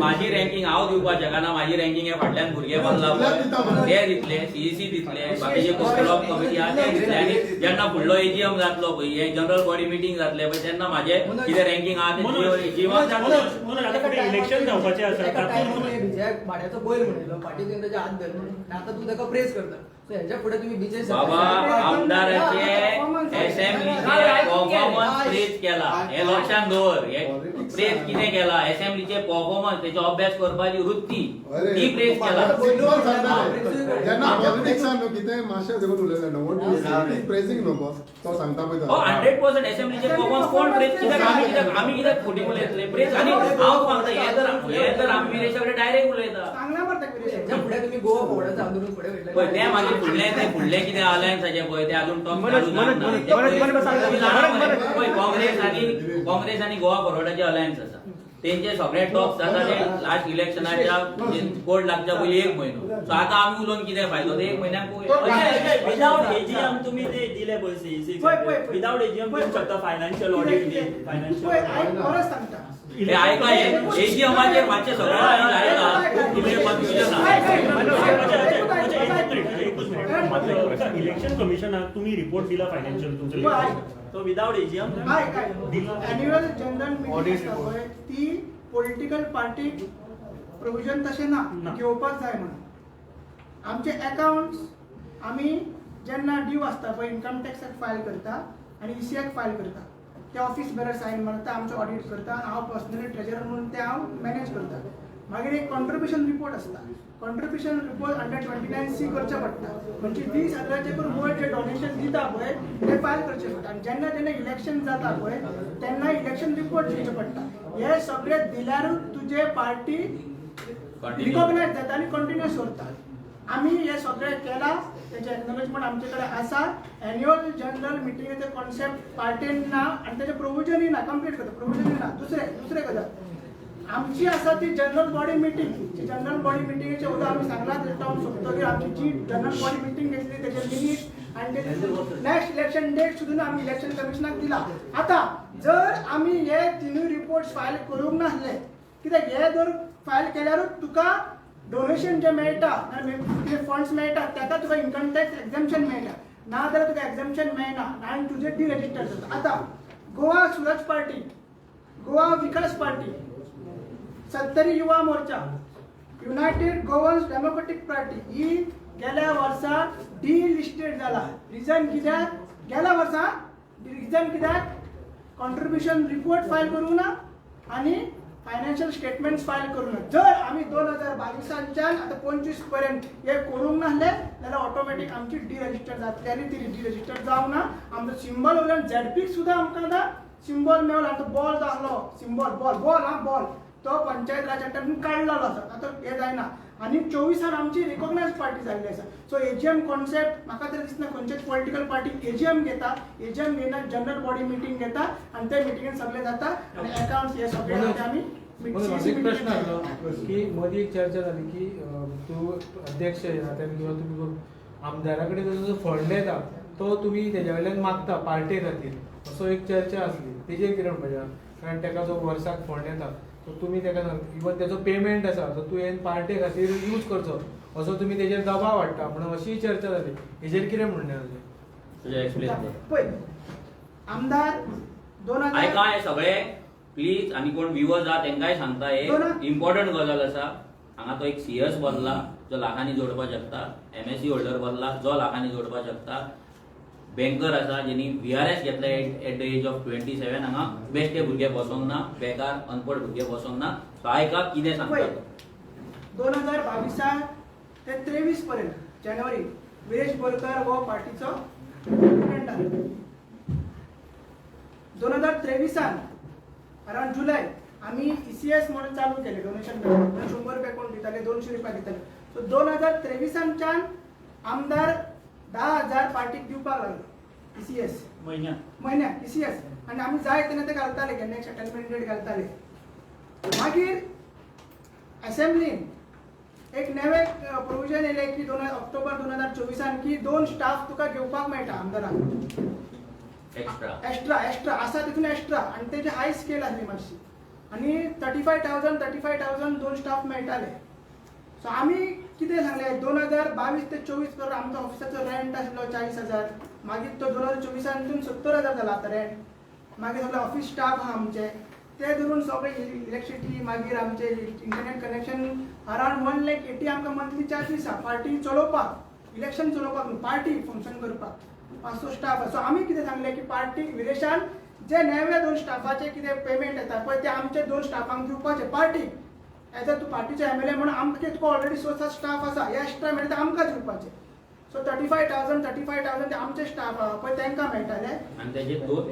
माझी रँकिंग हांव दिवपाक शकना. माझी रँकिंग हे फाटल्यान भुरगे बसला ते दितले, सीईसी दितले, बाकीचे ब्लॉक कमिटी आहा ते दितले. आनी जेन्ना फुडलो एजीएम जातलो पळय, हे जनरल बॉडी मिटींग जातले पळय, तेन्ना माझे कितें रँकिंग आहा ते जीवन जातलें. इलेक्शन जावपाचें आसा. विजयाक भाड्याचो बैल म्हणिल्लो पार्टीन त्याच्या हात धर म्हणून आता तू ताका प्रेस करता. सो हेच्या फुडें तुम्ही बीजेपी बाबा आमदाराचे असेंब्लीचे परफॉर्मन्स प्रेस केला. हे लक्षात दवर. हे प्रेस कितें केला, असेंब्लीचे परफॉर्मन्स, तेचो अभ्यास करपाची वृत्ती ती प्रेस केला. जेन्ना पॉलिटिक्सान न्हू कितें मातशें देखून उलयलें न्हू प्रेसींग न्हू बॉस तो सांगता पळय. 100% असेंब्लीचे परफॉर्मन्स कोण प्रेस कित्याक आमी कित्याक खोटी उलयतले प्रेस. आनी हांव सांगता हे तर आमी विरेशा कडेन डायरेक्ट उलयता. सांगना मरता हेच्या फुडें तुम्ही गोवा बोर्डाचं आंदोलन फुडें पळय वयतले. तें मागीर फुडले कितें अलायन्साचे पळय ते अजून काँग्रेस आनी गोवा फॉरवर्डाचे अलायन्स आसा. तेंचे सगळे टॉक्स जाता ते लास्ट इलेक्शनाच्या कोड लागच्या पयलीं 1 म्हयनो. सो आतां आमी उलोवन कितें फायदो, ते 1 म्हयन्याक विदाउट एजीएम तुम्ही ते दिले पळय सीईसी विदाउट एजीएम दिवंक शकता. फायनान्शियल ऑडिट दी फायनान्शियल परत सांगता. हे आयका एजीएमाचेर मातशें सगळें जायना. एकूच मिनिट इलेक्शन कमिशनाक तुम्ही रिपोर्ट दिला फायनान्शियल तुमचं होय. तो विदाउट एजीएम काय अॅन्युअल जनरल मिटिंग आसता पळय ती पॉलिटिकल पार्टीक प्रोविजन तशें ना ना. घेवपाक जाय म्हणून आमचे अकाउंट्स आमी जेन्ना ड्यू आसता पळय इन्कम टॅक्साक फायल करता आनी ECAक फायल करता ते ऑफिस बेरर सायन मारता आमचो ऑडिट करता आनी हांव पर्सनली ट्रेजरर म्हणून ते हांव मॅनेज करता मागीर एक कॉन्ट्रिब्युशन रिपोर्ट आसता कॉन्ट्रिब्युशन रिपोर्ट अंडर 29C करचें पडटा म्हणजे 20,000चे करून वयर जे डोनेशन दिता पळय ते फायल करचें पडटा आनी जेन्ना जेन्ना इलेक्शन जाता पळय तेन्ना इलेक्शन रिपोर्ट दिवचें पडटा हे सगळे दिल्यारूच तुजे पार्टी रिकॉग्नायज जाता आनी कंटिन्युअस उरता आमी हे सगळें केलां तेचे एक्नॉलेजमेंट आमचे कडेन आसा एन्युअल जनरल मिटिंगेचे कॉन्सेप्ट पार्टीन ना आनी तेचे प्रोविजनूय ना कंप्लीट करता प्रोविजनूय ना दुसरे गजाल आमची आसा ती general body meeting general body मिटिंगेचे उदक आमी सांगलां हांव सोंपतकीर आमची जी जनरल बॉडी मिटींग घेतली तेचे मिनीट आनी नेक्स्ट इलेक्शन डेट सुद्दां आमी इलेक्शन कमिशनाक दिला आतां जर आमी हे तिनूय रिपोर्ट्स फायल करूंक नासले कित्याक हे जर फायल केल्यारूच तुका डोनेशन जे मेळटा जे फंड्स मेळटा ताका तुका इन्कम टॅक्स एक्झम्पशन मेळटा ना जाल्यार तुका एक्झम्पशन मेळना आनी तुजे डिरेजिस्टर जाता आतां गोवा सुरज पार्टी गोवा विकास पार्टी सत्तरी Yuva Morcha United Goans democratic party ही गेल्या वर्सा डिलिस्टेड जाला रिजन कित्याक गेल्या वर्सा रिजन कित्याक कॉन्ट्रिब्युशन रिपोर्ट फायल करूं ना आनी फायनान्शियल स्टेटमेंट्स फायल करूं ना जर आमी 2022च्यान आतां 25 पर्यंत हे करूंक नासले जाल्यार ऑटोमॅटीक आमची डिरेजिस्टर जातली आनी ती डिरेजिस्टर जावंक ना आमचो सिंबल वयल्यान झॅडपीक सुद्दां आमकां आतां सिंबल मेळ्ळो आनी तो बॉल जो आसलो सिंबल बॉल बॉल तो पंचायत राज एक्टान काडलेलो आसा आतां हे जायना आनी 24 आमची रिकॉग्नायज पार्टी जाल्ली आसा सो एजीएम कॉन्सेप्ट म्हाका तरी दिसना खंयचेच पॉलिटिकल पार्टी एजीएम घेता एजीएम घेयना जनरल बॉडी मिटींग घेता आनी ते मिटींगेन सगळे जाता आनी अकाउंट्स हे सगळे जाता आमी एक प्रश्न आलो की मदीं एक चर्चा जाली की तूं अध्यक्ष किंवा तुम्ही आमदारा कडेन जो फंड येता तो तुम्ही तेज्या कडल्यान मागता पार्टी खातीर असो एक चर्चा आसली तेजेर कितें म्हणपाचें कारण ताका जो वर्साक फंड येता तो तुमी ताका इवन तेजो पेमेंट आसा तो तुवें पार्टी खातीर यूज करचो असो तुमी तेजेर दबाव हाडटा म्हणून अशी चर्चा जाली हेजेर कितें म्हणणें जालें एक्सप्लेन पळय आमदार 2000 आयका हे सगळे प्लीज आनी कोण व्ह्युअर्स आहा तांकांय सांगता हे इम्पॉर्टंट गजाल आसा हांगा तो एक CS बसला जो लाखांनी जोडपाक शकता MSc होल्डर बसला जो लाखांनी जोडपाक शकता बँकर आसा जेणी VRS घेतला एट द एज ऑफ 27 हांगा बेश्टे भुरगे बसोंक ना बेकार अनपड भुरगे बसोंक ना सो आयका कितें सांगता 2022 ते 23 पर्यंत जानेवारी विरेश बोरकार हो पार्टीचो प्रेसिडेंट आसा 2023 अराउंड जुलय आमी ECS म्हणून चालू केले डोनेशन 100 रुपया कोण दिताले 200 रुपया दिताले सो 2023च्यान आमदार 10,000 पार्टीक दिवपाक लागलो ECS म्हयन्याक ECS आनी आमी जाय तेन्ना ते घालताले केन्ना एक सेटलमेंट डेट घालताले मागीर असेंब्लीन एक नवे प्रोविजन येयले की ऑक्टोबर 2024 की 2 स्टाफ तुका घेवपाक मेळटा आमदाराक एक्स्ट्रा आसा तितून एक्स्ट्रा आनी तेजी हाय स्केल आसली मातशी आनी 35,000 2 स्टाफ मेळटाले सो आमी कितें सांगले 2022 ते 24 पर्यंत आमचो ऑफिसाचो रेंट आसलो 40,000 मागीर तो 2024 70,000 जाला आतां रेंट मागीर सगळे ऑफिस स्टाफ आहा आमचे ते धरून सगळे इलेक्ट्रिसिटी मागीर आमचे इंटरनेट कनेक्शन अराउंड 1,80,000 आमकां मंथली चार्जीस आहा पार्टी चलोवपाक इलेक्शन चलोवपाक न्हू पार्टी फंक्शन करपाक 500 स्टाफ सो आमी कितें सांगले की पार्टीक विरेशान जे नवे 2 स्टाफाचे कितें पेमेंट येता पळय ते आमचे 2 स्टाफांक दिवपाचे पार्टीक एज अ तूं पार्टीचो MLA म्हणून आमकां तुका ऑलरेडी स्वता स्टाफ आसा हे एक्स्ट्रा मेळटा आमकां दिवपाचे सो 35,000 ते आमचे स्टाफ आहा पळय तांकां मेळटाले आनी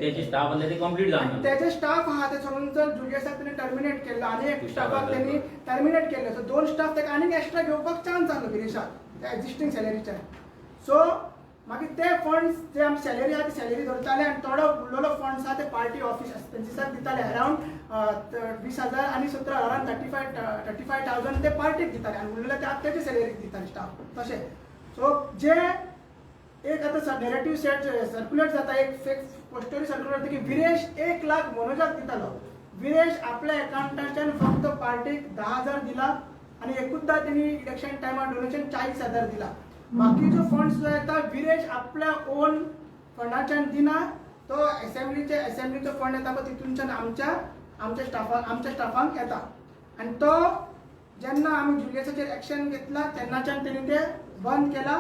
तेजे स्टाफ आसले ते कंप्लीट जावना तेजे स्टाफ आहा ते सगळ्यांचो जुलियसाक तेणी टर्मिनेट केल्लो आनी एक स्टाफाक तेणी टर्मिनेट केल्लो सो 2 स्टाफ ताका आनीक एक्स्ट्रा घेवपाक चान्स आसलो विरेशाक त्या एक्झिस्टींग सॅलरीच्या सो मागीर ते फंड्स जे आमची सॅलरी आहा ती सॅलरी धरताले आनी थोडो उरलेलो फंड्स आहा ते पार्टी ऑफिस दिसाक दिताले अराउंड 20,000 आनी 17 अराउंड 35,000 ते पार्टीक दिताले आनी उरलेले ते तेजे सॅलरीक दिताले स्टाफ तशें सो जे एक आतां नेरेटिव्ह सेट सर्क्युलेट जाता एक फेक पोस्टरी सर्क्युलेट की विरेश 1 लाख मनोजाक दितालो विरेश आपल्या अकाउंटाच्यान फक्त पार्टीक 10,000 दिला आनी एकूचदा तेणी इलेक्शन टायमार डोनेशन 40,000 दिला बाकीचो फंड्स जो येता विरेज आपल्या ओन फंडाच्यान दिना, तो असेंब्लीचो फंड येता पळय तितूनच्यान आमच्या स्टाफांक येता. आनी तो जेन्ना आमी जुलियसाचेर एक्शन घेतला तेन्नाच्यान तेणी ते बंद केला.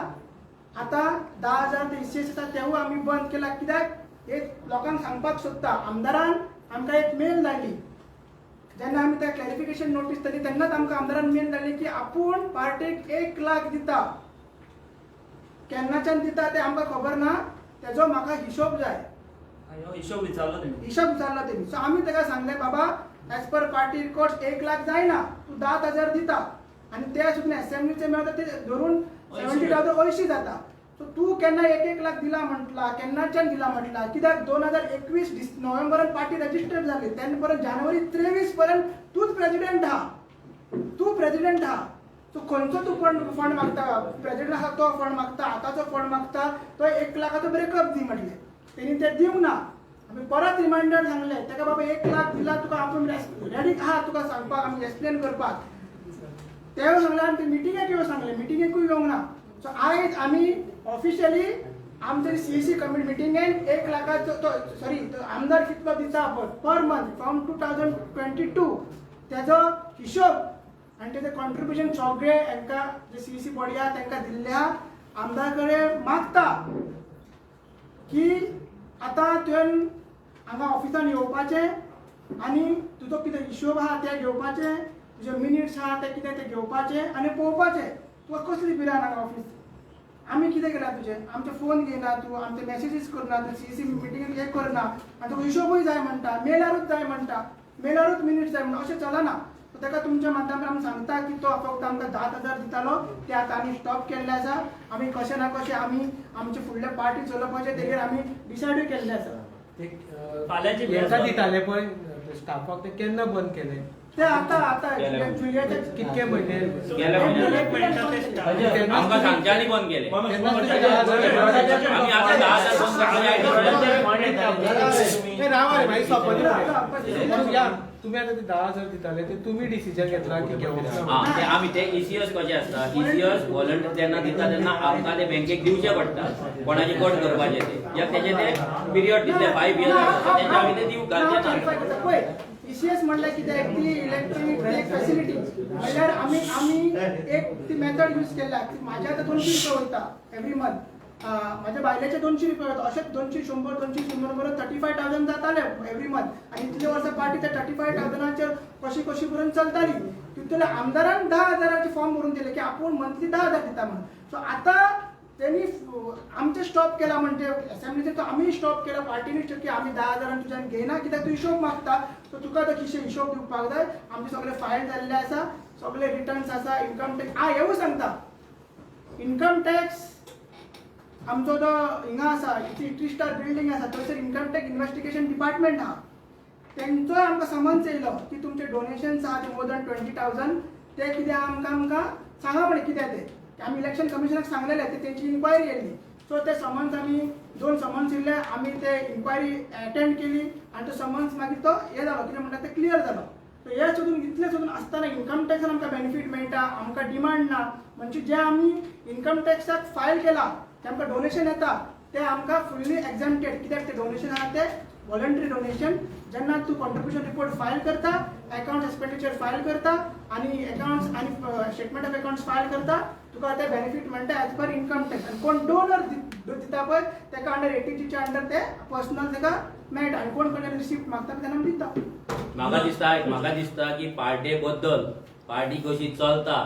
आतां 10,000 ते ECS आसा तेवूय आमी बंद केला. कित्याक एक लोकांक सांगपाक सोदता, आमदारान आमकां एक मेल धाडली. जेन्ना आमी त्या क्लॅरिफिकेशन नोटीस दिली तेन्नाच आमकां आमदारान मेल धाडली की आपूण पार्टेक 1 लाख दिता. केन्नाच्यान दिता ते आमकां खबर ना, तेजो म्हाका हिशोब जाय. हिशोब विचारलो तेणी. हिशोब विचारला तेणी. सो आमी ताका सांगलें बाबा as per party records 1 lakh जायना, तूं 10,000 दिता. आनी ते सुद्दां असेंब्लीचे मेळटा ते धरून 70,000 80 जाता. सो तूं केन्ना 1 लाख दिला म्हटला, केन्नाच्यान दिला म्हटला. कित्याक 2021 नोव्हेंबरान पार्टी रजिस्टर जाली, तेन्ना परत जानेवारी 23 पर्यंत तूंच प्रेसिडेंट आहा. तूं प्रेसिडेंट आहा. सो खंयचो तूं फंड मागता? प्रेसिडेंट आसा तो फंड मागता, आतांचो फंड मागता, तो 1 लाखाचो ब्रेकअप दी म्हटलें. तेणी ते दिवंक ना. आमी परत रिमांयडर सांगलें ताका बाबा 1 लाख दिला तुका, आपूण रेडी आहा तुका सांगपाक, आमी एक्सप्लेन करपाक. तेव्हा सांगलें आनी ते मिटिंगेक येवं सांगलें, मिटिंगेकूय येवंक ना. सो आयज आमी ऑफिशियली आमच्या CEC कमिटी मिटिंगेन 1 लाखाचो आमदार कितलो दिता पर मंथ फ्रॉम 2022 तेजो हिशोब आनी तेजें कॉन्ट्रिब्युशन सगळे हांकां जे CEC बॉडी आहा तांकां दिल्ल्या आमदार कडेन मागता की आतां तुवें हांगा ऑफिसान येवपाचें आनी तुजो कितें हिशोब आहा तें घेवपाचें, तुजे मिनिट्स आहा ते कितें ते घेवपाचें आनी पळोवपाचें तुका कसली बिलां हांगा ऑफिस. आमी कितें केलां तुजें? आमचे फोन घेयना तूं, आमचे मेसेजीस करना तूं, CEC मिटिंगेक हें करना, आनी तुका हिशोबूय जाय म्हणटा, मेलारूच जाय म्हणटा, मेलारूच मिनिट्स जाय म्हणटा. अशें चलना. सो ताका तुमच्या माध्यमांतल्यान आमी सांगता की तो फक्त आमकां 10,000 दितालो, ते आतां आमी स्टॉप केल्ले आसा. आमी कशें ना कशें आमी आमचे फुडले पार्टी चलोवपाचे तेजेर आमी डिसायडूय केल्ले आसा. फाल्यांची हेका दिताले पळय स्टाफाक, ते केन्ना बंद केले? ते आतां जुलियाचे कितके म्हयने गेल्या म्हयन्यात आमकां सांगचे आनी बंद केले. आमी आतां 10,000 बंद तुम्ही आता ते 10,000 दिताले ते तुम्ही डिसिजन घेतला की घेवप ते आमी ते ECS कशें आसता, ECS व्हॉलंटियर जेन्ना दिता तेन्ना आमकां ते बँकेक दिवचे पडटा, कोणाचे कट करपाचे ते तेजे ते पिरियड दितले 5 years आसता, तेजे आमी ते दिवंक घालचे ना. ECS म्हणल्यार कितें ती इलेक्ट्रॉनिक फॅसिलिटी म्हणल्यार आमी एक ती मेथड यूज केला की म्हाज्या आतां 200 रुपया वयता एवरी मंथ, माझ्या बायलेचे 200 रुपया वयता. अशेंच 200 100 बरोबर 35,000 जाताले एवरी मंथ. आनी इतले वर्सां पार्टी त्या 35,000 कशी करून चलताली. तितूंतल्या आमदारान 10,000 फॉर्म भरून दिले की आपूण मंथली 10,000 दिता म्हणून. सो आतां त्यांनी आमचे स्टॉप केला म्हणजे असेंब्लीचे तो आम्ही स्टॉप केला पार्टीने की आम्ही 10,000 तुझ्यान घेना कित्याक तू हिशोब मागता सो तुका तो किशे हिशोब दिवपाक जाय. आमचे सगळे फायल जाल्ले आसा, सगळे रिटर्न्स आसा, इन्कम टॅक्स हेवूय सांगता. इन्कम टॅक्स आमचो जो हिंगा आसा 3 स्टार बिल्डिंग आसा थंयसर इन्कम टॅक्स इन्व्हेस्टिगेशन डिपार्टमेंट आहा. तेंचोय आमकां समन्स येयलो की तुमचे डोनेशन्स आहा ते मोर दॅन 20,000 ते कितें आमकां सांगा म्हणे कितें ते आमी इलेक्शन कमिशनाक सांगलेले ते तेंची इन्क्वायरी येयली. सो ते समन्स आमी 2 समन्स येयले, आमी ते इन्क्वायरी अटेंड केली आनी तो समन्स मागीर तो हे जालो कितें म्हणटा ते क्लियर जालो. सो हे सोदून इतले सोदून आसतना इन्कम टॅक्सान आमकां बेनिफीट मेळटा, आमकां डिमांड ना. म्हणजे जे आमी इन्कम टॅक्साक फायल केला ते आमकां डोनेशन येता ते आमकां फुल्ली एक्झाम्प्टेड कित्याक ते डोनेशन आहा ते वॉलंटरी डोनेशन. जेन्ना तूं कॉन्ट्रिब्युशन रिपोर्ट फायल करता, अकाउंट एक्सपेंडिचर फायल करता आनी अकाउंट्स आनी स्टेटमेंट ऑफ अकाउंट्स फायल करता तुका ते बेनिफीट मेळटा एज पर इन्कम टॅक्स. आनी कोण डोनर दिता पळय तेका अंडर 80Gच्या अंडर ते पर्सनल तेका मेळटा आनी कोण कोण रिसिप्ट मागता तेन्ना दिता. म्हाका दिसता की पार्टी बद्दल पार्टी कशी चलता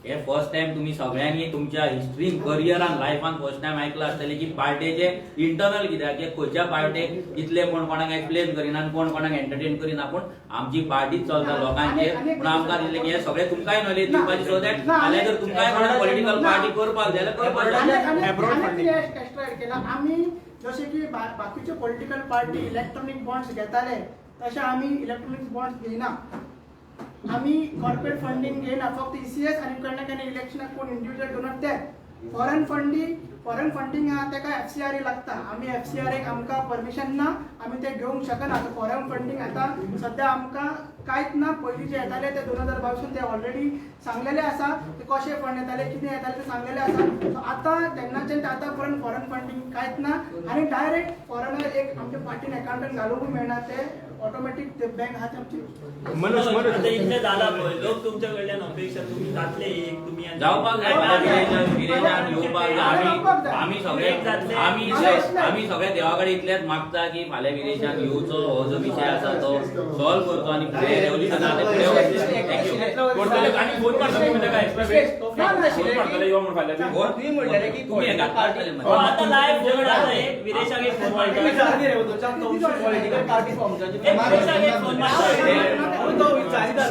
हे फर्स्ट टाइम तुम्ही सगळ्यांनी तुमच्या हिस्ट्रीन करियरान लायफान फर्स्ट टाइम आयकला आसतले की पार्टीचे इंटरनल कित्याक खंयच्या पार्टीक इतले कोण कोणाक एक्सप्लेन करिना आनी कोण कोणाक एंटरटेन करिना, पूण आमची पार्टी चलता लोकांचेर. पूण आमकां दिसलें की हे सगळे तुमकांय नॉलेज दिवपाची सो दॅट जाल्यार जर तुमकांय कोणाक पॉलिटिकल पार्टी करपाक जाय जाल्यार करपाक जाय. आमी जशें की बाकीचे पॉलिटिकल पार्टी इलेक्ट्रॉनिक बॉन्ड्स घेताले तशें आमी इलेक्ट्रॉनिक बॉन्ड्स घेयना. आम्ही कॉर्पोरेट फंडिंग घेयना, फक्त ECS आणि केन्ना केन्ना इलेक्शनाक कोण इंडिव्हिज्युअल डोनर ते फॉरेन फंडिंग हा तेका FCRA लागता. आम्ही FCRA आमकां परमिशन ना, आम्ही ते घेवंक शकना. फॉरेन फंडिंग आता सध्या आमकां कांयच ना. पयलीं जे येताले ते 2022 ते ऑलरेडी सांगलेले आसा ते कशे फंड येताले, कितें येताले ते सांगलेले आसा. सो आतां तेन्नाच्यान ते आतां पर्यंत फॉरेन फंडिंग कांयच ना आनी डायरेक्ट फॉरेनर एक आमच्या पार्टीन अकाउंटंट घालूंक मेळना. ते ऑटोमॅटिक ते बँक आहा आमची. आता इतलें जाला पळय, लोक तुमच्या कडल्यान अपेक्षा तुम्ही जातले एक तुमी आनी- जावपाक जाय विरेजान येवपाक जाय. आमी सगळे देवा कडेन इतलेंच मागता की फाल्यां विरेजान येवचो, हो जो विशय आसा तो सॉल्व करचो आनी फुडें रेव्होल्युशन आहा तें फुडें वचचें. आनी फोन करतले म्हणजे काय एक्सप्रेस तो ना, ना, फोन करतले यो म्हणून फाल्यां तुम्ही म्हणलेले की तुम्ही हे घातले हो, आता लाईव्ह फोन जाता एक विदेशाक एक फोन तुम्ही मारता. जाणते रे तुमच्या पॉलिटिकल पार्टी फॉर्मच्या एक विदेशाक एक फोन मारता. तो विचारिता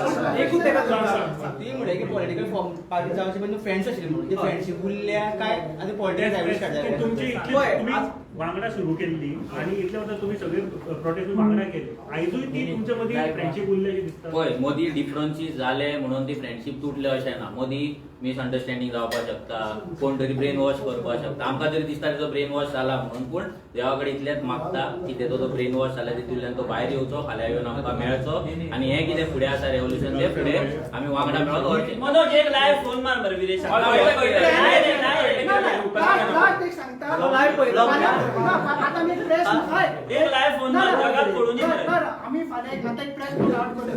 एकूच तेका सांगता ती म्हणे की पॉलिटिकल फॉर्म पार्टी जावची पण फ्रेंड्स आशिल्ली म्हणून ती फ्रेंडशिप उरल्या काय आनी पॉलिटिकल डायव्हर्स काडल्या तुमची इतली तुम्ही वांगडा सुरू केल्ली आणि इतल्या बद्दल तुम्ही सगळे प्रोटेस्ट वांगडा केले. आयजूय ती तुमच्या मध्ये फ्रेंडशिप उरलेली दिसता. पळय मोदी डिफरन्सीस जाले म्हणून ती फ्रेंडशिप तुटले अशें ना. मोदी मिसअंडरस्टँडिंग जावपाक शकता, कोण तरी ब्रेन वॉश करपाक शकता. आमकां तरी दिसता तेजो ब्रेन वॉश जाला म्हणून, पूण देवा कडेन इतलेंच मागता की तेजो तो ब्रेन वॉश जाला तितूंतल्यान तो भायर येवचो, फाल्यां येवन आमकां मेळचो आनी हें कितें फुडें आसा रेव्होल्युशन तें फुडें आमी वांगडा मेळोन व्हरचें. मनोज एक लाईव्ह फोन मार मरे विदेशाक. हय, हय, हय. ते सांगता लाईव्ह पळयलो आता मी प्रेस एक लाईव्ह फोन मार जगात पडून दी मरे. आम्ही फाल्यां आता एक प्रेस नोट आउट करतो.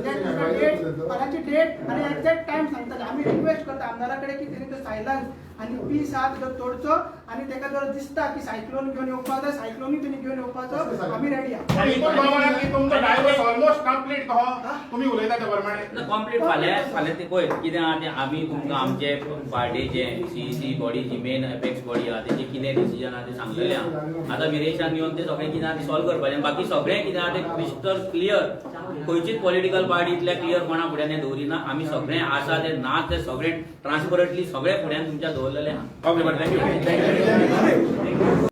डेट फाल्यांची डेट आणि एक्झॅक्ट टाइम सांगता. आम्ही रिक्वेस्ट करता आमदाराकडे की तेणी तो सायलन्स आणि पीस हा तो तोडचो आणि तेका जर दिसता की सायक्लोन घेवन येवपाक जाय, सायक्लोनूय तेणी घेवन येवपाचो. आम्ही रेडी आहा. आणि तो प्रमाणे की तुमचो डायव्हर्स ऑलमोस्ट कंप्लीट कहो तुम्ही उलयता त्या प्रमाणे कम्प्लीट फाल्यां ते पळय कितें आहा तें आमी तुमकां आमचे पार्टीचे CEC बॉडी जी मेन एपेक्स बॉडी आहा तेचे कितें डिसिजन आहा तें सांगलेलें आहा. आतां विरेशान येवन तें सगळें कितें आहा तें सॉल्व करपाचें. बाकी सगळें कितें आहा तें क्रिस्टल क्लियर. खंयचीच पॉलिटिकल पार्टी इतल्या क्लियर कोणा फुड्यान हें दवरिना. आमी सगळें आसा तें ना तें सगळें ट्रान्सपरंटली सगळें फुड्यान तुमच्या दवरलेलें आहा. ओके बरें थँक्यू